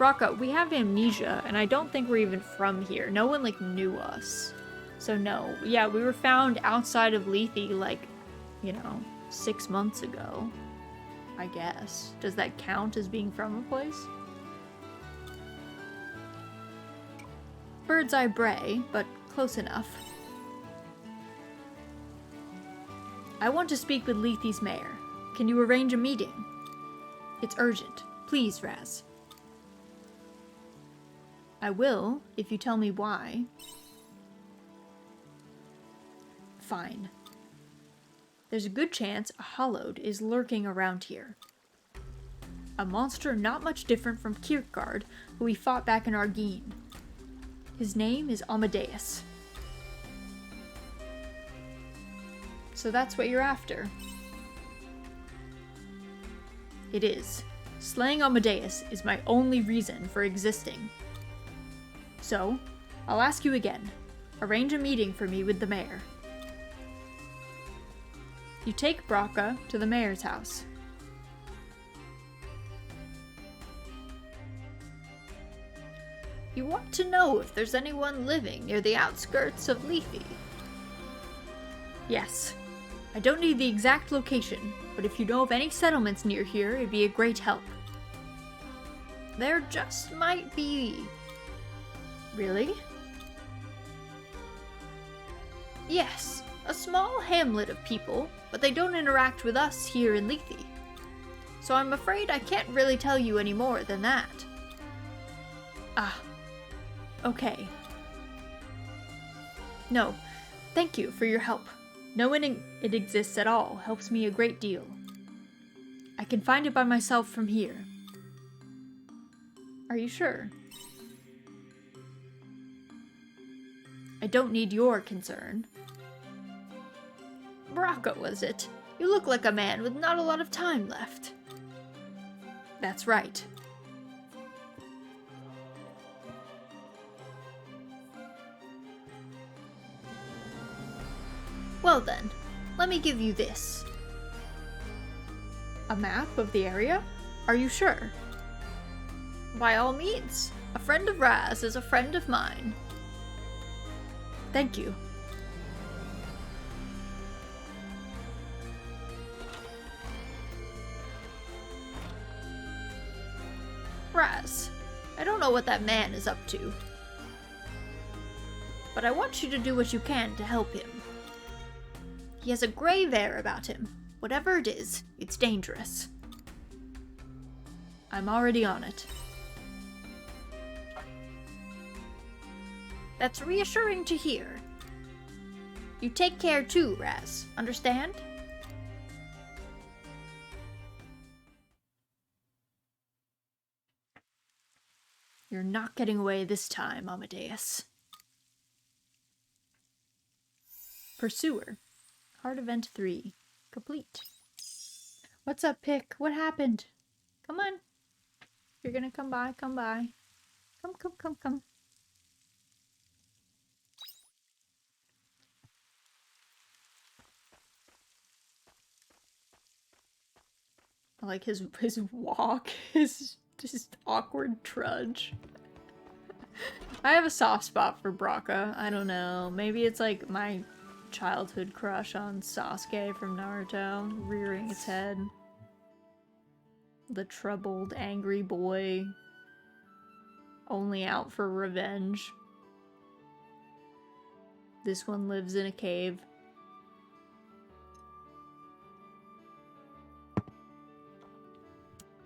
Braca, we have amnesia, and I don't think we're even from here. No one, knew us. So no. Yeah, we were found outside of Lethe, 6 months ago. I guess. Does that count as being from a place? Bird's Eye Bray, but close enough. I want to speak with Lethe's mayor. Can you arrange a meeting? It's urgent. Please, Raz. I will, if you tell me why. Fine. There's a good chance a Hollowed is lurking around here. A monster not much different from Kierkegaard, who we fought back in Argene. His name is Amadeus. So that's what you're after. It is. Slaying Amadeus is my only reason for existing. So, I'll ask you again. Arrange a meeting for me with the mayor. You take Braca to the mayor's house. You want to know if there's anyone living near the outskirts of Lethe? Yes. I don't need the exact location, but if you know of any settlements near here, it'd be a great help. There just might be. Really? Yes, a small hamlet of people, but they don't interact with us here in Lethe. So I'm afraid I can't really tell you any more than that. Ah. Okay. No, thank you for your help. Knowing it exists at all helps me a great deal. I can find it by myself from here. Are you sure? I don't need your concern. Braca, was it? You look like a man with not a lot of time left. That's right. Well then, let me give you this. A map of the area? Are you sure? By all means. A friend of Raz is a friend of mine. Thank you. Raz, I don't know what that man is up to, but I want you to do what you can to help him. He has a grave air about him. Whatever it is, it's dangerous. I'm already on it. That's reassuring to hear. You take care too, Raz. Understand? You're not getting away this time, Amadeus. Pursuer. Heart Event 3. Complete. What's up, Pick? What happened? Come on. You're gonna come by, come by. Come, come, come, come. I like his walk, his just awkward trudge. I have a soft spot for Braca. I don't know. Maybe it's like my childhood crush on Sasuke from Naruto, rearing its head. The troubled, angry boy, only out for revenge. This one lives in a cave.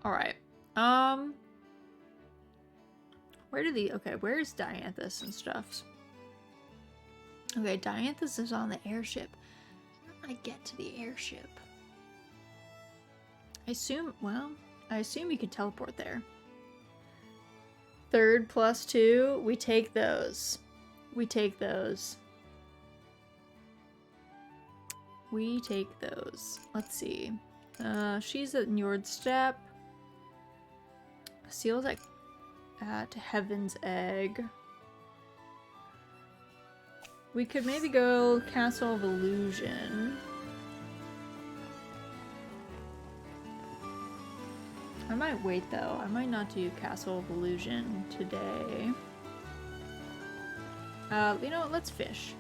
Alright. Where's Dianthus and stuff? Okay, Dianthus is on the airship. How do I get to the airship? I assume you could teleport there. 3rd plus 2, we take those. We take those. We take those. Let's see. She's at Njord Step. Seal's at Heaven's Egg. We could maybe go Castle of Illusion. I might wait though. I might not do Castle of Illusion today. You know what? Let's fish.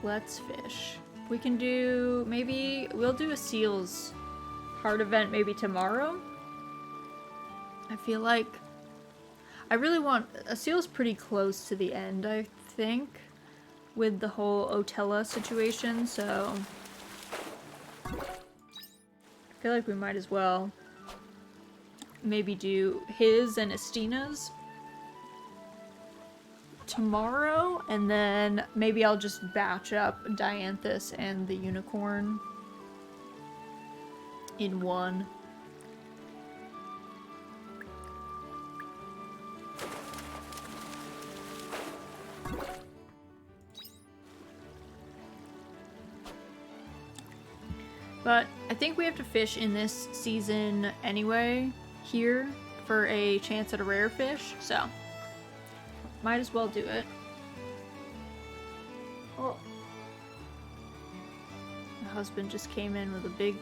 Let's fish. We can do, maybe, we'll do a Seals Heart event maybe tomorrow. I feel like I really want, a Seal's pretty close to the end, I think, with the whole Otella situation, so I feel like we might as well maybe do his and Estina's tomorrow, and then maybe I'll just batch up Dianthus and the unicorn in one. But I think we have to fish in this season anyway, here, for a chance at a rare fish, so might as well do it. Oh. My husband just came in with a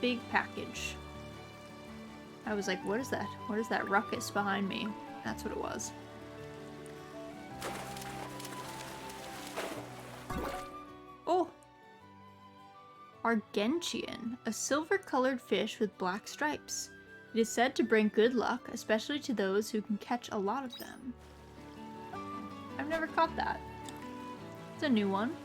big package. I was like, what is that? What is that ruckus behind me? That's what it was. Oh! Argentian, a silver-colored fish with black stripes. It is said to bring good luck, especially to those who can catch a lot of them. I've never caught that. It's a new one.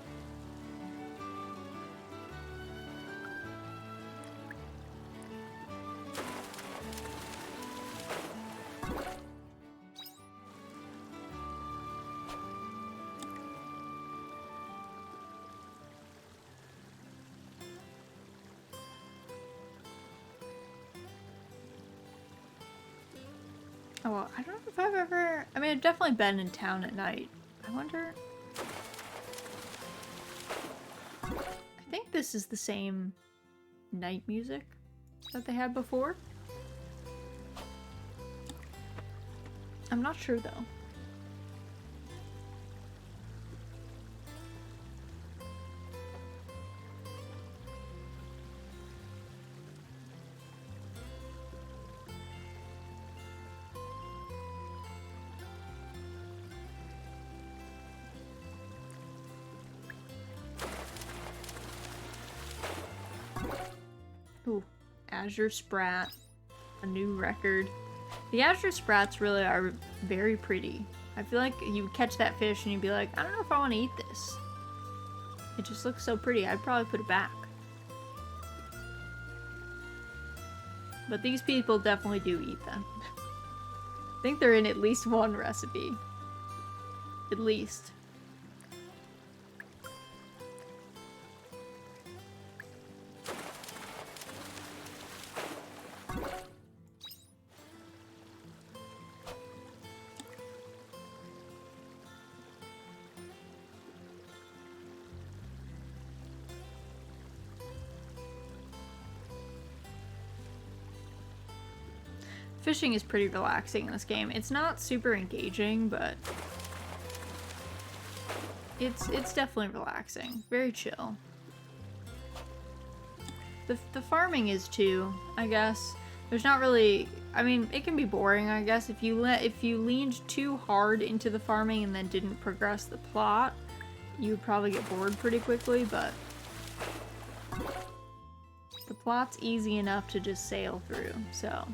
Oh, well, I don't know if I've ever... I mean, I've definitely been in town at night I wonder... I think this is the same night music that they had before. I'm not sure though. Ooh, Azure Sprat, a new record. The Azure Sprats really are very pretty. I feel like you would catch that fish and you'd be like, I don't know if I want to eat this. It just looks so pretty. I'd probably put it back. But these people definitely do eat them. I think they're in at least one recipe. At least. Fishing is pretty relaxing in this game. It's not super engaging, but it's definitely relaxing. Very chill. The farming is too, I guess. There's not really, I mean, it can be boring, I guess, if you leaned too hard into the farming and then didn't progress the plot, you would probably get bored pretty quickly, but the plot's easy enough to just sail through, so.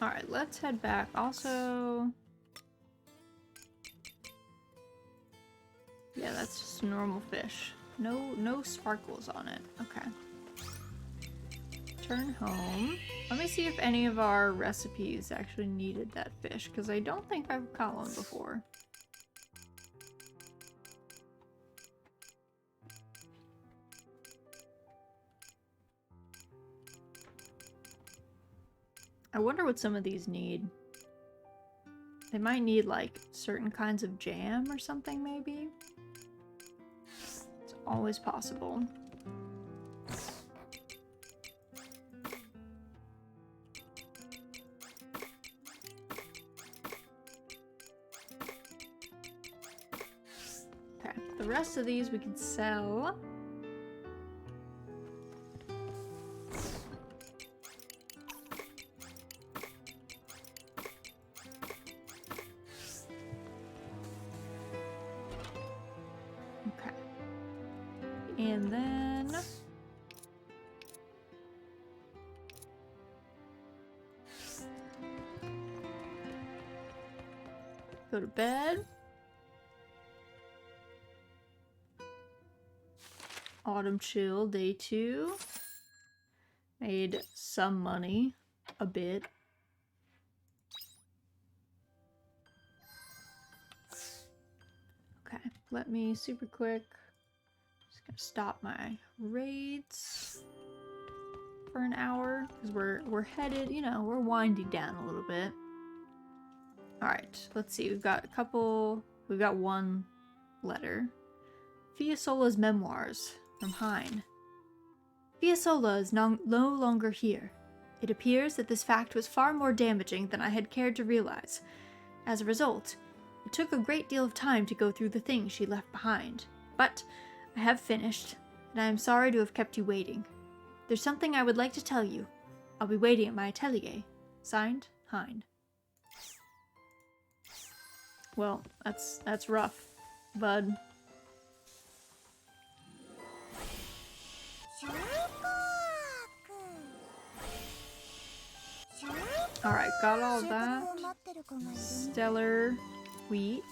Alright, let's head back. Also... yeah, that's just a normal fish. No sparkles on it. Okay. Turn home. Let me see if any of our recipes actually needed that fish, because I don't think I've caught one before. I wonder what some of these need. They might need, like, certain kinds of jam or something, maybe? It's always possible. Okay, the rest of these we can sell. And then go to bed. Autumn chill, day 2. Made some money, a bit. Okay, let me super quick. Gonna stop my raids for an hour because we're headed, you know, we're winding down a little bit. All right, let's see. We've got one letter. Fiesola's memoirs from Hein. Fiesola is no longer here. It appears that this fact was far more damaging than I had cared to realize. As a result, it took a great deal of time to go through the things she left behind. But I have finished, and I am sorry to have kept you waiting. There's something I would like to tell you. I'll be waiting at my atelier. Signed, Hein. Well, that's rough, bud. Alright, got all that. Stellar wheat.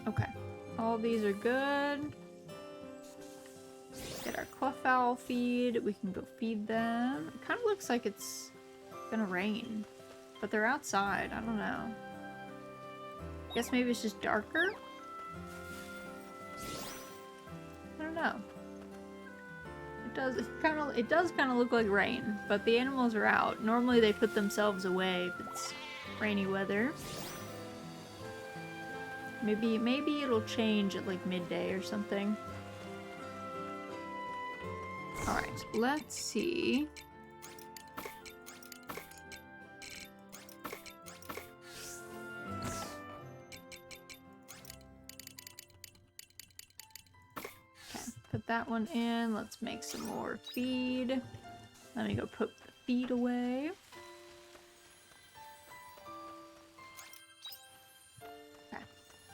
Okay. All these are good. Get our cluffowl feed. We can go feed them. It kind of looks like it's gonna rain. But they're outside. I don't know. Guess maybe it's just darker? I don't know. It does kind of look like rain, but the animals are out. Normally they put themselves away if it's rainy weather. Maybe it'll change at like midday or something. Alright, let's see. Put that one in. Let's make some more feed. Let me go put the feed away. Okay,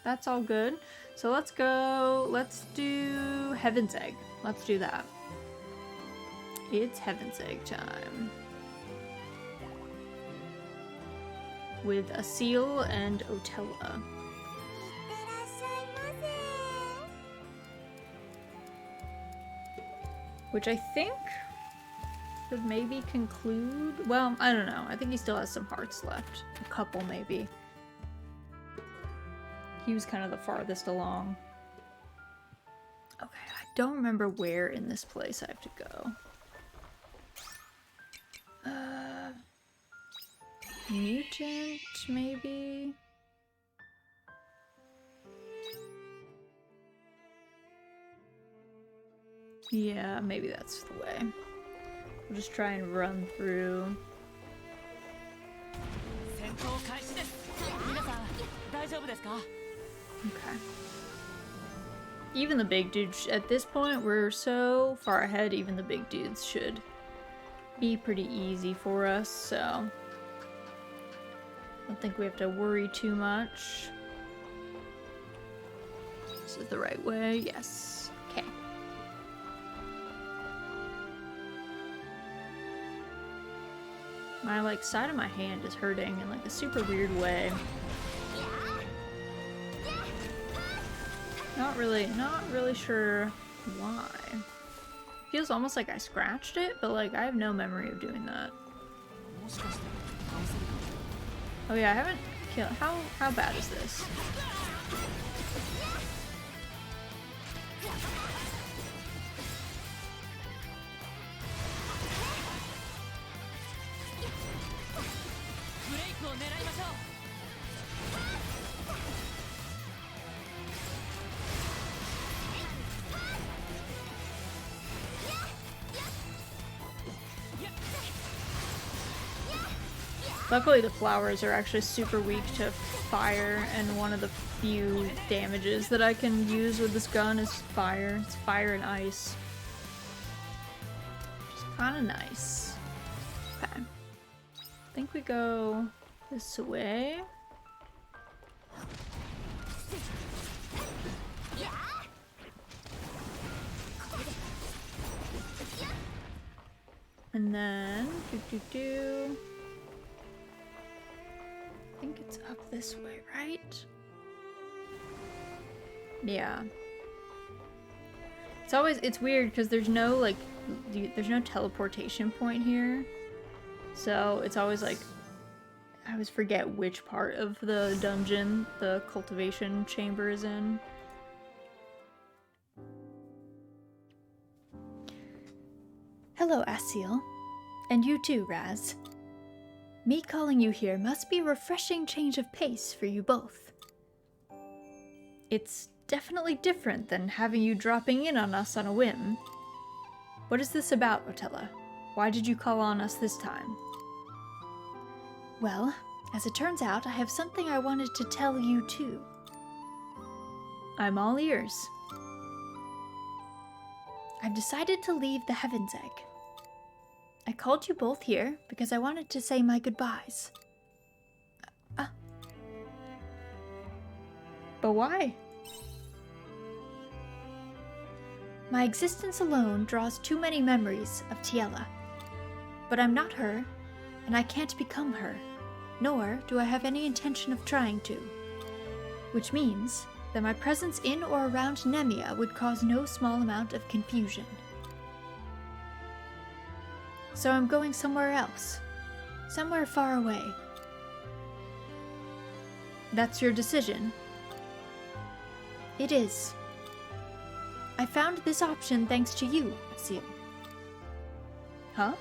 that's all good. So let's do Heaven's Egg. Let's do that. It's Heaven's Egg time. With Asil and Otella. Which I think should maybe conclude... Well, I don't know. I think he still has some hearts left. A couple, maybe. He was kind of the farthest along. Okay, I don't remember where in this place I have to go. Mutant, maybe? Yeah, maybe that's the way. We'll just try and run through. Okay. Even the big dudes, at this point, we're so far ahead, even the big dudes should be pretty easy for us, so I don't think we have to worry too much. This is the right way, yes. Okay. My, like, side of my hand is hurting in, like, a super weird way. Not really sure why. Feels almost like I scratched it, but, like, I have no memory of doing that. Oh yeah, I haven't killed... How bad is this? Luckily the flowers are actually super weak to fire, and one of the few damages that I can use with this gun is fire. It's fire and ice. Which is kinda nice. Okay. I think we go this way. And then, I think it's up this way, right? Yeah. It's weird because there's no, like, there's no teleportation point here. So it's always like, I always forget which part of the dungeon the cultivation chamber is in. Hello, Asil. And you too, Raz. Me calling you here must be a refreshing change of pace for you both. It's definitely different than having you dropping in on us on a whim. What is this about, Otella? Why did you call on us this time? Well, as it turns out, I have something I wanted to tell you too. I'm all ears. I've decided to leave the Heaven's Egg. I called you both here because I wanted to say my goodbyes. But why? My existence alone draws too many memories of Tiela. But I'm not her, and I can't become her, nor do I have any intention of trying to. Which means that my presence in or around Nemia would cause no small amount of confusion. So I'm going somewhere else. Somewhere far away. That's your decision? It is. I found this option thanks to you, Asil. Huh?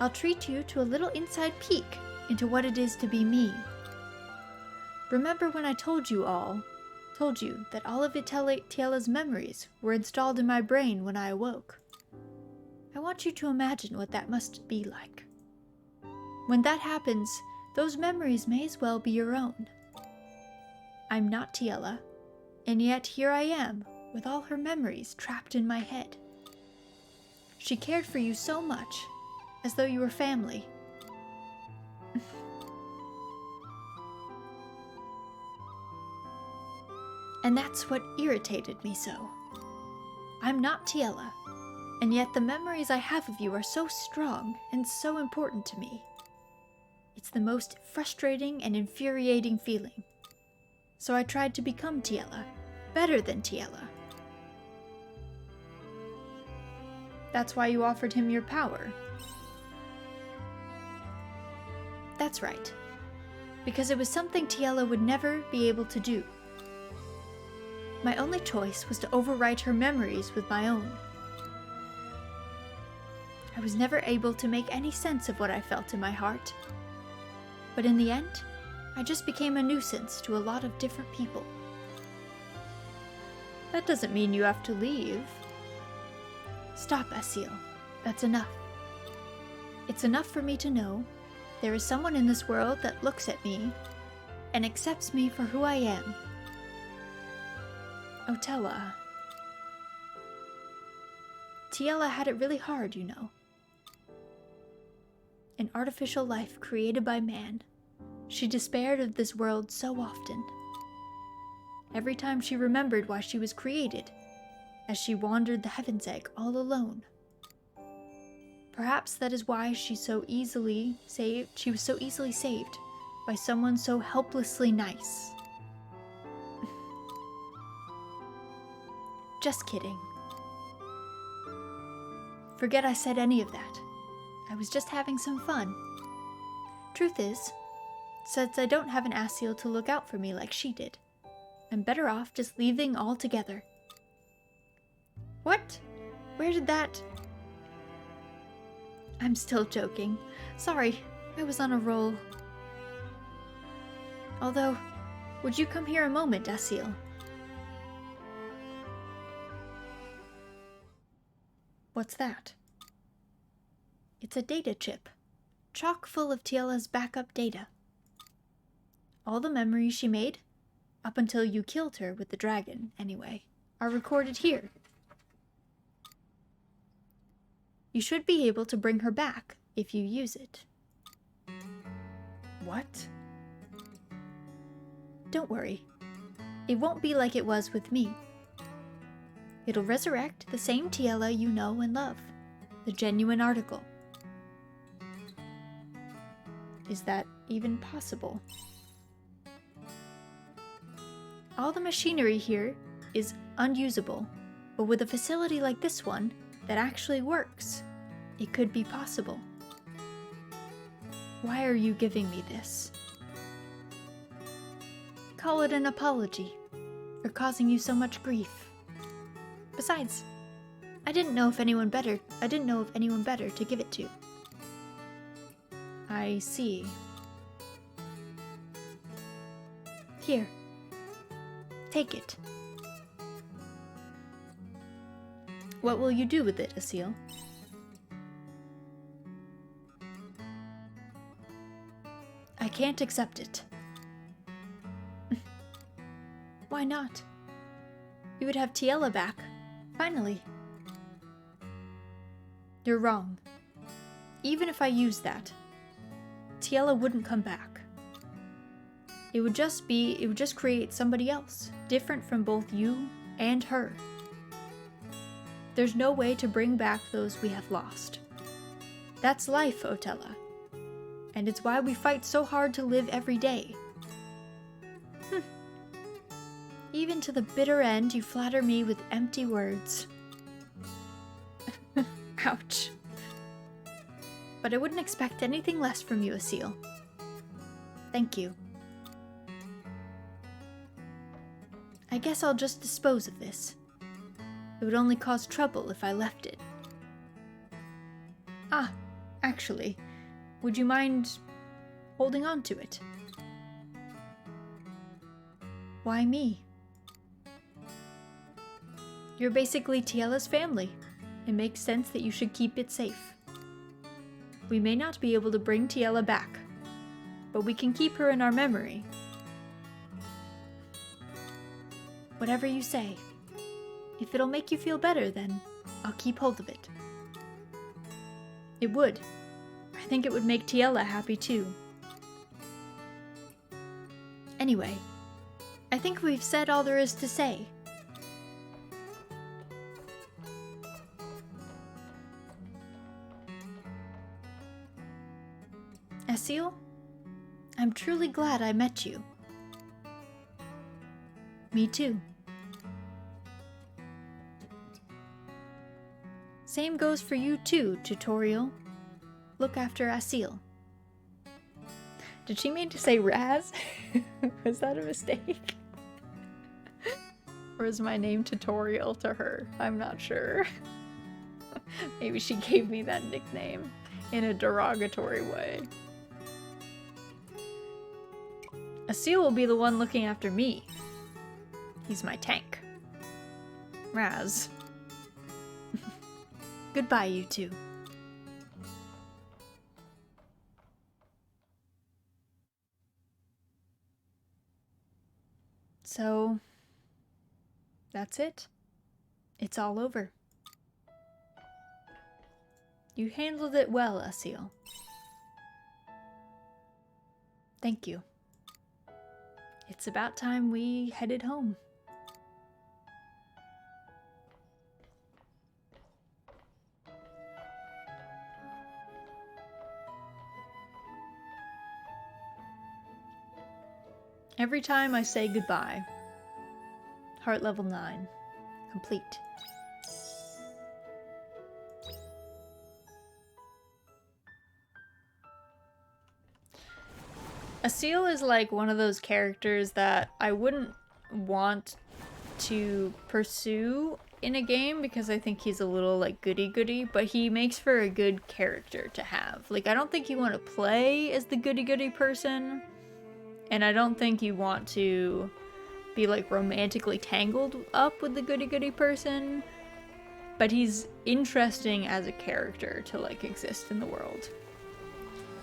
I'll treat you to a little inside peek into what it is to be me. Remember when I told you that all of Tiela's memories were installed in my brain when I awoke? I want you to imagine what that must be like. When that happens, those memories may as well be your own. I'm not Tiela, and yet here I am, with all her memories trapped in my head. She cared for you so much, as though you were family. And that's what irritated me so. I'm not Tiela, and yet the memories I have of you are so strong and so important to me. It's the most frustrating and infuriating feeling. So I tried to become Tiela, better than Tiela. That's why you offered him your power. That's right. Because it was something Tiela would never be able to do. My only choice was to overwrite her memories with my own. I was never able to make any sense of what I felt in my heart. But in the end, I just became a nuisance to a lot of different people. That doesn't mean you have to leave. Stop, Asil. That's enough. It's enough for me to know there is someone in this world that looks at me and accepts me for who I am. Otella. Tiela had it really hard, you know. An artificial life created by man, she despaired of this world so often. Every time she remembered why she was created, as she wandered the Heaven's Egg all alone. Perhaps that is why she was so easily saved by someone so helplessly nice. Just kidding. Forget I said any of that. I was just having some fun. Truth is, since I don't have an Asil to look out for me like she did, I'm better off just leaving altogether. What? Where did that... I'm still joking. Sorry, I was on a roll. Although, would you come here a moment, Asil? What's that? It's a data chip, chock full of Tiela's backup data. All the memories she made, up until you killed her with the dragon, anyway, are recorded here. You should be able to bring her back if you use it. What? Don't worry. It won't be like it was with me. It'll resurrect the same Tiela you know and love, the genuine article. Is that even possible? All the machinery here is unusable, but with a facility like this one that actually works, it could be possible. Why are you giving me this? Call it an apology for causing you so much grief. Besides, I didn't know of anyone better to give it to. I see. Here. Take it. What will you do with it, Asil? I can't accept it. Why not? You would have Tiela back. Finally. You're wrong. Even if I used that, Tiela wouldn't come back. It would just create somebody else, different from both you and her. There's no way to bring back those we have lost. That's life, Otella. And it's why we fight so hard to live every day. Even to the bitter end, you flatter me with empty words. Ouch. But I wouldn't expect anything less from you, Asil. Thank you. I guess I'll just dispose of this. It would only cause trouble if I left it. Ah, actually, would you mind holding on to it? Why me? You're basically Tiella's family. It makes sense that you should keep it safe. We may not be able to bring Tiella back, but we can keep her in our memory. Whatever you say. If it'll make you feel better, then I'll keep hold of it. It would. I think it would make Tiella happy too. Anyway, I think we've said all there is to say. Asil, I'm truly glad I met you. Me too. Same goes for you too, Tutorial. Look after Asil. Did she mean to say Raz? Was that a mistake? Or is my name Tutorial to her? I'm not sure. Maybe she gave me that nickname in a derogatory way. Asil will be the one looking after me. He's my tank. Raz. Goodbye, you two. So, that's it. It's all over. You handled it well, Asil. Thank you. It's about time we headed home. Every time I say goodbye. Heart level 9. Complete. Asil is like one of those characters that I wouldn't want to pursue in a game because I think he's a little like goody-goody, but he makes for a good character to have. Like, I don't think you want to play as the goody-goody person, and I don't think you want to be like romantically tangled up with the goody-goody person, but he's interesting as a character to like exist in the world.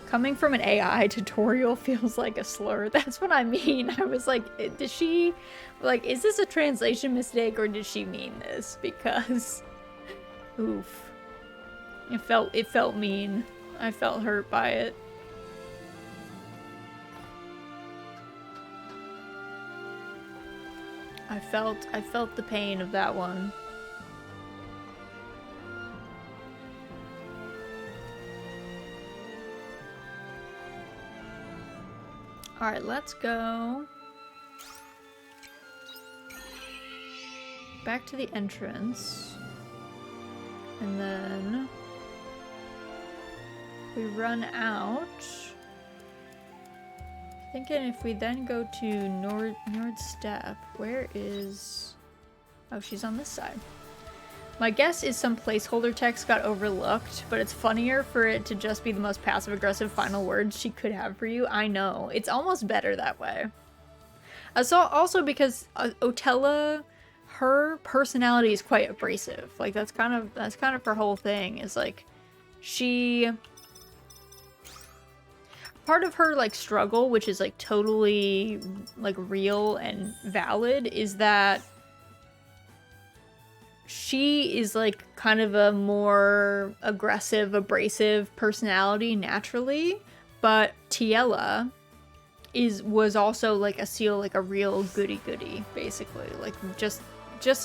Coming from an AI tutorial feels like a slur. That's what I mean. I was like, did she, like, is this a translation mistake or did she mean this? Because, oof. It felt mean. I felt hurt by it. I felt the pain of that one. Alright, let's go back to the entrance. And then we run out. Thinking if we then go to Nordstep, where is... Oh, she's on this side. My guess is some placeholder text got overlooked, but it's funnier for it to just be the most passive-aggressive final words she could have for you. I know. It's almost better that way. Also because Otella, her personality is quite abrasive. Like, that's kind of her whole thing, is like, she... Part of her, like, struggle, which is, like, totally, like, real and valid, is that she is, like, kind of a more aggressive, abrasive personality naturally, but Tiella was also, like, Asil, like, a real goody-goody, basically. Like, just,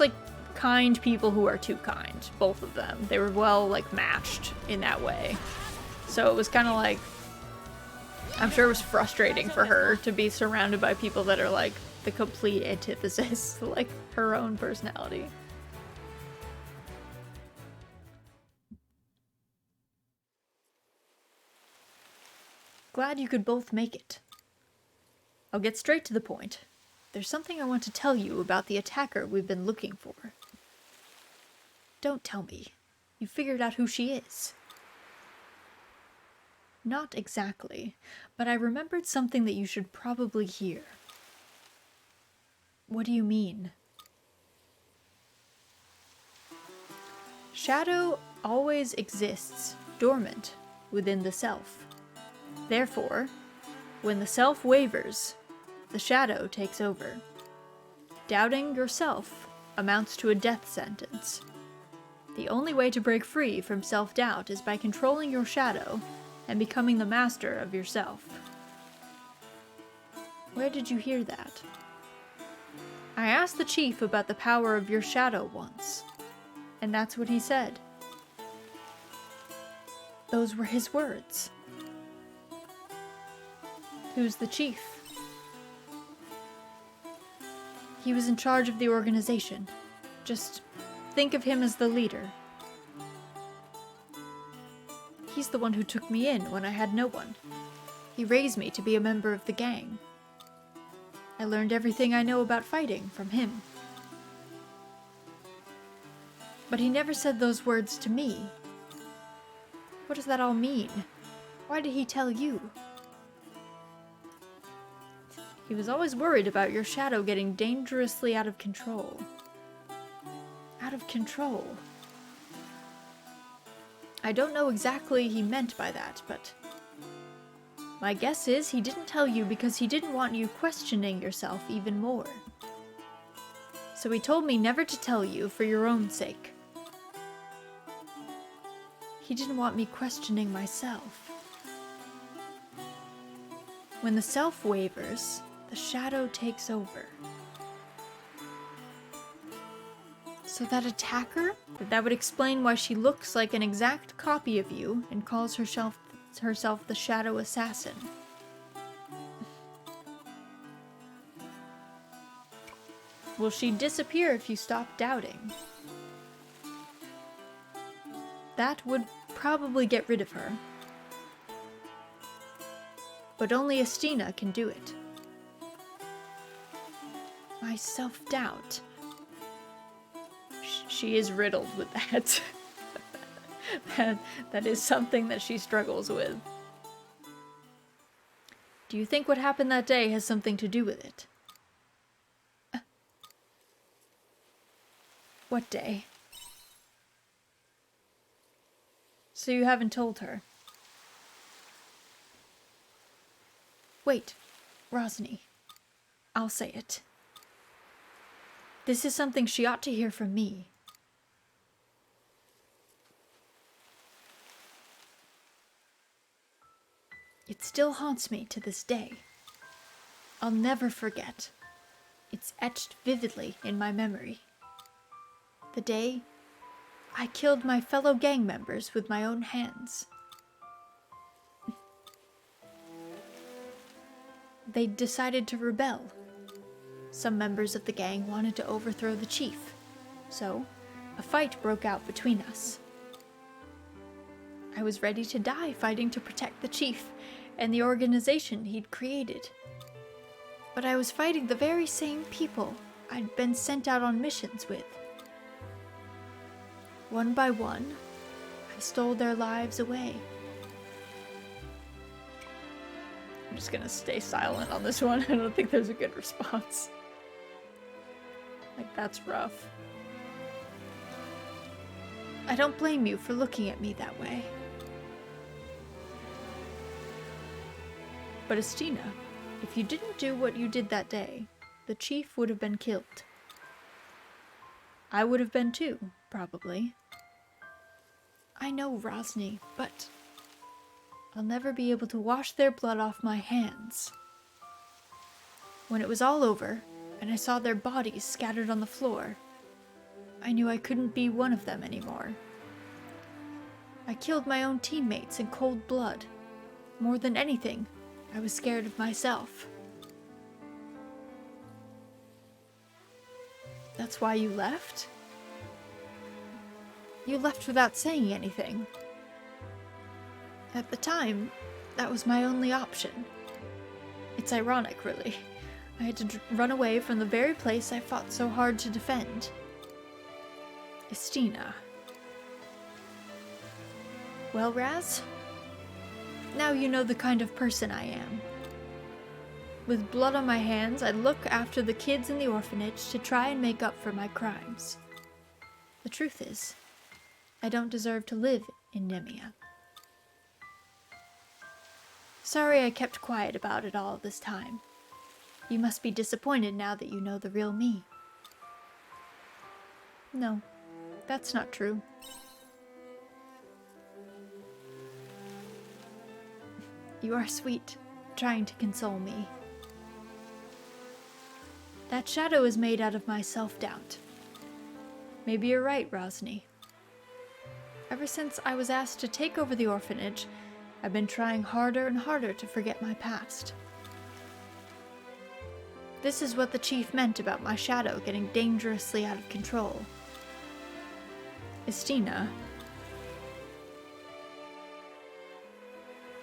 like, kind people who are too kind, both of them. They were well, like, matched in that way. So it was kind of like... I'm sure it was frustrating for her to be surrounded by people that are like the complete antithesis to like her own personality. Glad you could both make it. I'll get straight to the point. There's something I want to tell you about the attacker we've been looking for. Don't tell me. You figured out who she is. Not exactly, but I remembered something that you should probably hear. What do you mean? Shadow always exists, dormant, within the self. Therefore, when the self wavers, the shadow takes over. Doubting yourself amounts to a death sentence. The only way to break free from self-doubt is by controlling your shadow and becoming the master of yourself. Where did you hear that? I asked the chief about the power of your shadow once, and that's what he said. Those were his words. Who's the chief? He was in charge of the organization. Just think of him as the leader. He's the one who took me in when I had no one. He raised me to be a member of the gang. I learned everything I know about fighting from him. But he never said those words to me. What does that all mean? Why did he tell you? He was always worried about your shadow getting dangerously out of control. Out of control. I don't know exactly he meant by that, but my guess is he didn't tell you because he didn't want you questioning yourself even more. So he told me never to tell you for your own sake. He didn't want me questioning myself. When the self wavers, the shadow takes over. So that attacker? That would explain why she looks like an exact copy of you and calls herself the Shadow Assassin. Will she disappear if you stop doubting? That would probably get rid of her. But only Estina can do it. My self-doubt. She is riddled with that. that is something that she struggles with. Do you think what happened that day has something to do with it? What day? So you haven't told her? Wait, Rosny. I'll say it. This is something she ought to hear from me. It still haunts me to this day. I'll never forget. It's etched vividly in my memory. The day I killed my fellow gang members with my own hands. They decided to rebel. Some members of the gang wanted to overthrow the chief, so a fight broke out between us. I was ready to die fighting to protect the chief and the organization he'd created. But I was fighting the very same people I'd been sent out on missions with. One by one, I stole their lives away. I'm just gonna stay silent on this one. I don't think there's a good response. Like, that's rough. I don't blame you for looking at me that way. But Estina, if you didn't do what you did that day, the chief would have been killed. I would have been too, probably. I know, Rosny, but I'll never be able to wash their blood off my hands. When it was all over, and I saw their bodies scattered on the floor, I knew I couldn't be one of them anymore. I killed my own teammates in cold blood. More than anything, I was scared of myself. That's why you left? You left without saying anything. At the time, that was my only option. It's ironic, really. I had to run away from the very place I fought so hard to defend. Estina. Well, Raz? Now you know the kind of person I am. With blood on my hands, I'd look after the kids in the orphanage to try and make up for my crimes. The truth is, I don't deserve to live in Nemia. Sorry I kept quiet about it all this time. You must be disappointed now that you know the real me. No, that's not true. You are sweet, trying to console me. That shadow is made out of my self-doubt. Maybe you're right, Rosny. Ever since I was asked to take over the orphanage, I've been trying harder and harder to forget my past. This is what the chief meant about my shadow getting dangerously out of control. Estina.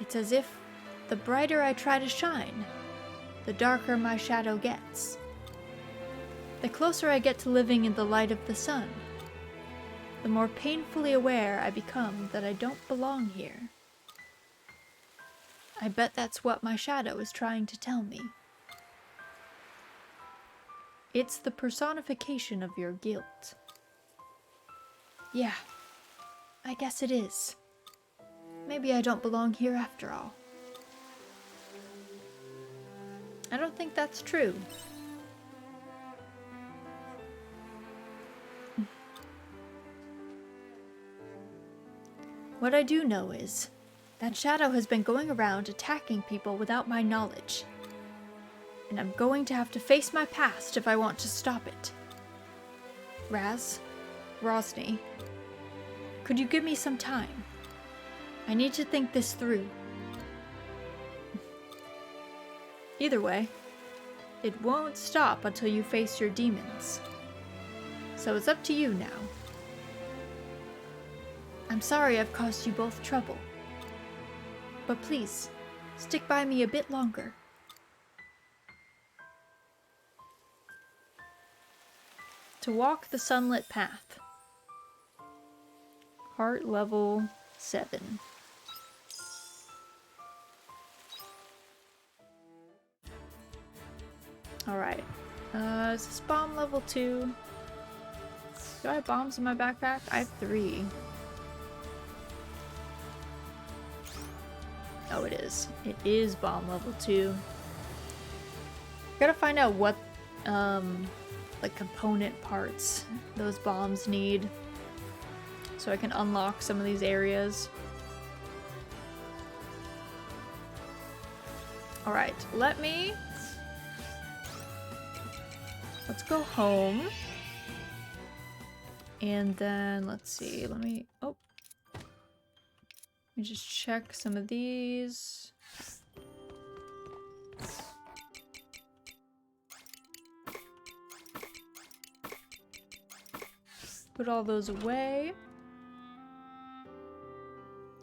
It's as if the brighter I try to shine, the darker my shadow gets. The closer I get to living in the light of the sun, the more painfully aware I become that I don't belong here. I bet that's what my shadow is trying to tell me. It's the personification of your guilt. Yeah, I guess it is. Maybe I don't belong here after all. I don't think that's true. What I do know is, that shadow has been going around attacking people without my knowledge. And I'm going to have to face my past if I want to stop it. Rosny, could you give me some time? I need to think this through. Either way, it won't stop until you face your demons. So it's up to you now. I'm sorry I've caused you both trouble. But please, stick by me a bit longer. To walk the sunlit path. Heart level 7. Alright. Is this bomb level 2? Do I have bombs in my backpack? I have 3. Oh, it is. It is bomb level 2. Gotta find out what, like, component parts those bombs need, so I can unlock some of these areas. Alright, let's go home. And then, let's see, let me just check some of these. Put all those away.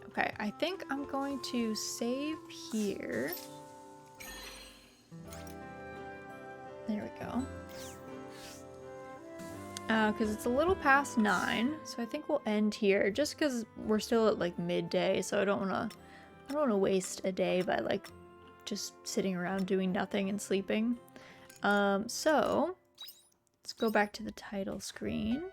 Okay, I think I'm going to save here. There we go. Because it's a little past 9, so I think we'll end here. Just because we're still at like midday, so I don't wanna waste a day by like just sitting around doing nothing and sleeping. So let's go back to the title screen.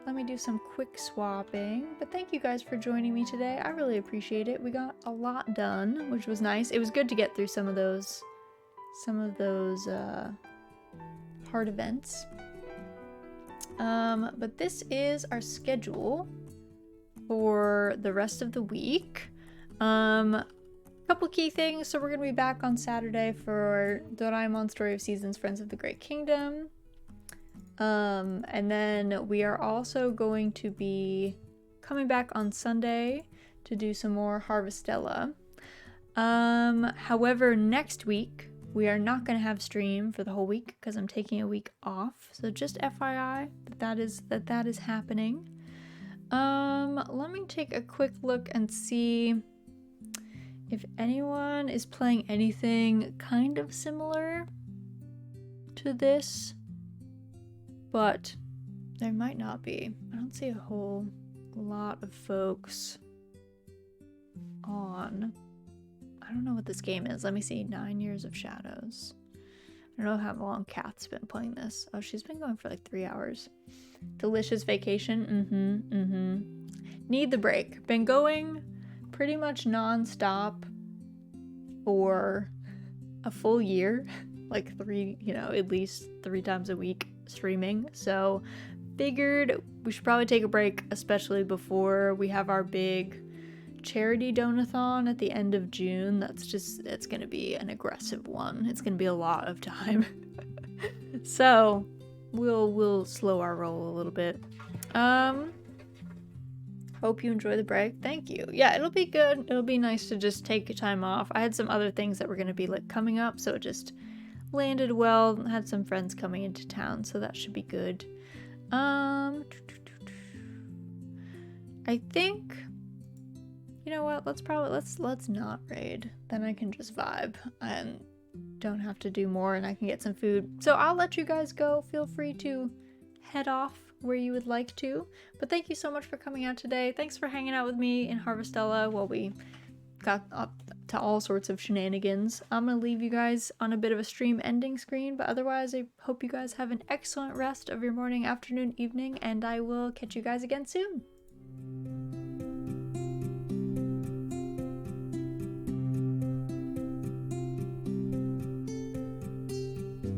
Let me do some quick swapping. But thank you guys for joining me today. I really appreciate it. We got a lot done, which was nice. It was good to get through some of those hard events. But this is our schedule for the rest of the week. Couple key things. So we're gonna be back on Saturday for Doraemon Story of Seasons, Friends of the Great Kingdom. And then we are also going to be coming back on Sunday to do some more Harvestella. However, next week we are not going to have stream for the whole week because I'm taking a week off. So just FYI that is happening. Let me take a quick look and see if anyone is playing anything kind of similar to this, but there might not be. I don't see a whole lot of folks on. I don't know what this game is. Let me see. 9 Years of Shadows. I don't know how long Kat's been playing this. Oh, she's been going for like 3 hours. Delicious vacation. Need the break. Been going pretty much non-stop for a full year. Like at least 3 times a week streaming. So figured we should probably take a break, especially before we have our big charity donathon at the end of June. It's gonna be an aggressive one. It's gonna be a lot of time. So we'll slow our roll a little bit. Hope you enjoy the break. Thank you. Yeah, it'll be good. It'll be nice to just take a time off. I had some other things that were gonna be like coming up, so it just landed well. Had some friends coming into town, so that should be good. I think, you know what, let's not raid. Then I can just vibe and don't have to do more, and I can get some food. So I'll let you guys go. Feel free to head off where you would like to. But thank you so much for coming out today. Thanks for hanging out with me in Harvestella while we got up to all sorts of shenanigans. I'm gonna leave you guys on a bit of a stream ending screen, but otherwise I hope you guys have an excellent rest of your morning, afternoon, evening, and I will catch you guys again soon.